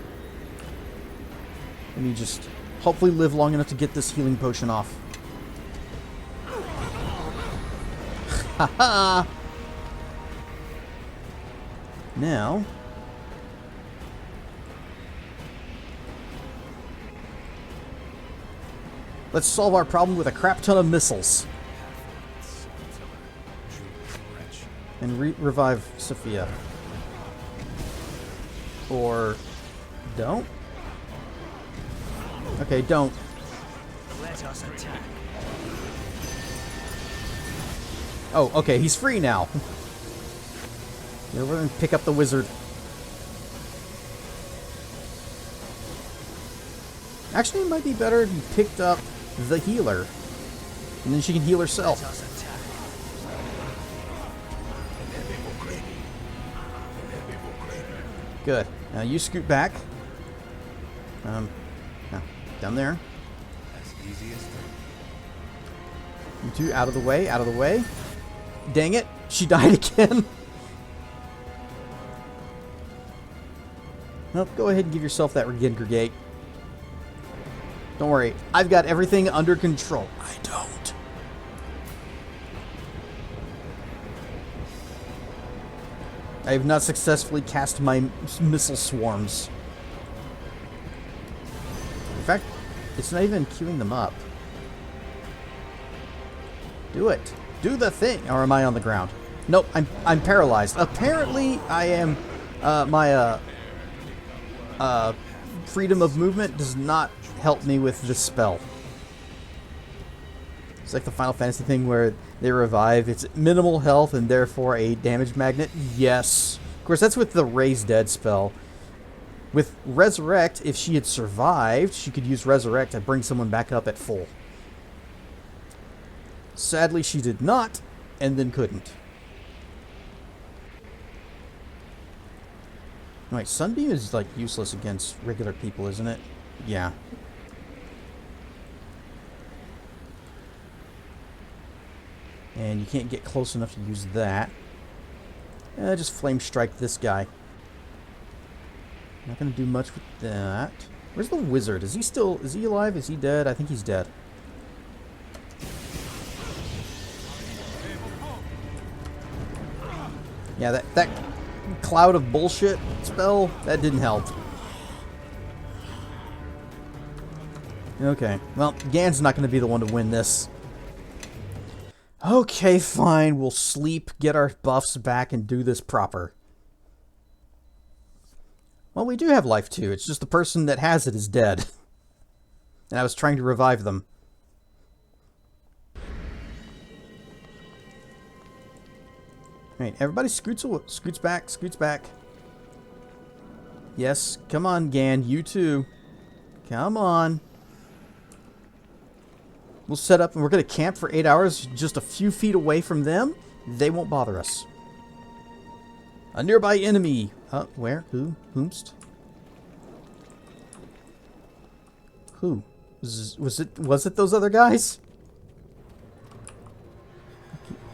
Let me just hopefully live long enough to get this healing potion off. Haha! Now... let's solve our problem with a crap ton of missiles. And revive Sophia. Or... don't? Okay, don't. Let us attack. Oh, okay, he's free now. Yeah, we're gonna pick up the wizard. Actually, it might be better if you picked up the healer. And then she can heal herself. Good. Now you scoot back. Now, down there. As easy as that. You two, out of the way, out of the way. Dang it, she died again. Nope, go ahead and give yourself that Regenerate. Don't worry, I've got everything under control. I don't. I have not successfully cast my missile swarms. In fact, it's not even queuing them up. Do it. Do the thing. Or am I on the ground? Nope, I'm paralyzed. Apparently, I am... my freedom of movement does not help me with this spell. It's like the Final Fantasy thing where they revive. It's minimal health and therefore a damage magnet. Yes. Of course, that's with the Raise Dead spell. With Resurrect, if she had survived, she could use Resurrect to bring someone back up at full. Sadly, she did not, and then couldn't. Wait, Sunbeam is like useless against regular people, isn't it? Yeah. And you can't get close enough to use that. Just Flame Strike this guy. Not gonna do much with that. Where's the wizard? Is he alive? Is he dead? I think he's dead. Yeah, that cloud of bullshit spell, that didn't help. Okay, well, Gan's not gonna be the one to win this. Okay, fine, we'll sleep, get our buffs back, and do this proper. Well, we do have life too, it's just the person that has it is dead. And I was trying to revive them. Alright, everybody scoots back. Yes, come on, Gan, you too. Come on. We'll set up and we're going to camp for 8 hours just a few feet away from them. They won't bother us. A nearby enemy. Where? Who? Whomst? Who? Was it those other guys?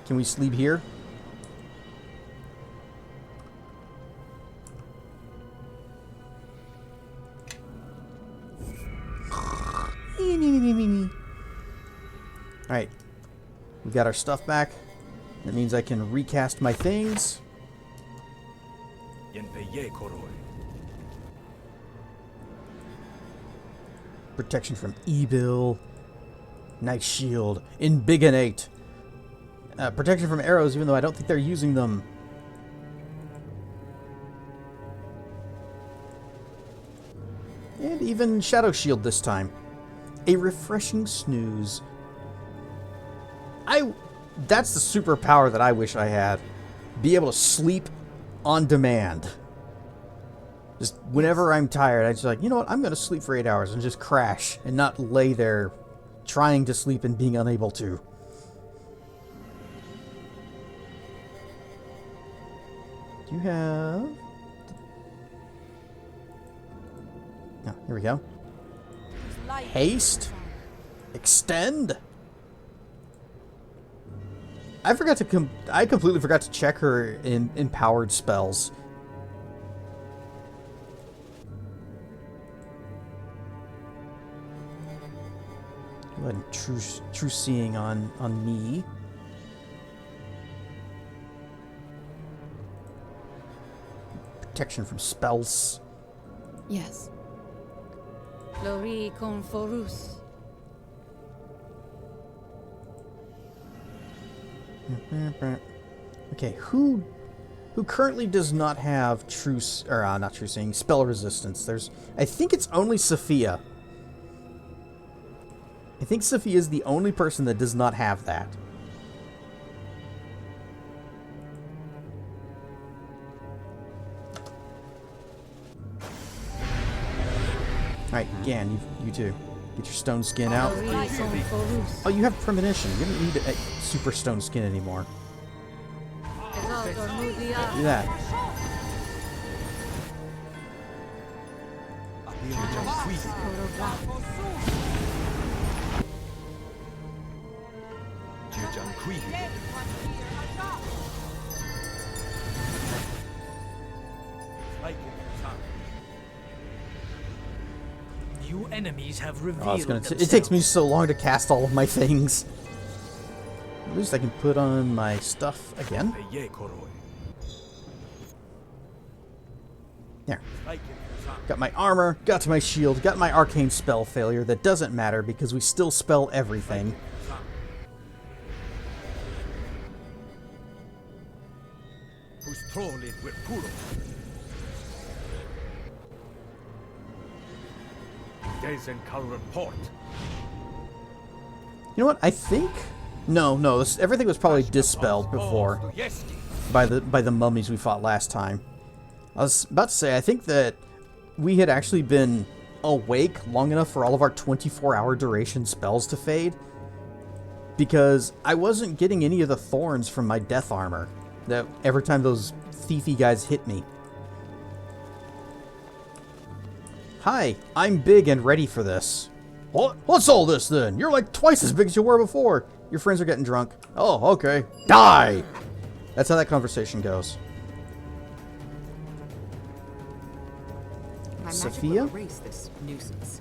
Can we sleep here? Alright. We got our stuff back. That means I can recast my things. Protection from evil. Nice shield. Invigonate. Protection from arrows, even though I don't think they're using them. And even Shadow Shield this time. A refreshing snooze. That's the superpower that I wish I had. Be able to sleep on demand. Just whenever I'm tired, I just like, you know what, I'm going to sleep for 8 hours and just crash and not lay there trying to sleep and being unable to. Do you have... Oh, here we go. Haste. Extend. I completely forgot to check her in empowered spells. Go ahead and true seeing on me. Protection from spells. Yes. Flori Conforus. Okay, who currently does not have spell resistance? I think it's only Sophia. I think Sophia is the only person that does not have that. Alright, Gan, you too. Get your stone skin out. Oh, you have premonition. You don't need a super stone skin anymore. Do that. New enemies have revealed it takes me so long to cast all of my things. At least I can put on my stuff again. There. Got my armor, got my shield, got my arcane spell failure. That doesn't matter because we still spell everything. You know what? I think... No, everything was probably dispelled before by the mummies we fought last time. I was about to say, I think that we had actually been awake long enough for all of our 24-hour duration spells to fade, because I wasn't getting any of the thorns from my death armor that every time those thiefy guys hit me. Hi, I'm big and ready for this. What's all this then? You're like twice as big as you were before. Your friends are getting drunk. Oh, okay. Die! That's how that conversation goes. My magic Sophia? will erase this nuisance.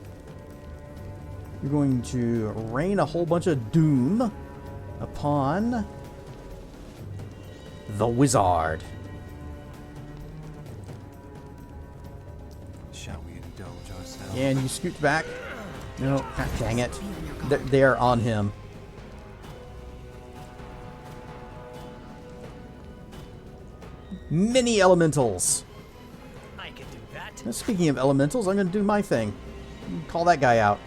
You're going to rain a whole bunch of doom upon the wizard. Shall we indulge ourselves? And you scoot back. No, God dang it. They're on him. Mini elementals. I can do that. Now, speaking of elementals, I'm going to do my thing. Call that guy out.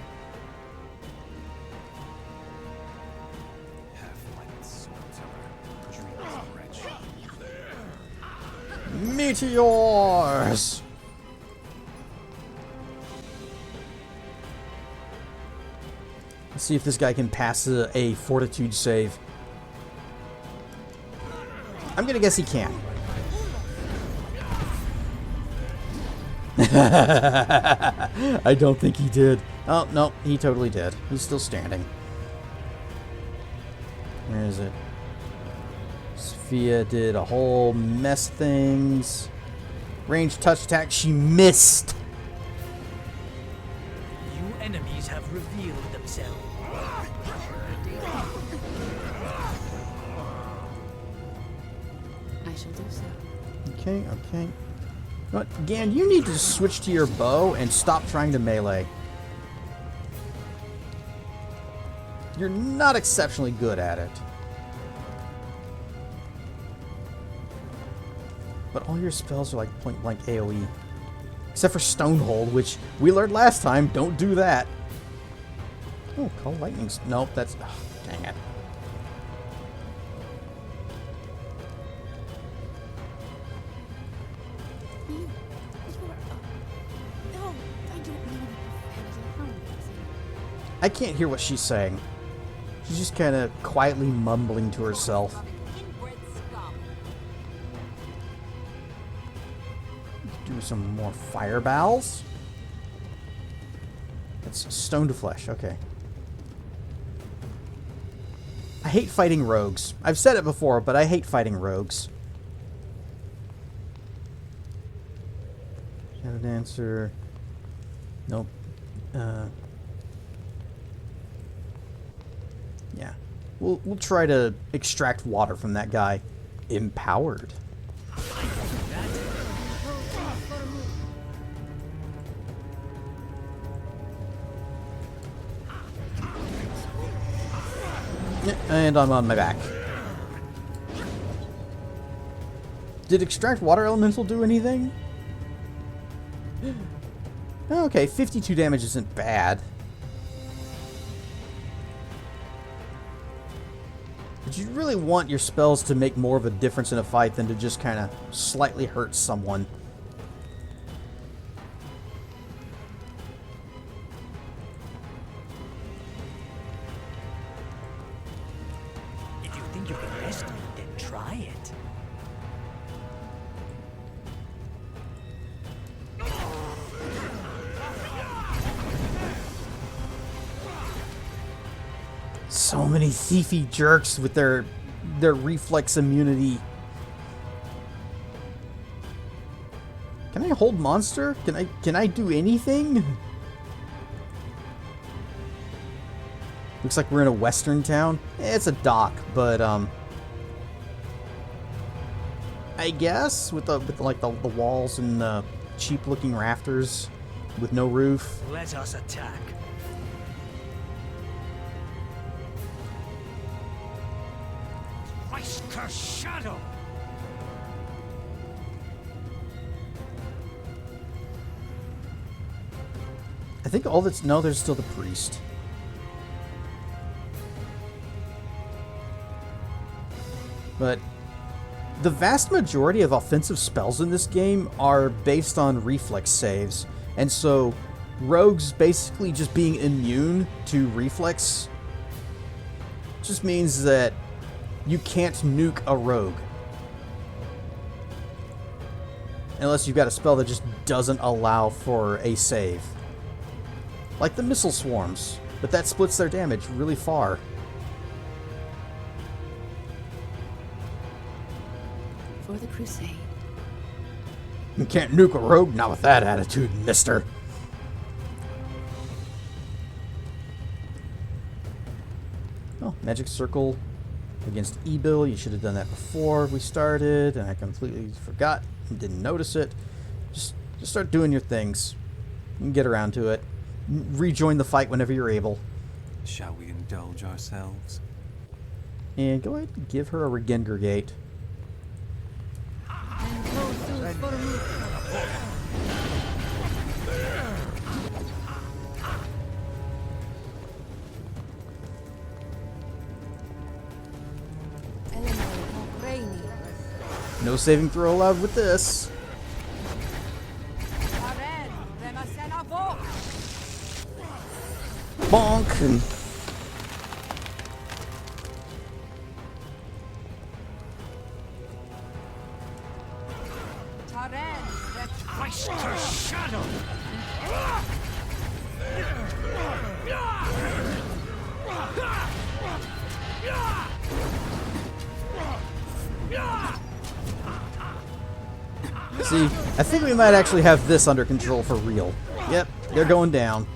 Meteors! Let's see if this guy can pass a fortitude save. I'm gonna guess he can. I don't think he did. Oh, no, he totally did. He's still standing. Where is it? Sophia did a whole mess of things. Range touch attack, she missed. New enemies have revealed themselves. I shall do so. Okay, okay. But Gan, you need to switch to your bow and stop trying to melee. You're not exceptionally good at it. But all your spells are like point blank AoE. Except for Stonehold, which we learned last time, don't do that. Oh, call lightnings. Nope, that's... Oh, dang it. I can't hear what she's saying. She's just kind of quietly mumbling to herself. Do some more fireballs. That's stone to flesh. Okay. I hate fighting rogues. I've said it before, but I hate fighting rogues. Shadow Dancer. Nope. Yeah. We'll try to extract water from that guy. Empowered. And I'm on my back. Did extract water elemental do anything? Okay, 52 damage isn't bad. But you really want your spells to make more of a difference in a fight than to just kind of slightly hurt someone. If you think you can rest me, then try it. So many thiefy jerks with their reflex immunity. Can I hold monster? Can I do anything? Looks like we're in a western town. It's a dock, but I guess with the walls and the cheap looking rafters with no roof. Let us attack. Christ's shadow. I think all that's... No, there's still the priest. But the vast majority of offensive spells in this game are based on reflex saves. And so rogues basically just being immune to reflex just means that you can't nuke a rogue. Unless you've got a spell that just doesn't allow for a save. Like the missile swarms, but that splits their damage really far. For the crusade. You can't nuke a rogue, not with that attitude, mister. Oh, magic circle against E-Bill. You should have done that before we started, and I completely forgot and didn't notice it. Just start doing your things. You can get around to it. Rejoin the fight whenever you're able. Shall we indulge ourselves? And go ahead and give her a Regengregate. No saving throw allowed with this. Bonk! And see, I think we might actually have this under control for real. Yep, they're going down.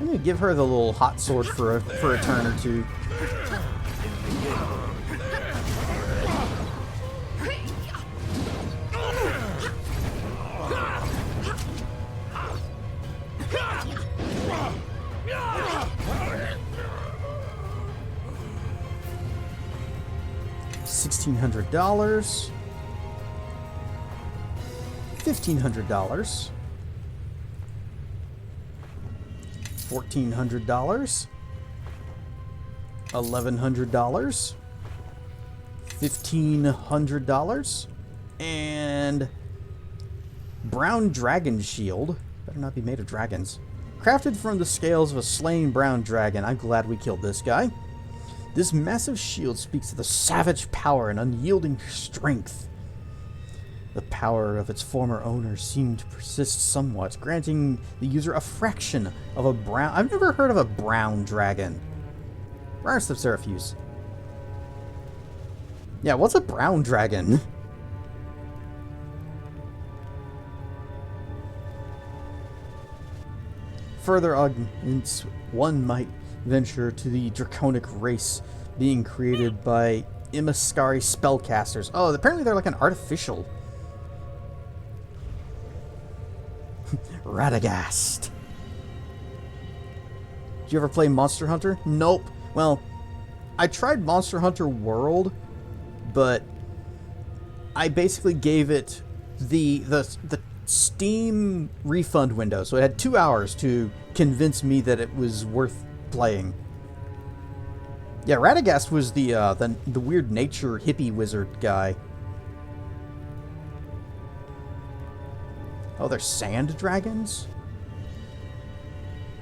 I'm gonna give her the little hot sword for a turn or two. $1,600, $1,500, $1,400, $1,100, $1,500, and brown dragon shield. Better not be made of dragons. Crafted from the scales of a slain brown dragon. I'm glad we killed this guy. This massive shield speaks of the savage power and unyielding strength. The power of its former owner seemed to persist somewhat, granting the user a fraction of a brown... I've never heard of a brown dragon. Rarest of Seraphus. Yeah, what's a brown dragon? Further arguments, one might venture to the draconic race being created by Imaskari spellcasters. Oh, apparently they're like an artificial. Radagast. Did you ever play Monster Hunter? Nope. Well, I tried Monster Hunter World, but I basically gave it the Steam refund window, so it had 2 hours to convince me that it was worth playing. Yeah, Radagast was the weird nature hippie wizard guy. Oh, they're sand dragons?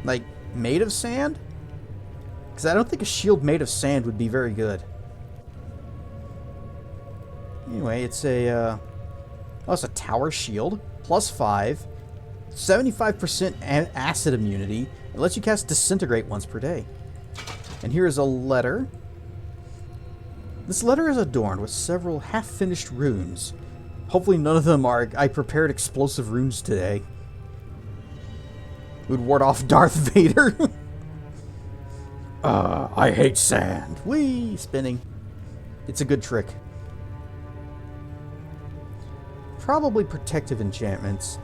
Like, made of sand? Because I don't think a shield made of sand would be very good. Anyway, it's a, oh, it's a tower shield. +5. 75% acid immunity. It lets you cast Disintegrate once per day. And here is a letter. This letter is adorned with several half-finished runes. Hopefully none of them are... I prepared explosive runes today. Would ward off Darth Vader. I hate sand. Whee! Spinning. It's a good trick. Probably protective enchantments,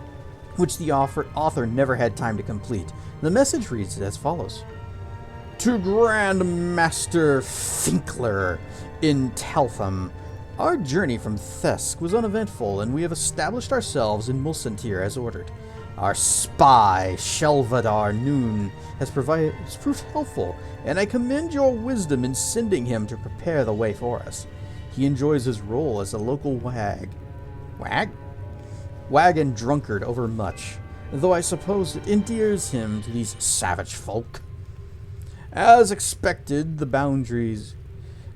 which the author never had time to complete. The message reads as follows. To Grand Master Finkler in Taltham, our journey from Thesk was uneventful, and we have established ourselves in Mulsantir as ordered. Our spy, Shelvadar Noon, has proved helpful, and I commend your wisdom in sending him to prepare the way for us. He enjoys his role as a local wag and drunkard overmuch. though I suppose it endears him to these savage folk. As expected, the boundaries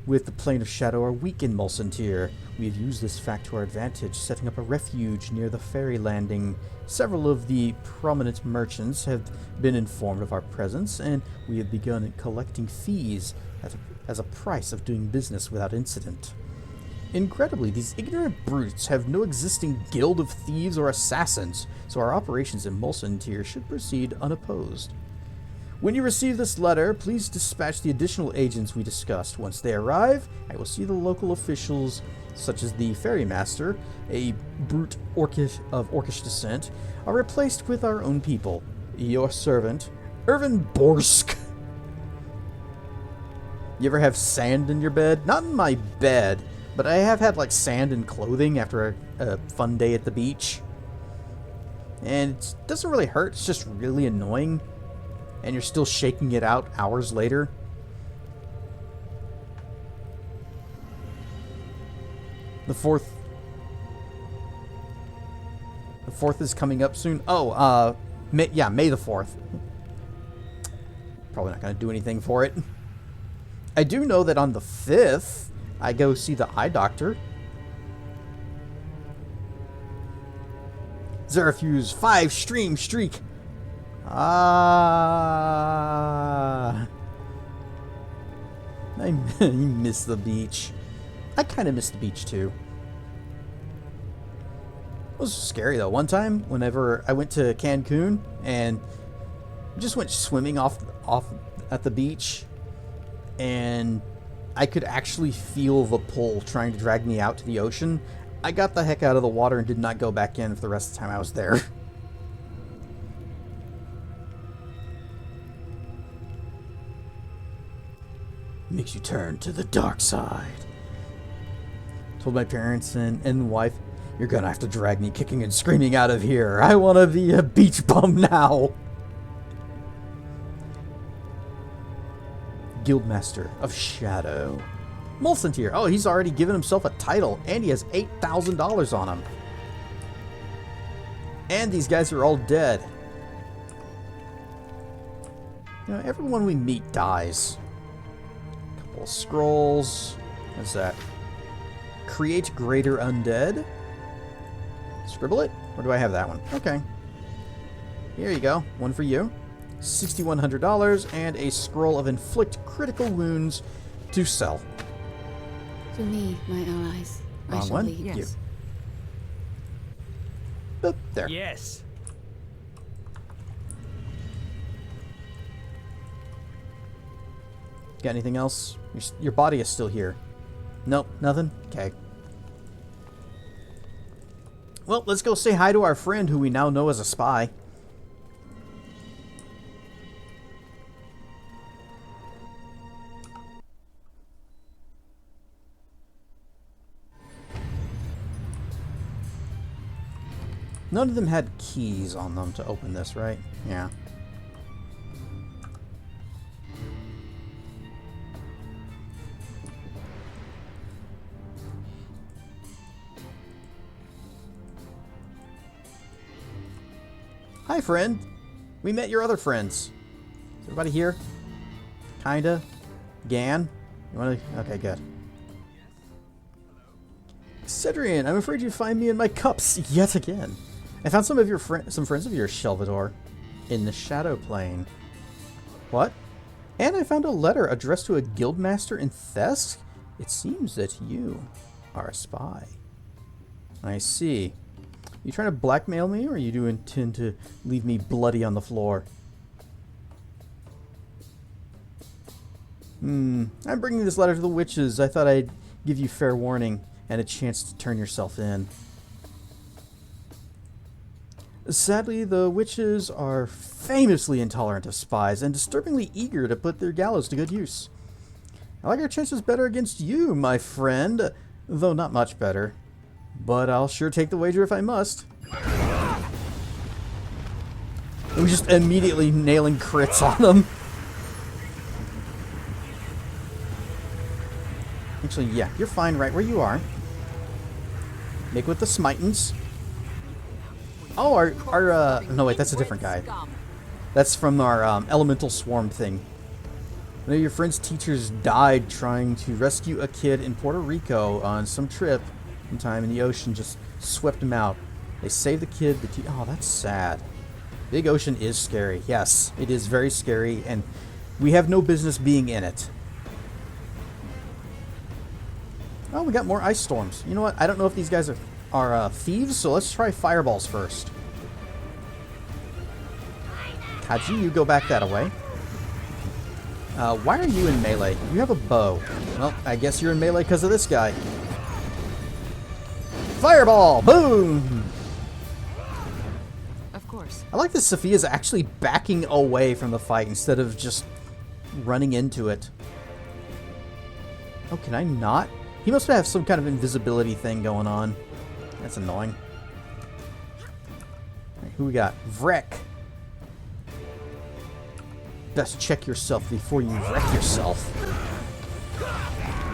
with the Plane of Shadow are weak in Mulsantir. We have used this fact to our advantage, setting up a refuge near the ferry landing. Several of the prominent merchants have been informed of our presence, and we have begun collecting fees as a price of doing business without incident. Incredibly, these ignorant brutes have no existing guild of thieves or assassins, so our operations in Mulsantir should proceed unopposed. When you receive this letter, please dispatch the additional agents we discussed. Once they arrive, I will see the local officials, such as the ferrymaster, a brute of Orcish descent, are replaced with our own people. Your servant, Irvin Borsk. You ever have sand in your bed? Not in my bed, but I have had like sand in clothing after a fun day at the beach. And it doesn't really hurt, it's just really annoying. And you're still shaking it out hours later. The fourth is coming up soon. Oh, May the 4th. Probably not going to do anything for it. I do know that on the 5th, I go see the eye doctor. Zerafuse 5 stream streak. I miss the beach. I kind of miss the beach too. It was scary though. One time, whenever I went to Cancun and just went swimming off at the beach, and I could actually feel the pull trying to drag me out to the ocean. I got the heck out of the water and did not go back in for the rest of the time I was there. Makes you turn to the dark side. Told my parents and wife, you're gonna have to drag me kicking and screaming out of here. I want to be a beach bum now. Guildmaster of Shadow. Mulsantir. Oh, he's already given himself a title, and he has $8,000 on him. And these guys are all dead. You know, everyone we meet dies. Couple scrolls. What's that? Create greater undead. Scribble it? Or do I have that one? Okay. Here you go. One for you. $6,100 and a scroll of inflict critical wounds to sell. To me, my allies. I shall one? lead. Yes. Boop, there. Yes. Got anything else? Your body is still here. Nope, nothing? Okay. Well, let's go say hi to our friend who we now know as a spy. None of them had keys on them to open this, right? Yeah. Hi, friend. We met your other friends. Is everybody here? Kinda. Gan? You wanna... Okay, good. Cedrian, I'm afraid you find me in my cups yet again. I found some of your some friends of yours, Shelvador, in the Shadow Plane. What? And I found a letter addressed to a guildmaster in Thesk. It seems that you are a spy. I see. You trying to blackmail me, or you do intend to leave me bloody on the floor? I'm bringing this letter to the witches. I thought I'd give you fair warning and a chance to turn yourself in. Sadly, the witches are famously intolerant of spies and disturbingly eager to put their gallows to good use. I like our chances better against you, my friend, though not much better. But I'll sure take the wager if I must. We're just immediately nailing crits on them. Actually, yeah, you're fine right where you are. Make with the smitins. Oh, no wait, that's a different guy. That's from our elemental swarm thing. One of your friend's teachers died trying to rescue a kid in Puerto Rico on some trip. Sometime in the ocean just swept him out. They saved the kid. Oh, that's sad. Big ocean is scary. Yes, it is very scary, and we have no business being in it. Oh, we got more ice storms. You know what? I don't know if these guys are thieves, so let's try fireballs first. Kaji, you go back that way. Why are you in melee? You have a bow. Well, I guess you're in melee because of this guy. Fireball! Boom! Of course. I like that Sophia's actually backing away from the fight instead of just running into it. Oh, can I not? He must have some kind of invisibility thing going on. That's annoying. Right, who we got? Vrek. Best check yourself before you wreck yourself.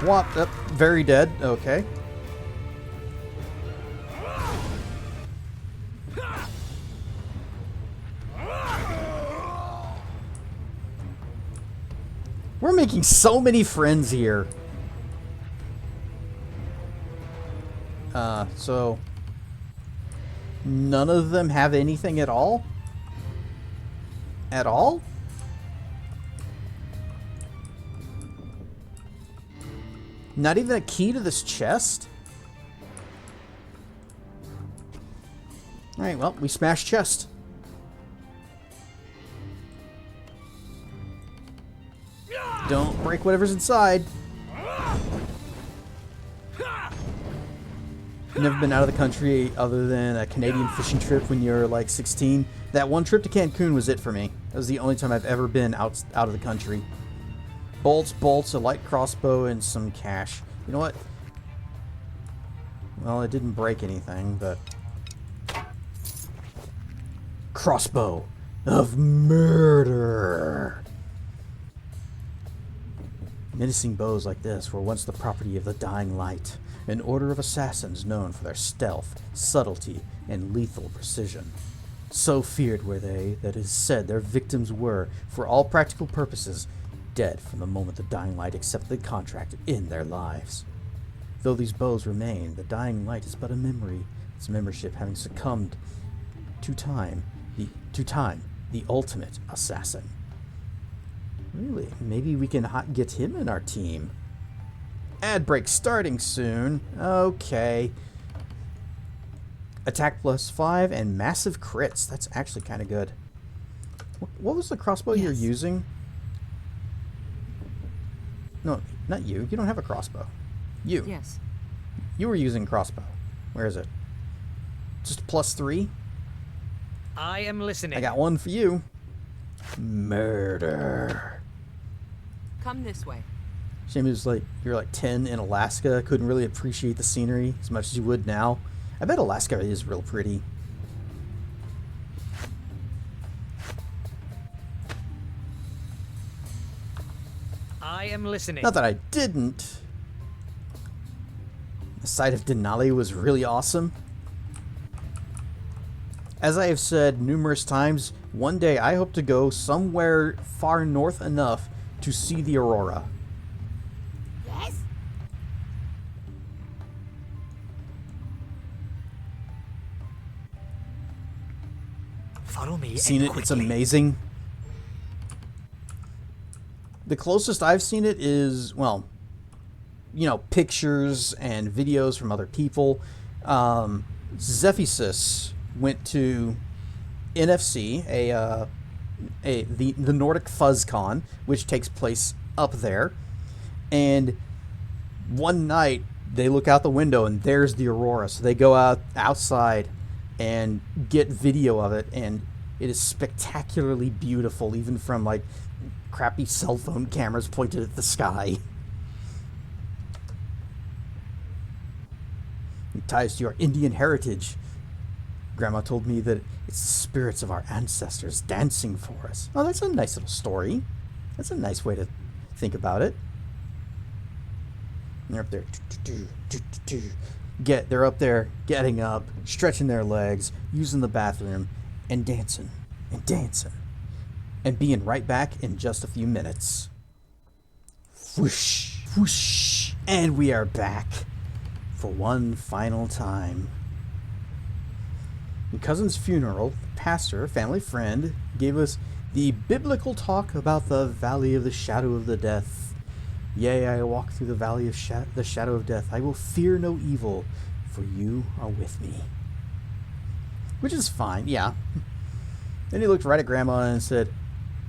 What? Very dead. Okay. We're making so many friends here. So none of them have anything at all? At all? Not even a key to this chest? Alright, well, we smashed chest. Don't break whatever's inside. Never been out of the country other than a Canadian fishing trip when you're like 16. That one trip to Cancun was it for me. That was the only time I've ever been out of the country. Bolts, a light crossbow, and some cash. You know what? Well, it didn't break anything, but... Crossbow of murder! Menacing bows like this were once the property of the Dying Light, an order of assassins known for their stealth, subtlety, and lethal precision. So feared were they that it is said their victims were, for all practical purposes, dead from the moment the Dying Light accepted the contract in their lives. Though these bows remain, the Dying Light is but a memory, its membership having succumbed to time, the ultimate assassin. Really? Maybe we can get him in our team. Ad break starting soon. Okay. Attack +5 and massive crits. That's actually kind of good. What was the crossbow you're using? No, not you. You don't have a crossbow. You. Yes. You were using crossbow. Where is it? Just +3? I am listening. I got one for you. Murder. Come this way. Shame it was like you're like 10 in Alaska, couldn't really appreciate the scenery as much as you would now. I bet Alaska is real pretty. I am listening. Not that I didn't. The sight of Denali was really awesome. As I have said numerous times, one day I hope to go somewhere far north enough to see the aurora. Yes? Follow me. Seen it? It's amazing. The closest I've seen it is, well, you know, pictures and videos from other people. Zephysus went to NFC, the Nordic FuzzCon, which takes place up there. And one night they look out the window and there's the aurora. So they go outside and get video of it, and it is spectacularly beautiful, even from like crappy cell phone cameras pointed at the sky. It ties to your Indian heritage. Grandma told me that it's the spirits of our ancestors dancing for us. Oh, that's a nice little story. That's a nice way to think about it. And they're up there. they're up there getting up, stretching their legs, using the bathroom, and dancing, and being right back in just a few minutes. Whoosh, whoosh, and we are back for one final time. In Cousin's funeral, the pastor, family friend, gave us the biblical talk about the valley of the shadow of the death. Yea, I walk through the valley of the shadow of death. I will fear no evil, for you are with me. Which is fine, yeah. Then he looked right at Grandma and said,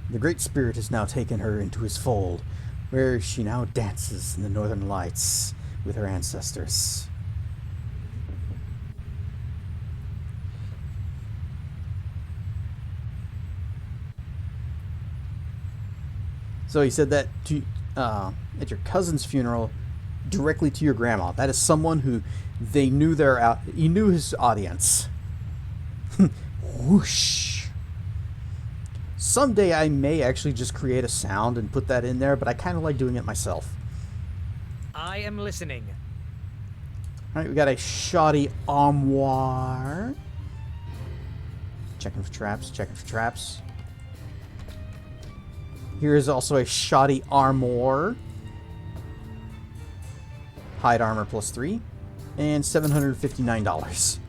the Great Spirit has now taken her into his fold, where she now dances in the northern lights with her ancestors. So he said that to at your cousin's funeral, directly to your grandma. That is someone who they knew he knew his audience. Whoosh. Someday I may actually just create a sound and put that in there, but I kind of like doing it myself. I am listening. All right, we got a shoddy armoire. Checking for traps. Here is also a shoddy armor. Hide armor +3. And $759.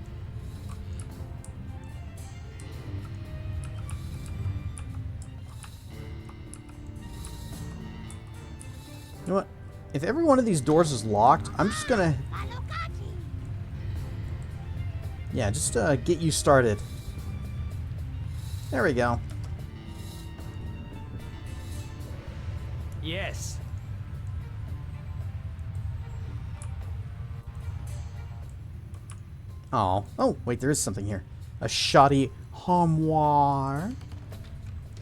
You know what? If every one of these doors is locked, I'm just gonna... Yeah, just get you started. There we go. Yes. Oh, wait, there is something here. A shoddy armoire.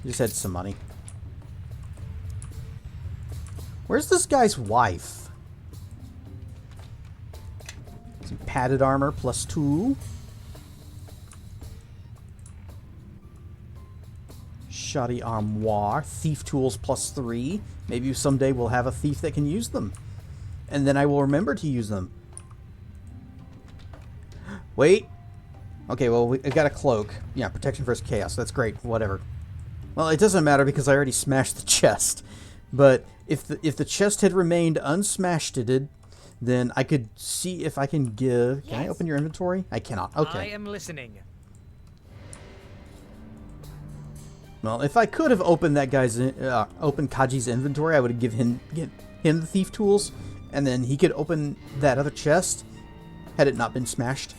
Just had some money. Where's this guy's wife? Some padded armor +2. Shoddy armoire. Thief tools +3. Maybe someday we'll have a thief that can use them. And then I will remember to use them. Wait. Okay, well, we got a cloak. Yeah, protection versus chaos. That's great. Whatever. Well, it doesn't matter because I already smashed the chest. But if the chest had remained unsmashed, then I could see if I can give... Can I open your inventory? I cannot. Okay. I am listening. Well, if I could have opened that guy's... opened Kaji's inventory, I would have given him the thief tools. And then he could open that other chest had it not been smashed.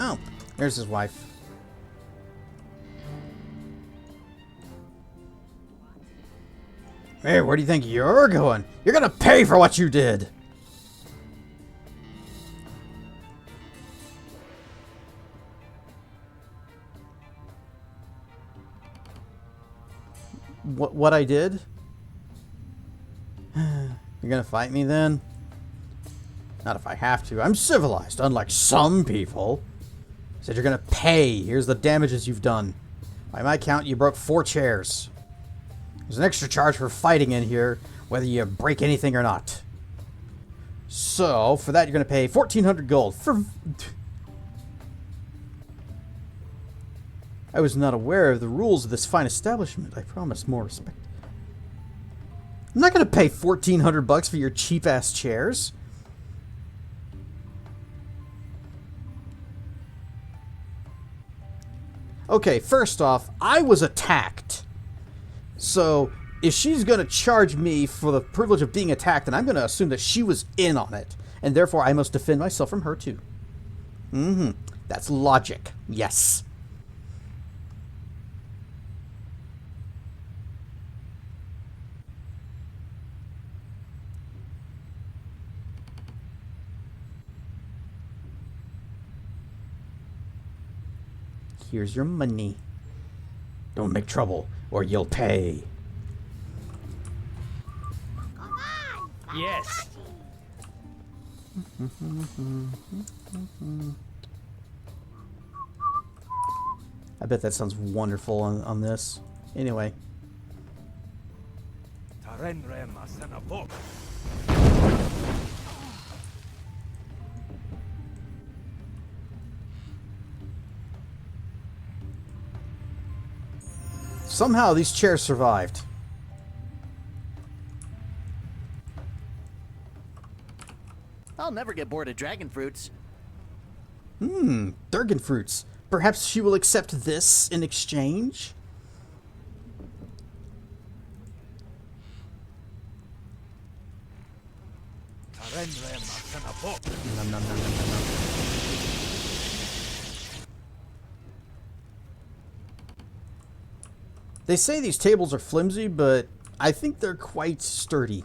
Oh, there's his wife. Hey, where do you think you're going? You're gonna pay for what you did! What I did? You're gonna fight me then? Not if I have to. I'm civilized, unlike some people. Said you're gonna pay. Here's the damages you've done. By my count, you broke 4 chairs. There's an extra charge for fighting in here, whether you break anything or not. So, for that, you're gonna pay 1,400 gold. I was not aware of the rules of this fine establishment. I promise more respect. I'm not gonna pay 1,400 bucks for your cheap-ass chairs. Okay, first off, I was attacked. So, if she's going to charge me for the privilege of being attacked, then I'm going to assume that she was in on it. And therefore, I must defend myself from her too. That's logic. Yes. Here's your money. Don't make trouble, or you'll pay. Yes. I bet that sounds wonderful on this. Anyway. Somehow these chairs survived. I'll never get bored of dragon fruits. Dragon fruits. Perhaps she will accept this in exchange? Nom, nom, nom, nom, nom, nom. They say these tables are flimsy, but I think they're quite sturdy.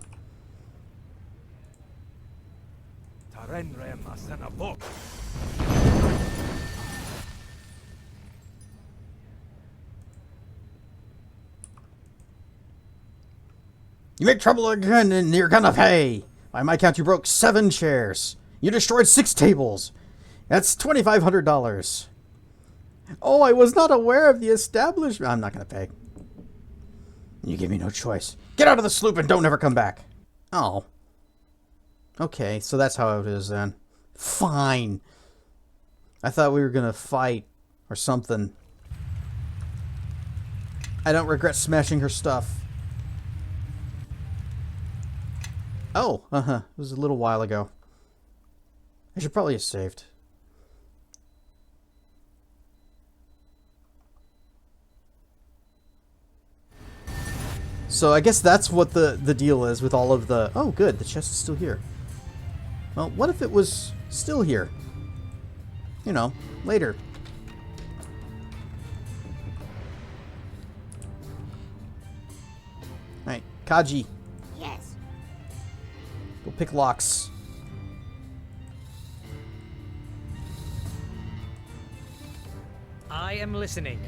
You make trouble again and you're gonna pay! By my count, you broke 7 chairs. You destroyed 6 tables. That's $2,500. Oh, I was not aware of the establishment. I'm not gonna pay. You give me no choice. Get out of the sloop and don't ever come back. Oh. Okay, so that's how it is then. Fine. I thought we were gonna fight or something. I don't regret smashing her stuff. Oh, it was a little while ago. I should probably have saved. So I guess that's what the deal is with all of the... Oh, good, the chest is still here. Well, what if it was still here? You know, later. Alright, Kaji. Yes. Go pick locks. I am listening.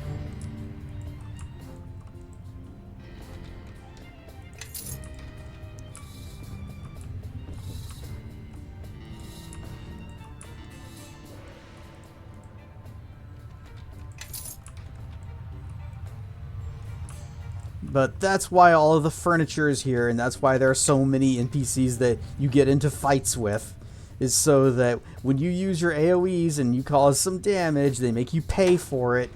But that's why all of the furniture is here, and that's why there are so many NPCs that you get into fights with, is so that when you use your AoEs and you cause some damage, they make you pay for it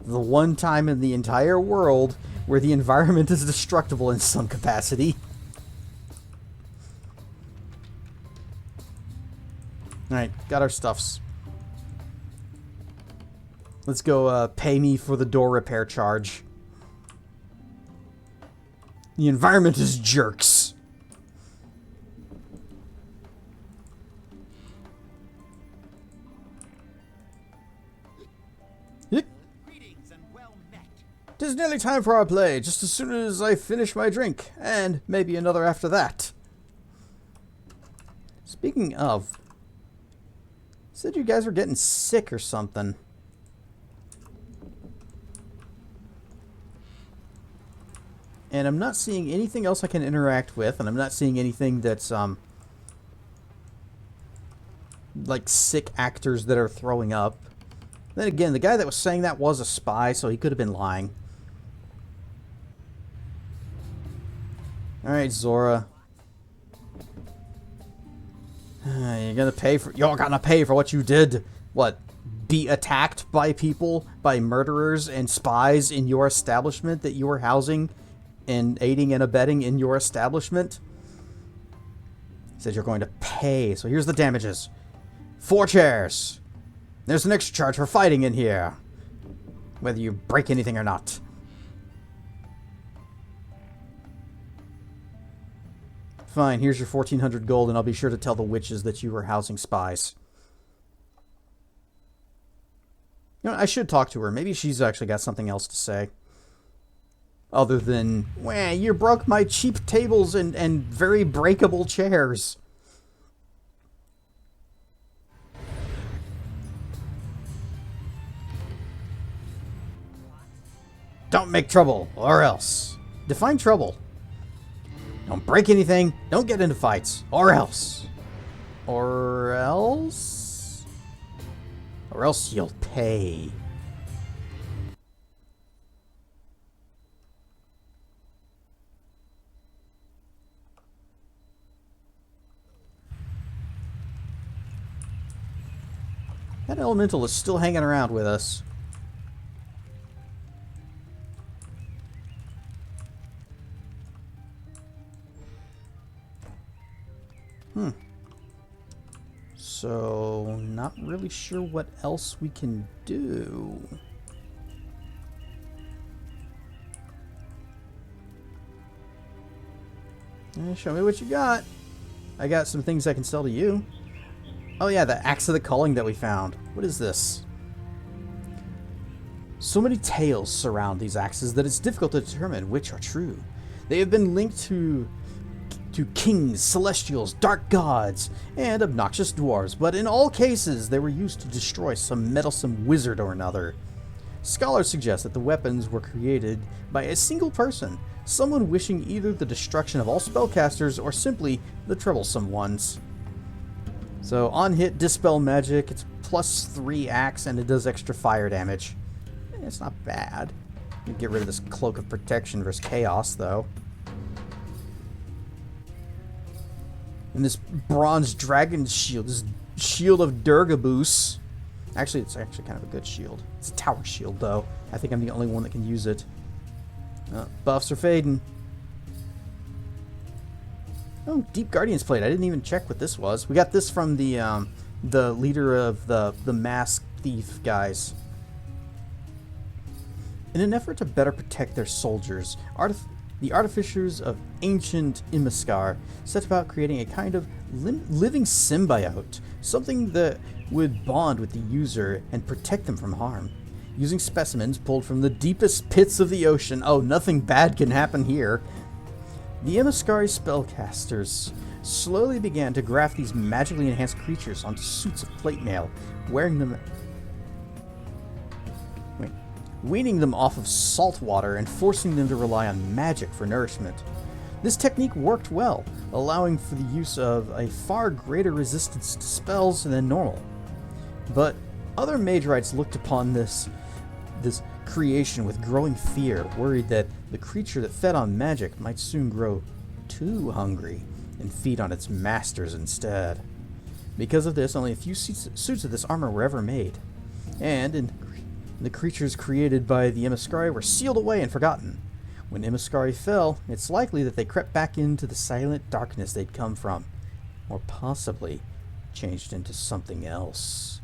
the one time in the entire world where the environment is destructible in some capacity. Alright, got our stuffs. Let's go pay me for the door repair charge. The environment is jerks. Tis nearly time for our play, just as soon as I finish my drink, and maybe another after that. Speaking of, said you guys were getting sick or something. And I'm not seeing anything else I can interact with, and I'm not seeing anything that's, like sick actors that are throwing up. Then again, the guy that was saying that was a spy, so he could have been lying. Alright, Zora. You're gonna pay for what you did. What? Be attacked by people, by murderers and spies in your establishment that you were housing and aiding and abetting in your establishment? He said you're going to pay. So here's the damages. 4 chairs. There's an extra charge for fighting in here, whether you break anything or not. Fine, here's your 1,400 gold, and I'll be sure to tell the witches that you were housing spies. You know, I should talk to her. Maybe she's actually got something else to say. Other than, well, you broke my cheap tables and very breakable chairs. Don't make trouble, or else. Define trouble. Don't break anything, don't get into fights, or else. Or else? Or else you'll pay. That elemental is still hanging around with us. So, not really sure what else we can do. Show me what you got. I got some things I can sell to you. Oh yeah, the Axe of the Culling that we found. What is this? So many tales surround these axes that it's difficult to determine which are true. They have been linked to kings, celestials, dark gods, and obnoxious dwarves, but in all cases they were used to destroy some meddlesome wizard or another. Scholars suggest that the weapons were created by a single person, someone wishing either the destruction of all spellcasters or simply the troublesome ones. So on hit, dispel magic, it's +3 axe, and it does extra fire damage. It's not bad. Get rid of this cloak of protection versus chaos, though. And this bronze dragon shield, this shield of Durgaboos. Actually, it's actually kind of a good shield. It's a tower shield, though. I think I'm the only one that can use it. Buffs are fading. Oh, Deep Guardian's Plate. I didn't even check what this was. We got this from the leader of the masked thief guys. In an effort to better protect their soldiers, the artificers of ancient Imiskar set about creating a kind of living symbiote, something that would bond with the user and protect them from harm. Using specimens pulled from the deepest pits of the ocean, oh, nothing bad can happen here, the Imiskari spellcasters slowly began to graft these magically enhanced creatures onto suits of plate mail, weaning them off of salt water and forcing them to rely on magic for nourishment. This technique worked well, allowing for the use of a far greater resistance to spells than normal. But other Magerites looked upon this creation with growing fear, worried that the creature that fed on magic might soon grow too hungry and feed on its masters instead. Because of this, only a few suits of this armor were ever made, and the creatures created by the Imiskari were sealed away and forgotten. When Imiskari fell, it's likely that they crept back into the silent darkness they'd come from, or possibly changed into something else.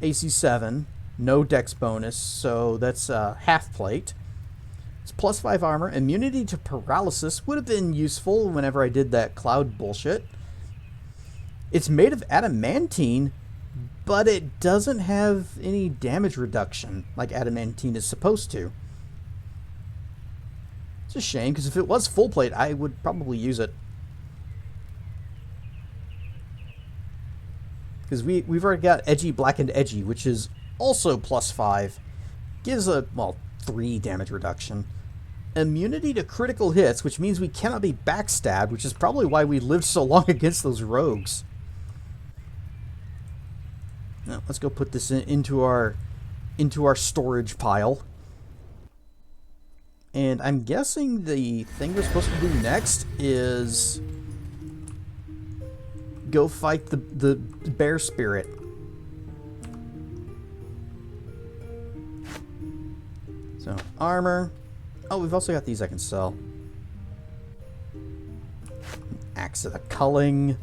AC 7, no dex bonus, so that's half plate. It's +5 armor. Immunity to paralysis would have been useful whenever I did that cloud bullshit. It's made of adamantine, but it doesn't have any damage reduction like adamantine is supposed to. It's a shame, because if it was full plate, I would probably use it. Because we've already got Edgy, Blackened Edgy, which is also +5. Gives a, 3 damage reduction. Immunity to critical hits, which means we cannot be backstabbed, which is probably why we lived so long against those rogues. Now, let's go put this into our storage pile. And I'm guessing the thing we're supposed to do next is go fight the bear spirit. So, armor. Oh, we've also got these I can sell. Axe of the Culling.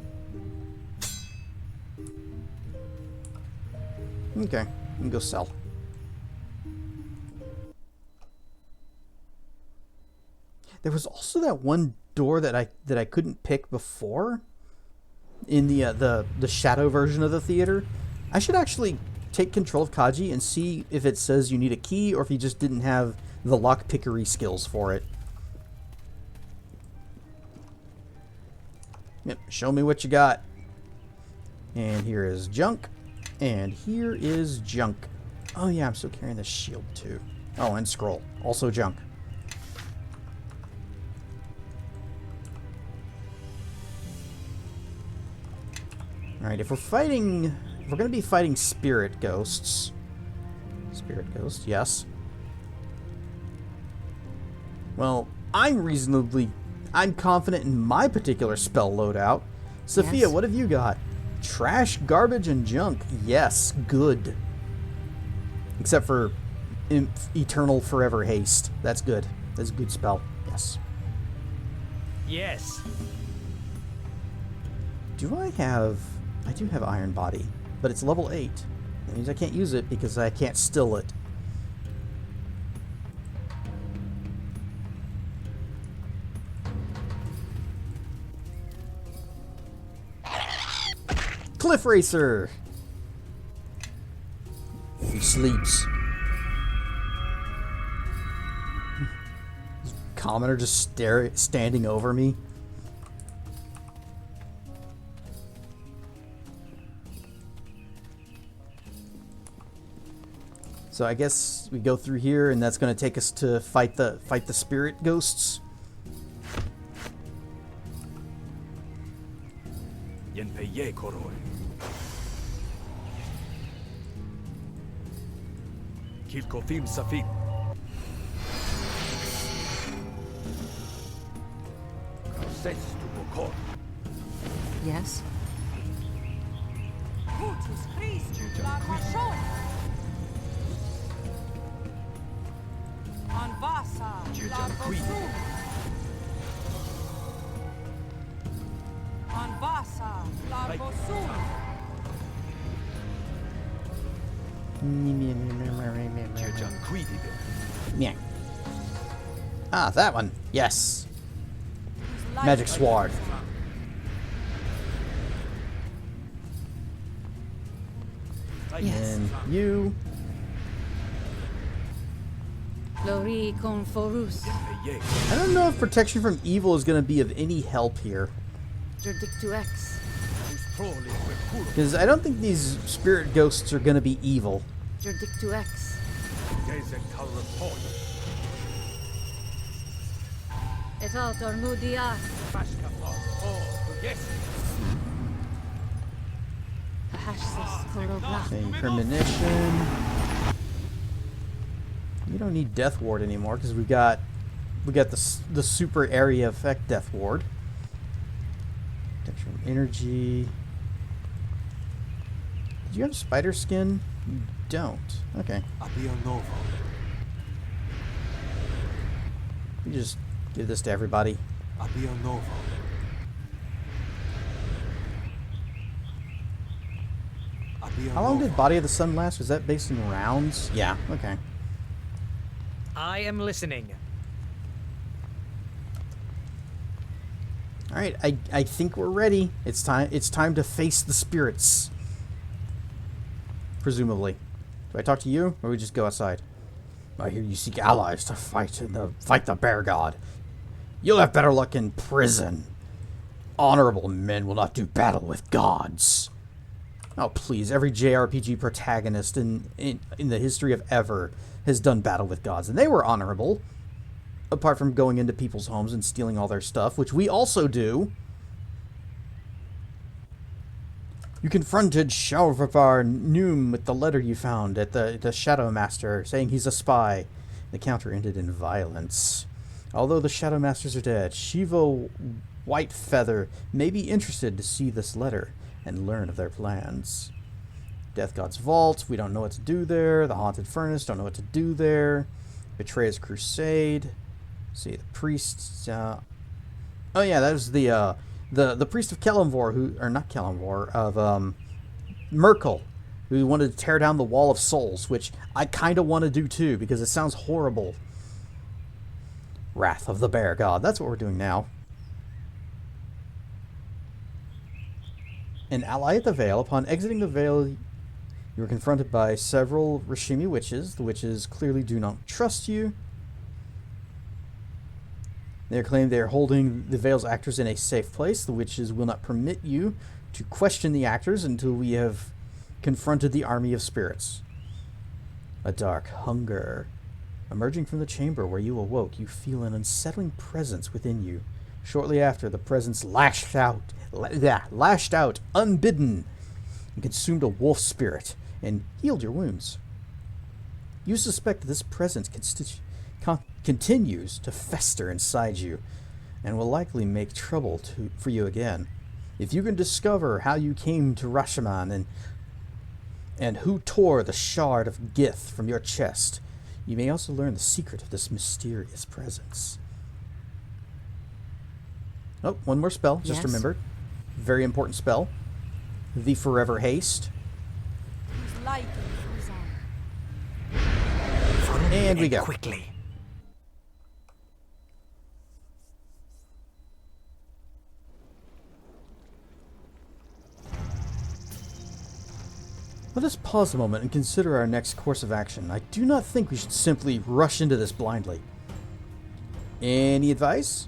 Okay, we can go sell. There was also that one door that I couldn't pick before in the shadow version of the theater. I should actually take control of Kaji and see if it says you need a key or if he just didn't have the lockpickery skills for it. Yep, show me what you got. And here is junk. And here is junk. Oh yeah, I'm still carrying this shield too. Oh, and scroll. Also junk. Alright, if we're gonna be fighting spirit ghosts. Spirit ghost, yes. Well, I'm confident in my particular spell loadout. Sophia, Yes. what have you got? Trash, garbage, and junk. Yes, good. Except for eternal forever haste. That's good. That's a good spell. Yes. Yes. Do I have... I do have Iron Body, but it's level 8. That means I can't use it because I can't still it. Cliff Racer! He sleeps. Commoner just standing over me. So I guess we go through here, and that's going to take us to fight the spirit ghosts. Yes? Yeah. Ah, that one. Yes. Magic Sword. Yes. And you. Lori Conforus. I don't know if protection from evil is going to be of any help here. Jerdictuex. Because I don't think these spirit ghosts are going to be evil. Jerdictuex. Et altor mudia. Okay, premonition. We don't need Death Ward anymore because we got the super area effect Death Ward. Protection from energy. Do you have spider skin? You don't. Okay. We just give this to everybody. How long did Body of the Sun last? Was that based in rounds? Yeah, okay. I am listening. Alright, I think we're ready. It's time to face the spirits. Presumably. Do I talk to you, or we just go outside? I hear you seek allies to fight the bear god. You'll have better luck in prison. Honorable men will not do battle with gods. Oh please, every JRPG protagonist in the history of ever has done battle with gods, and they were honorable. Apart from going into people's homes and stealing all their stuff, which we also do. You confronted Shalvavar Noom with the letter you found at the Shadow Master, saying he's a spy. The counter ended in violence. Although the Shadow Masters are dead, Shiva Whitefeather may be interested to see this letter and learn of their plans. Death God's Vault, we don't know what to do there. The Haunted Furnace, don't know what to do there. Betrayer's Crusade. See, the priests. Oh yeah, that was the priest of Kelemvor, not Kelemvor, of Merkel, who wanted to tear down the Wall of Souls, which I kind of want to do too because it sounds horrible. Wrath of the Bear God. That's what we're doing now. An ally at the Vale. Upon exiting the Vale, you were confronted by several Rishimi witches. The witches clearly do not trust you. They claim they are holding the Vale's actors in a safe place. The witches will not permit you to question the actors until we have confronted the army of spirits. A dark hunger. Emerging from the chamber where you awoke, you feel an unsettling presence within you. Shortly after, the presence lashed out, unbidden, and consumed a wolf spirit and healed your wounds. You suspect this presence continues to fester inside you and will likely make trouble for you again. If you can discover how you came to Rashomon and who tore the shard of Gith from your chest, you may also learn the secret of this mysterious presence. Oh, one more spell, just Yes? remembered. Very important spell. The Forever Haste. And we go. Quickly. Let us pause a moment and consider our next course of action. I do not think we should simply rush into this blindly. Any advice?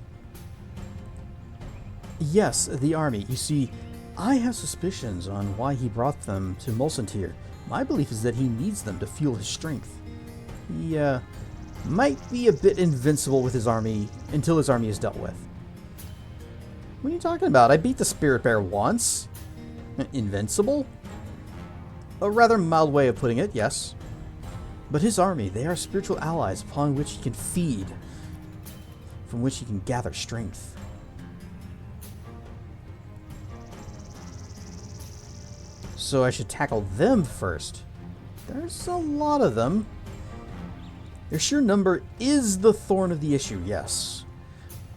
Yes, the army. You see, I have suspicions on why he brought them to Mulsantir. My belief is that he needs them to fuel his strength. He might be a bit invincible with his army until his army is dealt with. What are you talking about? I beat the Spirit Bear once. Invincible? A rather mild way of putting it, yes. But his army, they are spiritual allies upon which he can feed, from which he can gather strength. So I should tackle them first. There's a lot of them. Their sheer number is the thorn of the issue, yes.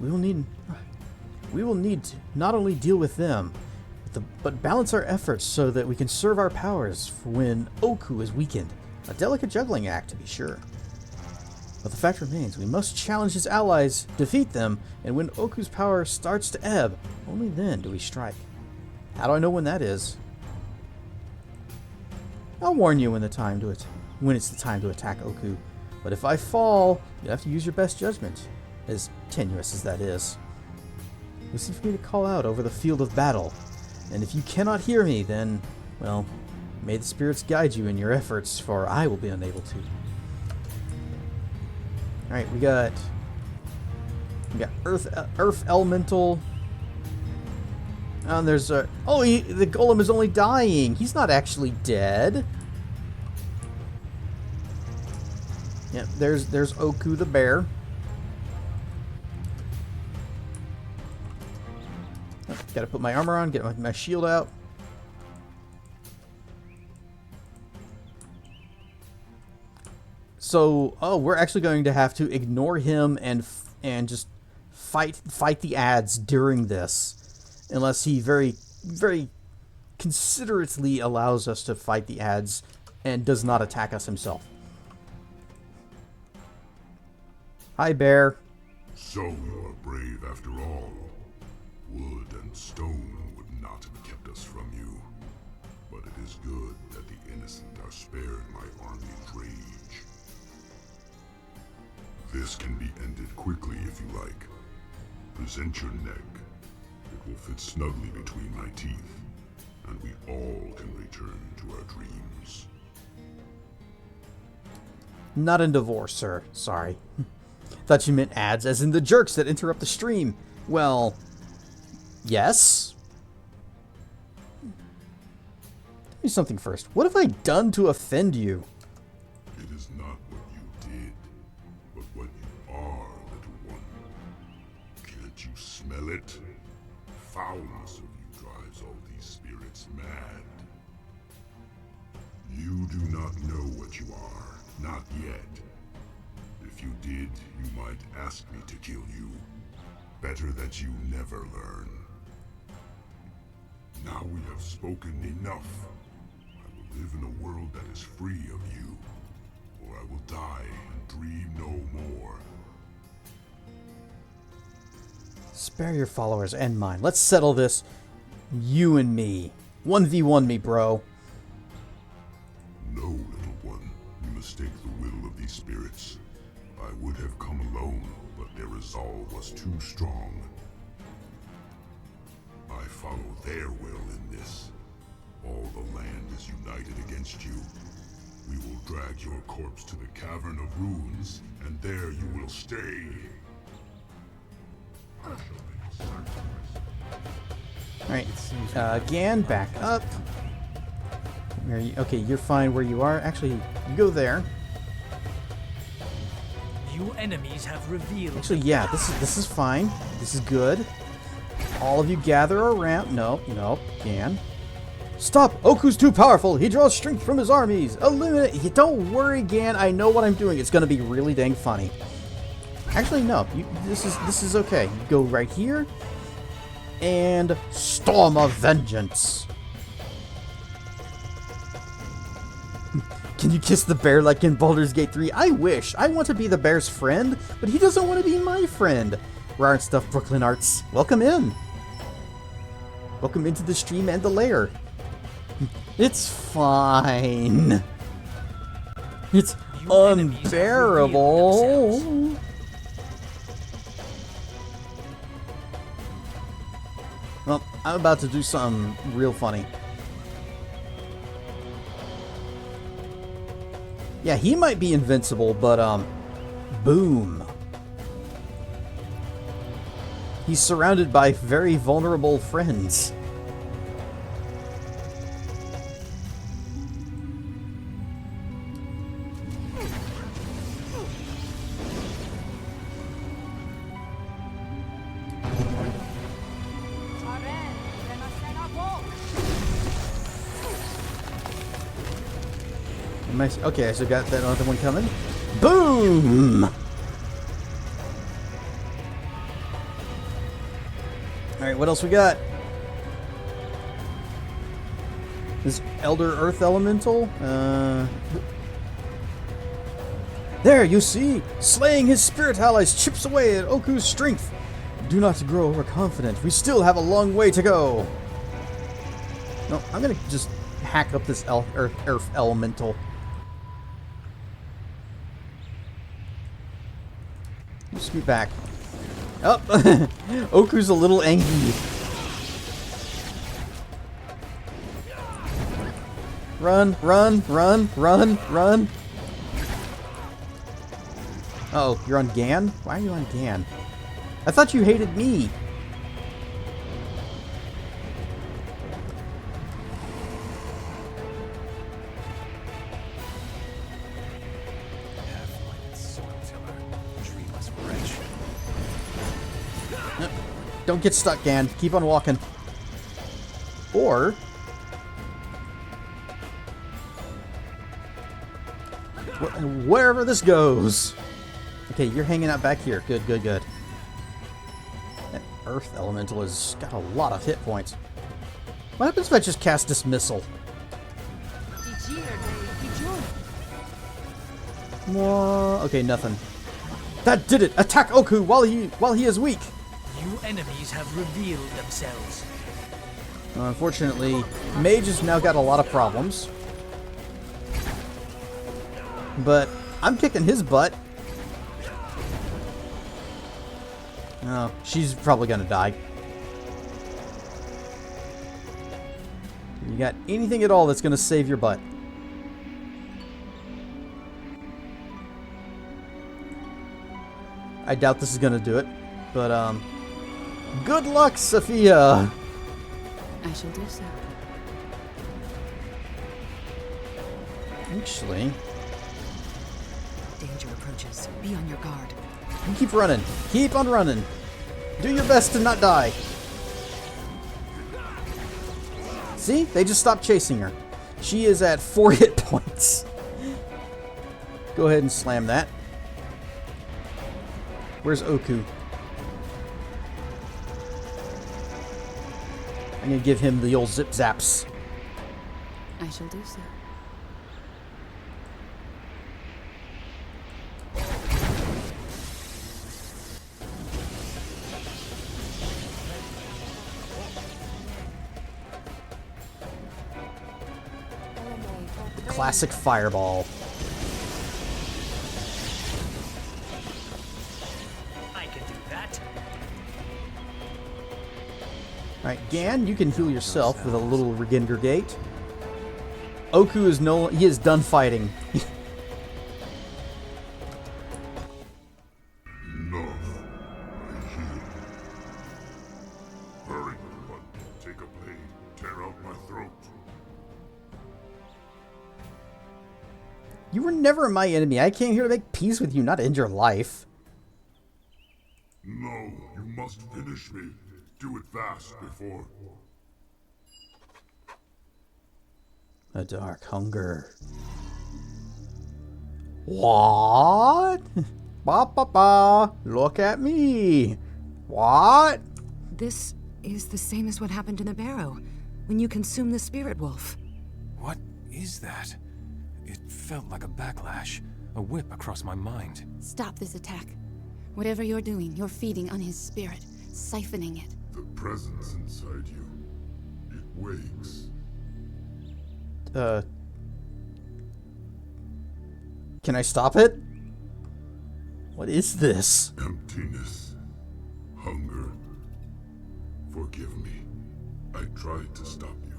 We will need to not only deal with them, but balance our efforts so that we can serve our powers for when Oku is weakened. A delicate juggling act, to be sure. But the fact remains, we must challenge his allies, defeat them, and when Oku's power starts to ebb, only then do we strike. How do I know when that is? I'll warn you when it's the time to attack Oku. But if I fall, you'll have to use your best judgment, as tenuous as that is. Listen for me to call out over the field of battle. And if you cannot hear me, then, well, may the spirits guide you in your efforts, for I will be unable to. Alright, we got Earth Elemental. And there's the golem is only dying. He's not actually dead. Yep, there's Oku the bear. Oh, gotta put my armor on, get my shield out. So, we're actually going to have to ignore him and just fight the ads during this, unless he very, very considerately allows us to fight the ads and does not attack us himself. Hi, bear. So you are brave after all. Wood and stone would not have kept us from you. But it is good that the innocent are spared my army's rage. This can be ended quickly if you like. Present your neck. It will fit snugly between my teeth, and we all can return to our dreams. Not in divorce, sir. Sorry. Thought you meant ads, as in the jerks that interrupt the stream. Well, yes. Tell me something first. What have I done to offend you? It is not what you did, but what you are, little one. Can't you smell it? Foulness of you drives all these spirits mad. You do not know what you are, not yet. If you did, you might ask me to kill you. Better that you never learn. Now we have spoken enough. I will live in a world that is free of you, or I will die and dream no more. Spare your followers and mine. Let's settle this. You and me. 1v1 me, bro. No, little one. You mistake the will of these spirits. I would have come alone, but their resolve was too strong. I follow their will in this. All the land is united against you. We will drag your corpse to the Cavern of Ruins, and there you will stay. Alright, again, back up. Okay, you're fine where you are. Actually, you go there. New enemies have revealed. Actually, yeah, this is fine. This is good. All of you gather around. No, Gan. Stop! Oku's too powerful. He draws strength from his armies. Eliminate. Don't worry, Gan. I know what I'm doing. It's gonna be really dang funny. Actually, no. This is okay. You go right here, and Storm of Vengeance. Can you kiss the bear like in Baldur's Gate 3? I wish. I want to be the bear's friend, but he doesn't want to be my friend. Rare stuff, Brooklyn Arts. Welcome in. Welcome into the stream and the lair. It's fine. It's unbearable. Well, I'm about to do something real funny. Yeah, he might be invincible, but, boom. He's surrounded by very vulnerable friends. Okay, so got that other one coming. Boom! Alright, what else we got? This Elder Earth Elemental? There, you see! Slaying his spirit allies chips away at Oku's strength. Do not grow overconfident. We still have a long way to go. No, I'm gonna just hack up this Earth Elemental. Scoot back. Oh, Oku's a little angry. Run, run, run, run, run. Uh oh, you're on Gan? Why are you on Gan? I thought you hated me. Don't get stuck, Gan. Keep on walking. Or... wherever this goes. Okay, you're hanging out back here. Good, good, good. That Earth Elemental has got a lot of hit points. What happens if I just cast Dismissal? Okay, nothing. That did it! Attack Oku while he is weak! New enemies have revealed themselves. Unfortunately, Mage has now got a lot of problems. But I'm kicking his butt. Oh, she's probably gonna die. You got anything at all that's gonna save your butt? I doubt this is gonna do it, but good luck, Sophia! I shall do so. Actually... danger approaches. Be on your guard. you keep running. Keep on running. Do your best to not die. See? They just stopped chasing her. She is at 4 hit points. Go ahead and slam that. Where's Oku? I'm gonna give him the old zip zaps. I shall do so. Classic fireball. I can do that. Alright, Gan, you can heal yourself with a little Reginder Gate. Oku is he is done fighting. Enough. I hear. Hurry, but take a blade, tear out my throat. You were never my enemy. I came here to make peace with you, not end your life. No, you must finish me. Do it fast before... A dark hunger. What? Ba ba ba. Look at me. What? This is the same as what happened in the barrow, when you consumed the spirit wolf. What is that? It felt like a backlash, a whip across my mind. Stop this attack. Whatever you're doing, you're feeding on his spirit, siphoning it. The presence inside you. It wakes. Can I stop it? What is this? Emptiness. Hunger. Forgive me. I tried to stop you.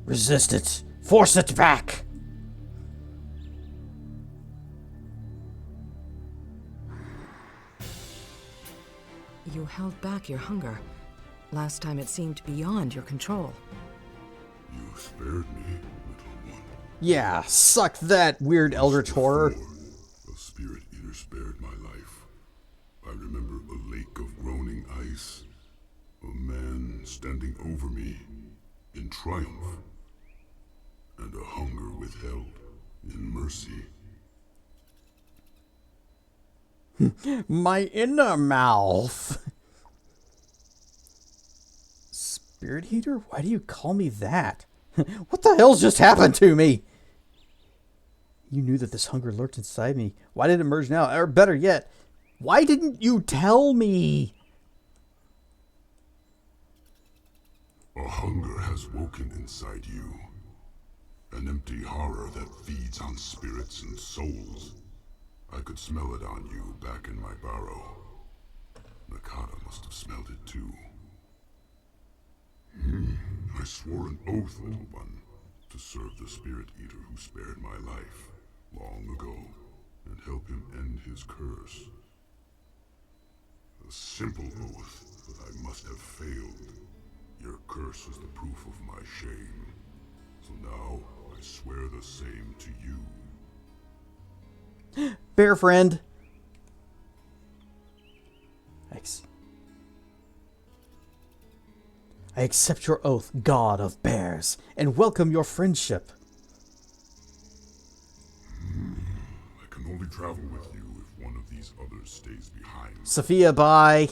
Resist it. Force it back. You held back your hunger. Last time it seemed beyond your control. You spared me, little one. Yeah, suck that, weird eldritch horror. A spirit eater spared my life. I remember a lake of groaning ice. A man standing over me in triumph. And a hunger withheld in mercy. My inner mouth. Spirit Heater? Why do you call me that? What the hell's just happened to me? You knew that this hunger lurked inside me. Why did it emerge now? Or better yet, why didn't you tell me? A hunger has woken inside you. An empty horror that feeds on spirits and souls. I could smell it on you back in my barrow. Nakata must have smelled it too. I swore an oath, little one, to serve the Spirit Eater who spared my life long ago and help him end his curse. A simple oath, but I must have failed. Your curse is the proof of my shame. So now I swear the same to you. Bear friend. Thanks. I accept your oath, God of Bears, and welcome your friendship. I can only travel with you if one of these others stays behind. Sophia, bye.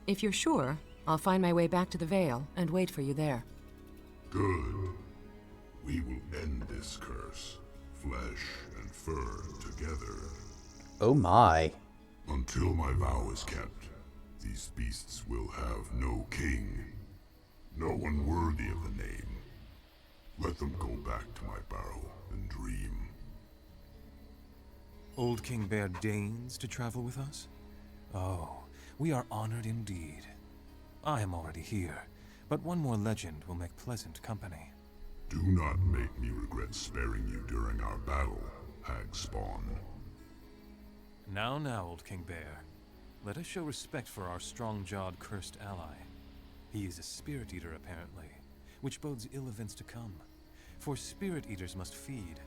If you're sure, I'll find my way back to the Vale and wait for you there. Good. We will end this curse, flesh and fur together. Oh my. Until my vow is kept, these beasts will have no king. No one worthy of the name. Let them go back to my barrow and dream. Old King Bear deigns to travel with us? Oh, we are honored indeed. I am already here, but one more legend will make pleasant company. Do not make me regret sparing you during our battle, Hag Spawn. Now, Old King Bear. Let us show respect for our strong-jawed cursed ally. He is a spirit eater, apparently, which bodes ill events to come. For spirit eaters must feed,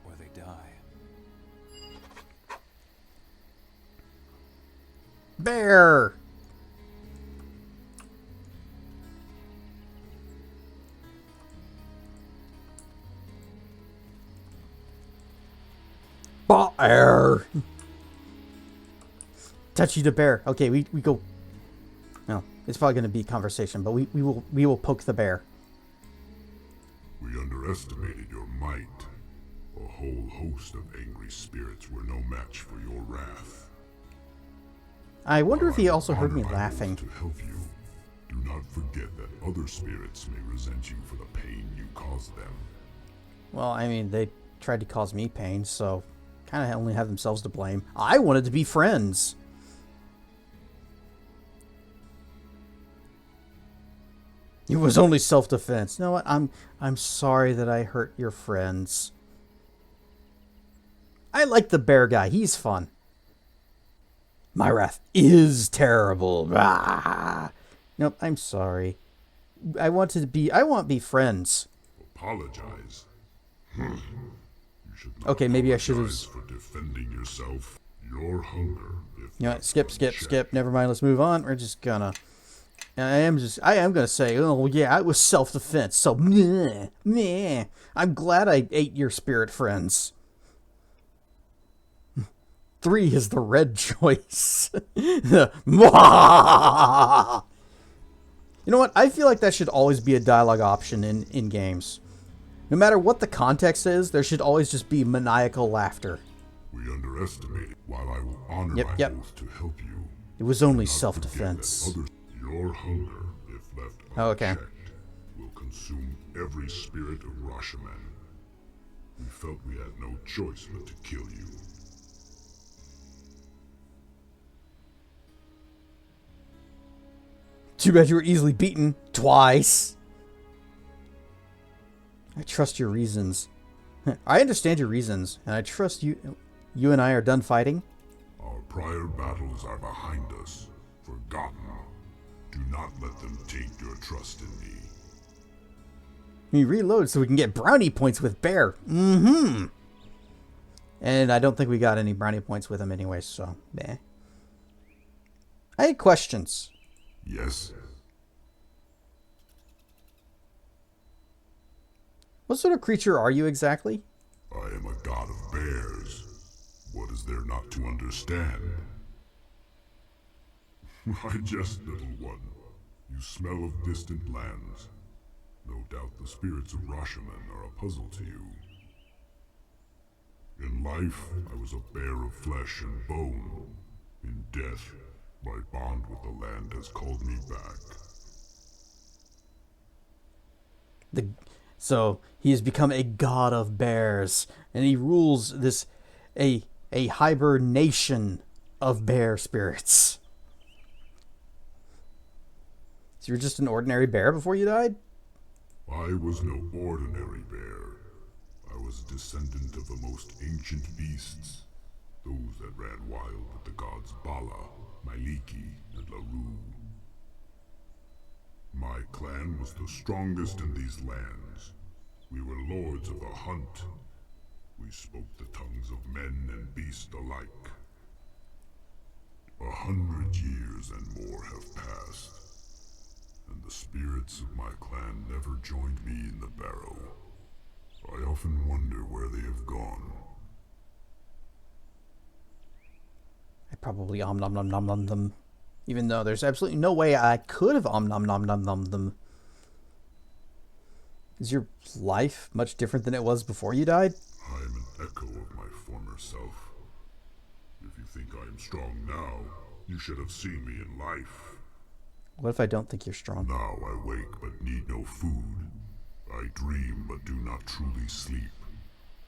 or they die. Bear! Bear! Touchy the bear. Okay, we go. No, it's probably going to be conversation, but we will poke the bear. We underestimated your might. A whole host of angry spirits were no match for your wrath. I wonder if he also heard me laughing. To help you, do not forget that other spirits may resent you for the pain you caused them. Well, I mean, they tried to cause me pain, so kind of only have themselves to blame. I wanted to be friends. It was only self-defense. You know what? I'm sorry that I hurt your friends. I like the bear guy. He's fun. My wrath is terrible. Ah. Nope, I'm sorry. I want to be friends. Apologize. Okay, maybe I should have. Apologize for defending yourself. Your hunger, if You know what? Skip. Never mind. Let's move on. We're just gonna. I am gonna say, oh yeah, it was self-defense. So meh. I'm glad I ate your spirit friends. 3 is the red choice. You know what? I feel like that should always be a dialogue option in games. No matter what the context is, there should always just be maniacal laughter. We underestimated. While I will honor my oath to help you, it was only self-defense. Your hunger, if left okay. will consume every spirit of Rashomon. We felt we had no choice but to kill you. Too bad you were easily beaten twice. I trust your reasons. I understand your reasons, and I trust you. You and I are done fighting. Our prior battles are behind us, forgotten. Do not let them take your trust in me. We reload so we can get brownie points with Bear. Mm-hmm. And I don't think we got any brownie points with him anyway, so meh. I had questions. Yes. What sort of creature are you exactly? I am a god of bears. What is there not to understand? I jest, little one. You smell of distant lands. No doubt the spirits of Rashomon are a puzzle to you. In life, I was a bear of flesh and bone. In death, my bond with the land has called me back. So he has become a god of bears, and he rules a hibernation of bear spirits. So you're just an ordinary bear before you died? I was no ordinary bear. I was a descendant of the most ancient beasts, those that ran wild with the gods Bala, Maliki, and Laru. My clan was the strongest in these lands. We were lords of the hunt. We spoke the tongues of men and beast alike. 100 years and more have passed, and the spirits of my clan never joined me in the barrow. I often wonder where they have gone. I probably nom nom nom nom nom them. Even though there's absolutely no way I could have nom nom nom nom them. Is your life much different than it was before you died? I am an echo of my former self. If you think I am strong now, you should have seen me in life. What if I don't think you're strong? Now I wake but need no food. I dream but do not truly sleep.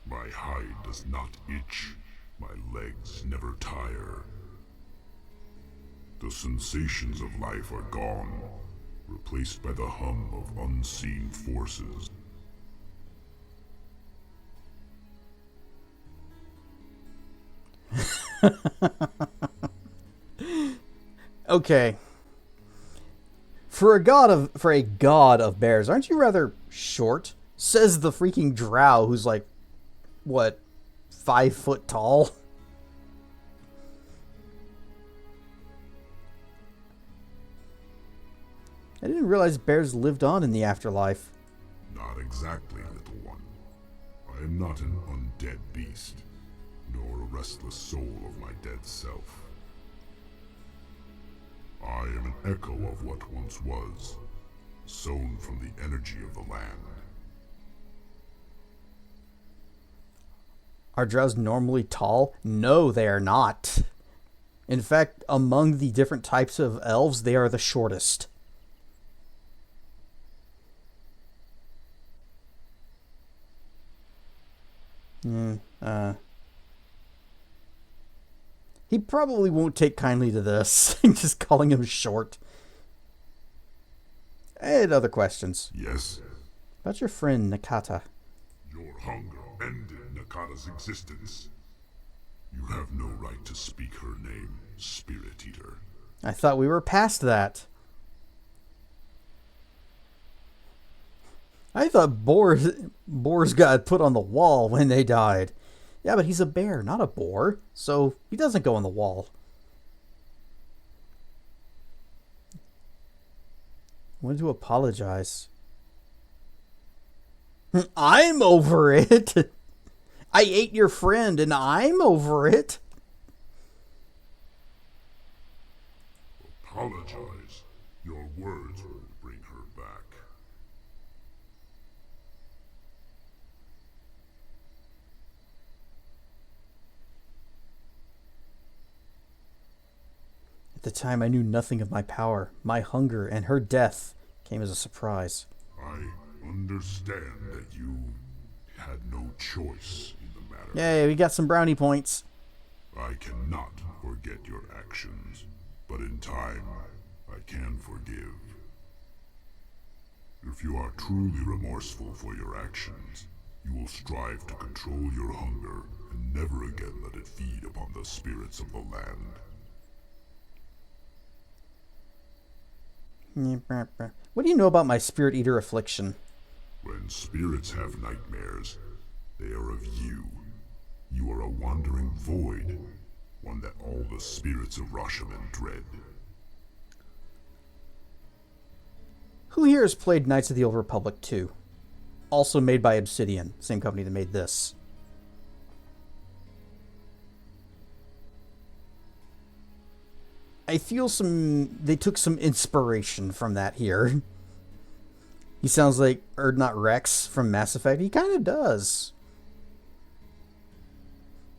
My hide does not itch. My legs never tire. The sensations of life are gone, replaced by the hum of unseen forces. Okay. For a god of bears, aren't you rather short? Says the freaking drow who's like, what, 5 foot tall? I didn't realize bears lived on in the afterlife. Not exactly, little one. I am not an undead beast, nor a restless soul of my dead self. I am an echo of what once was, sown from the energy of the land. Are drows normally tall? No, they are not. In fact, among the different types of elves, they are the shortest. He probably won't take kindly to this. Just calling him short. I had other questions. Yes? About your friend, Nakata. Your hunger ended Nakata's existence. You have no right to speak her name, Spirit Eater. I thought we were past that. I thought boars got put on the wall when they died. Yeah, but he's a bear, not a boar, so he doesn't go on the wall. I wanted to apologize. I'm over it. I ate your friend and I'm over it. Apologize. Your words will bring her back. At the time, I knew nothing of my power. My hunger and her death came as a surprise. I understand that you had no choice in the matter. Yay, we got some brownie points. I cannot forget your actions, but in time, I can forgive. If you are truly remorseful for your actions, you will strive to control your hunger and never again let it feed upon the spirits of the land. What do you know about my Spirit Eater affliction? When spirits have nightmares, they are of you. You are a wandering void, one that all the spirits of Rashomon dread. Who here has played Knights of the Old Republic 2? Also made by Obsidian, same company that made this. I feel they took some inspiration from that here. He sounds like, or not Rex from Mass Effect. He kind of does.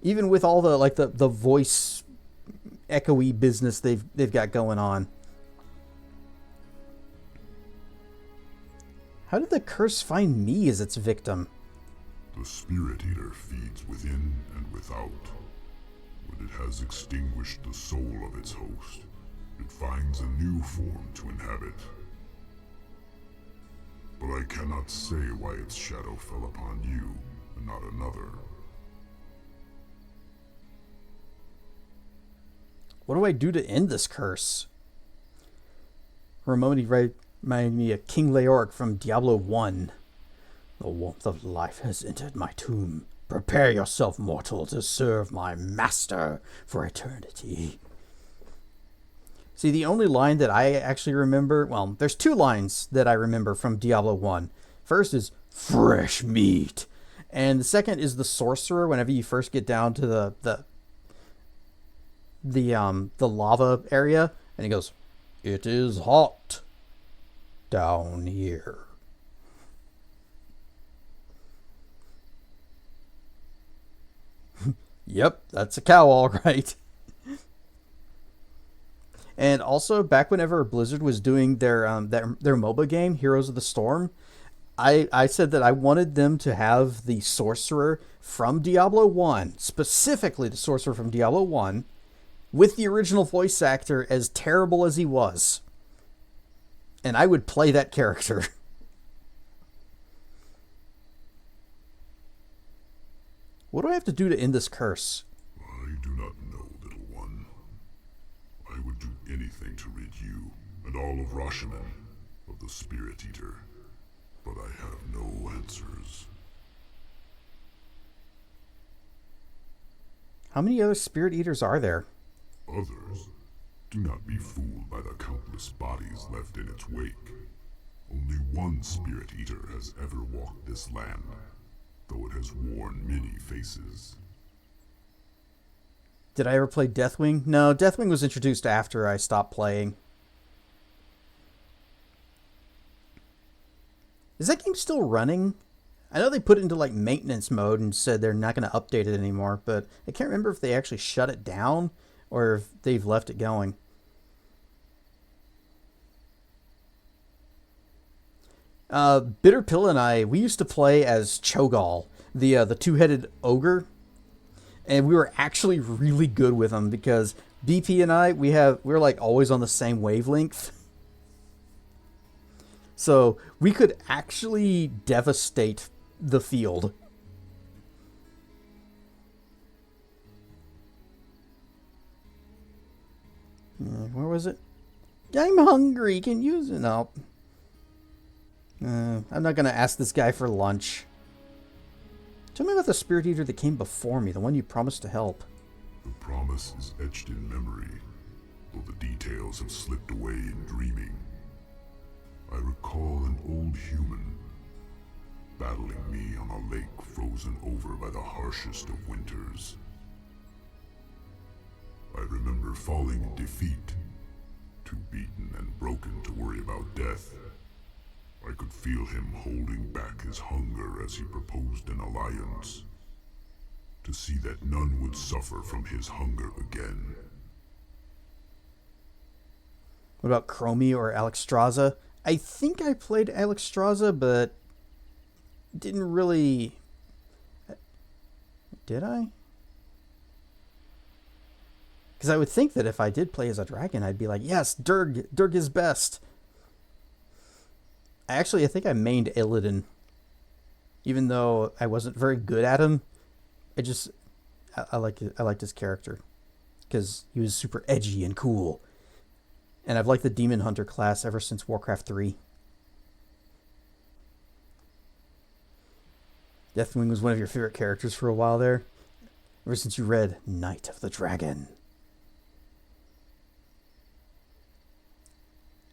Even with all the voice echoey business they've got going on. How did the curse find me as its victim? The Spirit Eater feeds within and without. When it has extinguished the soul of its host, it finds a new form to inhabit. But I cannot say why its shadow fell upon you and not another. What do I do to end this curse? For a moment, he reminded me of King Leoric from Diablo 1. The warmth of life has entered my tomb. Prepare yourself, mortal, to serve my master for eternity. See, the only line that I actually remember, well, there's two lines that I remember from Diablo 1. First is, fresh meat. And the second is the sorcerer, whenever you first get down to the lava area, and he goes, "It is hot down here." Yep, that's a cow, all right. And also, back whenever Blizzard was doing their MOBA game, Heroes of the Storm, I said that I wanted them to have the sorcerer from Diablo 1, specifically the sorcerer from Diablo 1, with the original voice actor, as terrible as he was. And I would play that character. What do I have to do to end this curse? I do not know, little one. I would do anything to rid you and all of Rashomon of the Spirit Eater, but I have no answers. How many other Spirit Eaters are there? Others? Do not be fooled by the countless bodies left in its wake. Only one Spirit Eater has ever walked this land, though it has worn many faces. Did I ever play Deathwing? No, Deathwing was introduced after I stopped playing. Is that game still running? I know they put it into like maintenance mode and said they're not going to update it anymore, but I can't remember if they actually shut it down or if they've left it going. Bitter Pill and I, we used to play as Cho'Gall, the two-headed ogre, and we were actually really good with him because BP and I, we're like always on the same wavelength. So we could actually devastate the field. Where was it? I'm hungry. Can use it. No. I'm not gonna ask this guy for lunch. Tell me about the Spirit Eater that came before me, the one you promised to help. The promise is etched in memory, though the details have slipped away in dreaming. I recall an old human battling me on a lake frozen over by the harshest of winters. I remember falling in defeat, too beaten and broken to worry about death. I could feel him holding back his hunger as he proposed an alliance, to see that none would suffer from his hunger again. What about Chromie or Alexstrasza? I think I played Alexstrasza, but didn't really... Did I? Because I would think that if I did play as a dragon, I'd be like, yes, Durg! Durg is best! I think I mained Illidan. Even though I wasn't very good at him, I liked his character. Because he was super edgy and cool. And I've liked the Demon Hunter class ever since Warcraft 3. Deathwing was one of your favorite characters for a while there. Ever since you read Knight of the Dragon.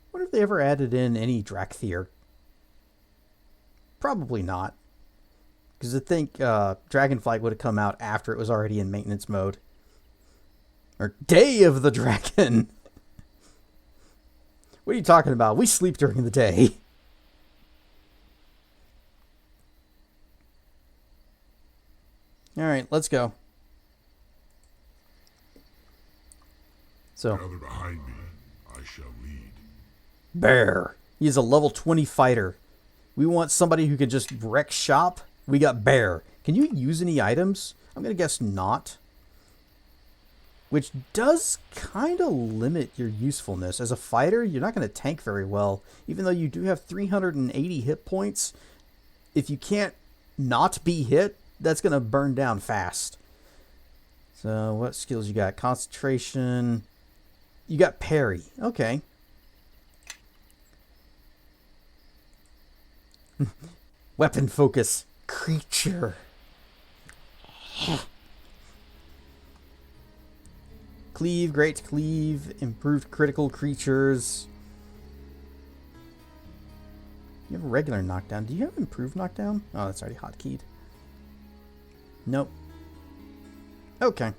I wonder if they ever added in any Drakthir. Probably not. Because I think Dragonflight would have come out after it was already in maintenance mode. Or Day of the Dragon! What are you talking about? We sleep during the day. Alright, let's go. So. Gather behind me, I shall lead. Bear. He's a level 20 fighter. We want somebody who can just wreck shop. We got Bear. Can you use any items? I'm going to guess not. Which does kind of limit your usefulness. As a fighter, you're not going to tank very well. Even though you do have 380 hit points, if you can't not be hit, that's going to burn down fast. So what skills you got? Concentration. You got parry. Okay. Weapon focus. Creature. Cleave, great cleave, improved critical creatures. You have a regular knockdown. Do you have improved knockdown? Oh, that's already hotkeyed. Nope. Okay.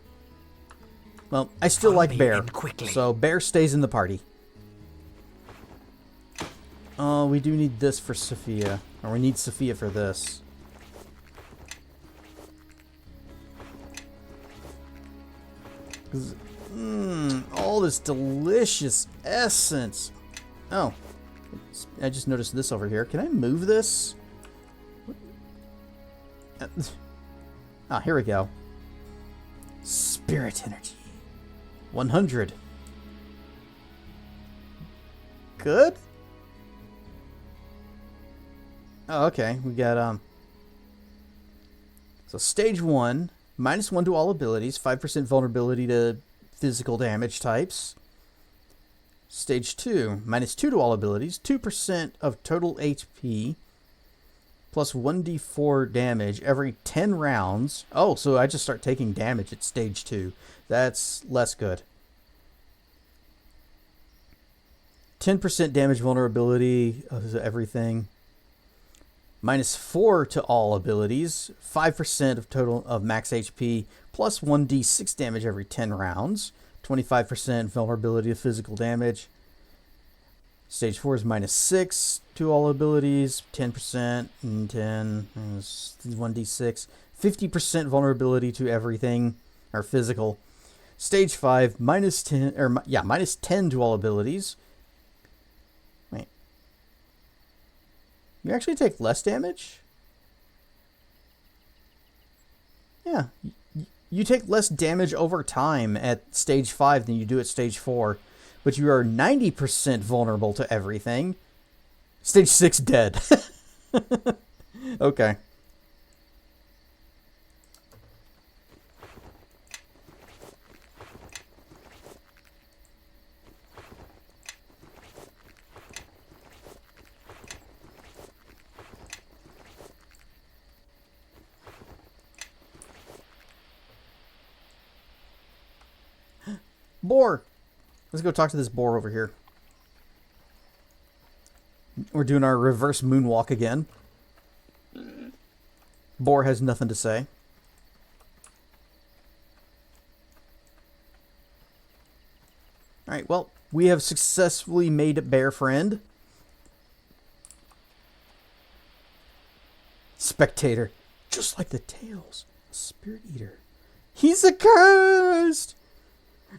Well, I still like Bear. So Bear stays in the party. Oh, we do need this for Sophia. Or we need Sophia for this. All this delicious essence. Oh. I just noticed this over here. Can I move this? Ah, here we go. Spirit energy. 100. Good? Oh, okay. We got, so stage 1, -1 to all abilities, 5% vulnerability to physical damage types. Stage 2, -2 to all abilities, 2% of total HP, plus 1d4 damage every 10 rounds. Oh, so I just start taking damage at stage 2. That's less good. 10% damage vulnerability of everything. -4 to all abilities, 5% of total of max HP, plus 1d6 damage every 10 rounds, 25% vulnerability to physical damage. Stage 4 is -6 to all abilities, 10%, and 10, 1d6, 50% vulnerability to everything, or physical. Stage 5, -10, or -10 to all abilities. Wait. You actually take less damage? Yeah. You take less damage over time at stage 5 than you do at stage 4. But you are 90% vulnerable to everything. Stage 6 dead. Okay. Boar! Let's go talk to this boar over here. We're doing our reverse moonwalk again. Boar has nothing to say. Alright, well, we have successfully made a bear friend. Spectator. Just like the tales. Spirit Eater. He's accursed!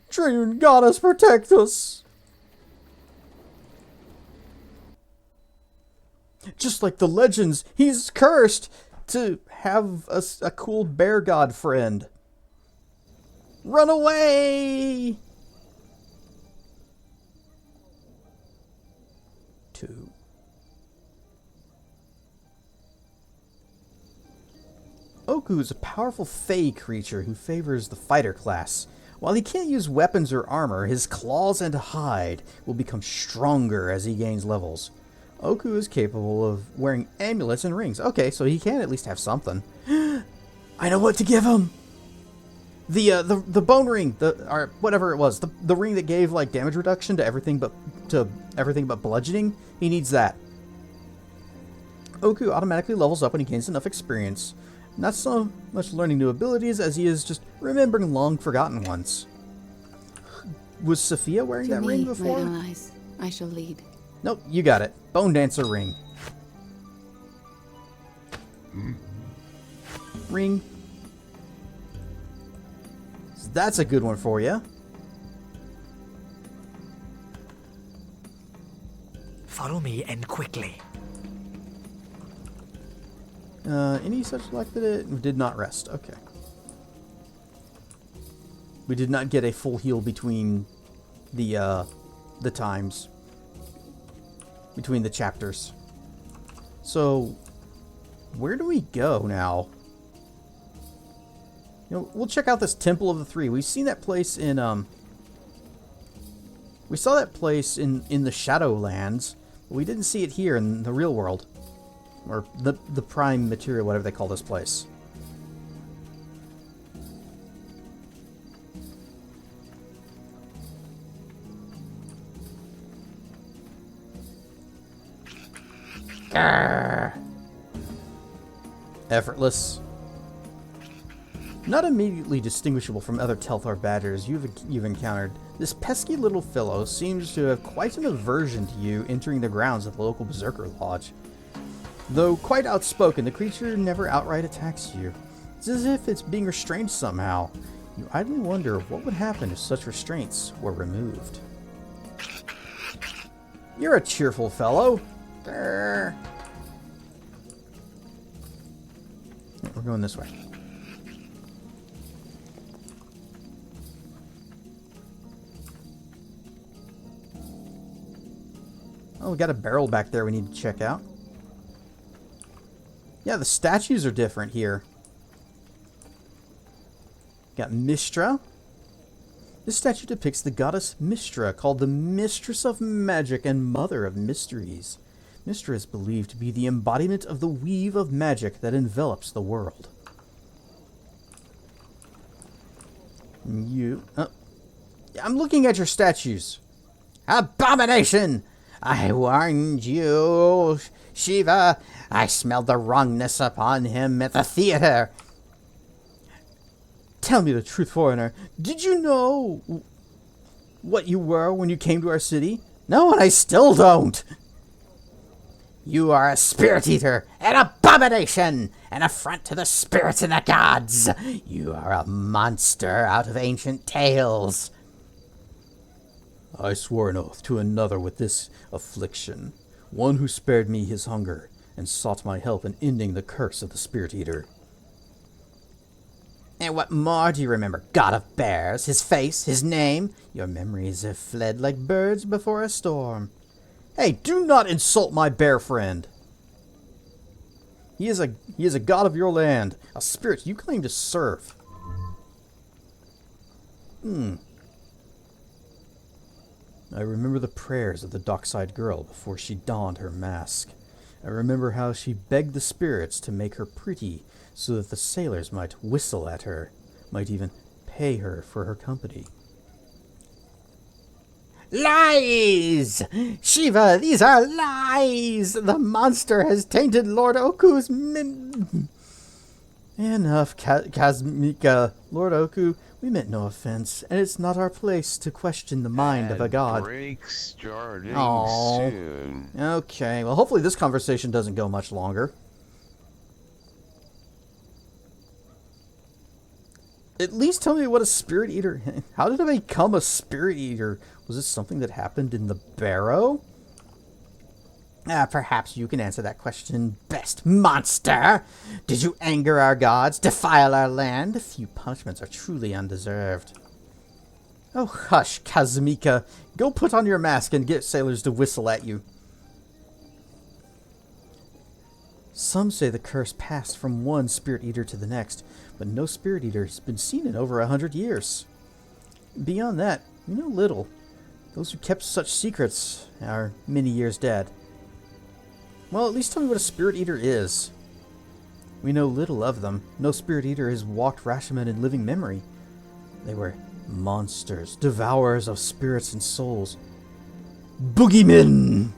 Dream goddess, protect us! Just like the legends, he's cursed to have a cool bear god friend. Run away! 2. Oku is a powerful Fey creature who favors the fighter class. While he can't use weapons or armor, his claws and hide will become stronger as he gains levels. Oku is capable of wearing amulets and rings. Okay, so he can at least have something. I know what to give him! The bone ring, or whatever it was, the ring that gave like damage reduction to everything but bludgeoning. He needs that. Oku automatically levels up when he gains enough experience. Not so much learning new abilities as he is just remembering long forgotten ones. Was Sophia wearing that ring before? My allies, I shall lead. Nope, you got it. Bone Dancer ring. Ring. So that's a good one for you. Follow me and quickly. Any such luck that it did not rest. Okay. We did not get a full heal between the times. Between the chapters. So, where do we go now? You know, we'll check out this Temple of the Three. We've seen that place in, we saw that place in the Shadowlands, but we didn't see it here in the real world. Or the prime material, whatever they call this place. Grr. Effortless. Not immediately distinguishable from other Telthar badgers you've encountered, this pesky little fellow seems to have quite an aversion to you entering the grounds of the local Berserker Lodge. Though quite outspoken, the creature never outright attacks you. It's as if it's being restrained somehow. You idly wonder what would happen if such restraints were removed. You're a cheerful fellow. Grr. We're going this way. Oh, we got a barrel back there we need to check out. Yeah, the statues are different here. Got Mistra. This statue depicts the goddess Mistra, called the Mistress of Magic and Mother of Mysteries. Mistra is believed to be the embodiment of the weave of magic that envelops the world. I'm looking at your statues. Abomination! I warned you, Shiva. I smelled the wrongness upon him at the theater. Tell me the truth, foreigner. Did you know what you were when you came to our city? No, and I still don't. You are a spirit eater, an abomination, an affront to the spirits and the gods. You are a monster out of ancient tales. I swore an oath to another with this affliction, one who spared me his hunger and sought my help in ending the curse of the Spirit Eater. And what more do you remember, God of Bears? His face, his name? Your memories have fled like birds before a storm. Hey, do not insult my bear friend. He is a god of your land, a spirit you claim to serve. I remember the prayers of the dockside girl before she donned her mask. I remember how she begged the spirits to make her pretty so that the sailors might whistle at her, might even pay her for her company. Lies! Shiva, these are lies! The monster has tainted Lord Oku's Enough, Kazmika. Lord Oku, we meant no offense, and it's not our place to question the mind of a god. Break starting Aww. soon. Okay, well hopefully this conversation doesn't go much longer. At least tell me what a spirit eater... How did I become a spirit eater? Was this something that happened in the barrow? Perhaps you can answer that question best, monster! Did you anger our gods, defile our land? A few punishments are truly undeserved. Oh, hush, Kazumika. Go put on your mask and get sailors to whistle at you. Some say the curse passed from one spirit eater to the next, but no spirit eater has been seen in over 100 years. Beyond that, we know little. Those who kept such secrets are many years dead. Well, at least tell me what a spirit eater is. We know little of them. No spirit eater has walked Rashomon in living memory. They were monsters, devourers of spirits and souls. Boogeymen!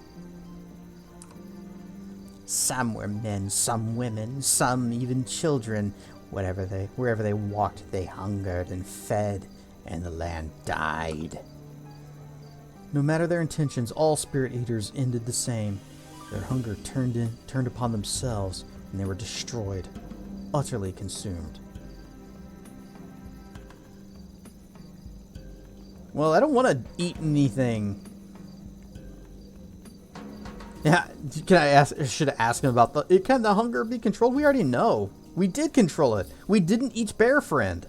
Some were men, some women, some even children. Wherever they walked, they hungered and fed, and the land died. No matter their intentions, all spirit eaters ended the same. Their hunger turned upon themselves, and they were destroyed, utterly consumed. Well, I don't want to eat anything. Yeah, should I ask him about can the hunger be controlled? We already know. We did control it. We didn't eat Bear Friend.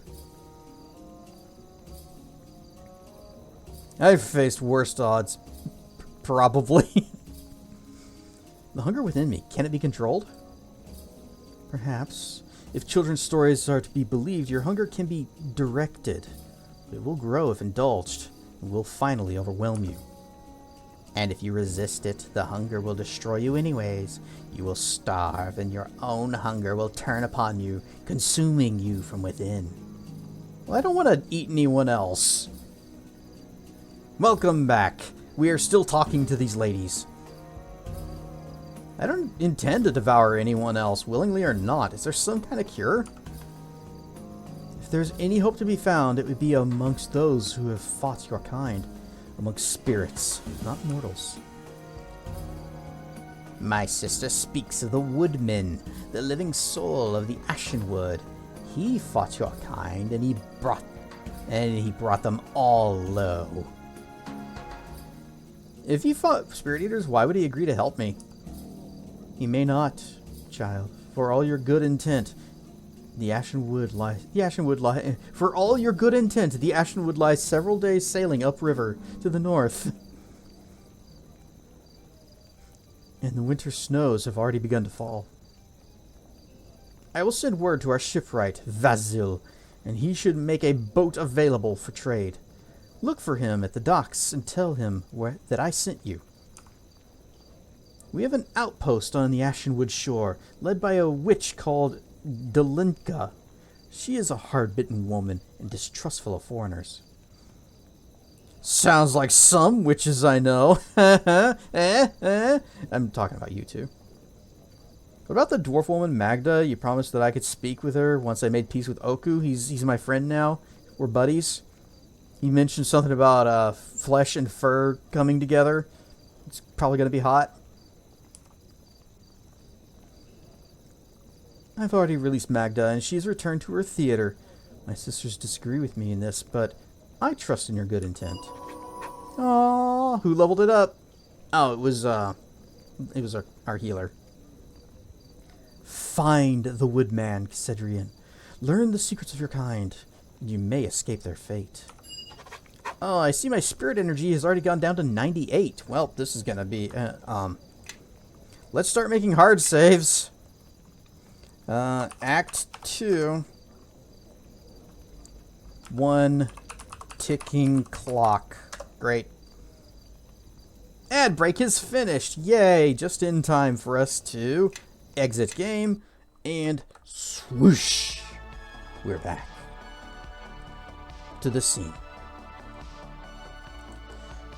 I've faced worse odds. Probably. The hunger within me, can it be controlled? Perhaps. If children's stories are to be believed, your hunger can be directed. It will grow if indulged, and will finally overwhelm you. And if you resist it, the hunger will destroy you anyways. You will starve, and your own hunger will turn upon you, consuming you from within. Well, I don't want to eat anyone else. Welcome back. We are still talking to these ladies. I don't intend to devour anyone else, willingly or not. Is there some kind of cure? If there's any hope to be found, it would be amongst those who have fought your kind. Amongst spirits, not mortals. My sister speaks of the woodman, the living soul of the Ashenwood. He fought your kind, and he brought them all low. If he fought spirit eaters, why would he agree to help me? He may not, child. For all your good intent, the Ashenwood lies. For all your good intent, the Ashenwood lies several days sailing upriver to the north. And the winter snows have already begun to fall. I will send word to our shipwright, Vasil, and he should make a boat available for trade. Look for him at the docks and tell him that I sent you. We have an outpost on the Ashenwood shore, led by a witch called Delinka. She is a hard-bitten woman and distrustful of foreigners. Sounds like some witches I know. I'm talking about you two. What about the dwarf woman Magda? You promised that I could speak with her once I made peace with Oku. He's my friend now. We're buddies. He mentioned something about flesh and fur coming together. It's probably going to be hot. I've already released Magda, and she's returned to her theater. My sisters disagree with me in this, but I trust in your good intent. Aww, who leveled it up? Oh, it was our healer. Find the woodman, Cedrian. Learn the secrets of your kind. You may escape their fate. Oh, I see my spirit energy has already gone down to 98. Well, this is gonna be, let's start making hard saves. Act 2. 1 ticking clock. Great. Ad break is finished. Yay! Just in time for us to exit game and swoosh. We're back to the scene.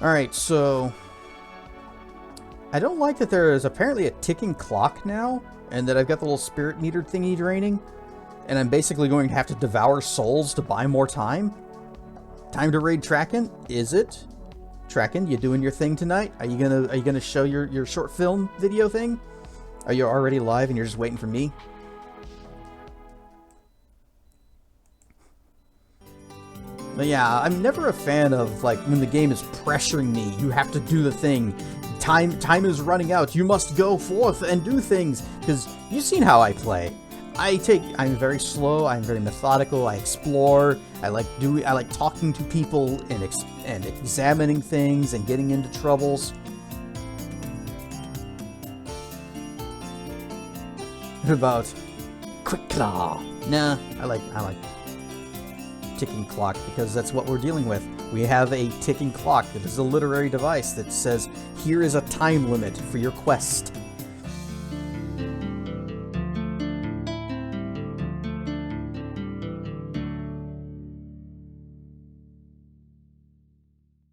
Alright, so... I don't like that there is apparently a ticking clock now, and that I've got the little spirit meter thingy draining, and I'm basically going to have to devour souls to buy more time. Time to raid Traken? Is it? Traken, you doing your thing tonight? Are you gonna show your short film video thing? Are you already live and you're just waiting for me? But yeah, I'm never a fan of, like, when the game is pressuring me. You have to do the thing. Time is running out. You must go forth and do things. Because you've seen how I play. I'm very slow. I'm very methodical. I explore. I like talking to people and examining things and getting into troubles. What about Quick Claw? Nah, I like ticking clock because that's what we're dealing with. We have a ticking clock that is a literary device that says, here is a time limit for your quest.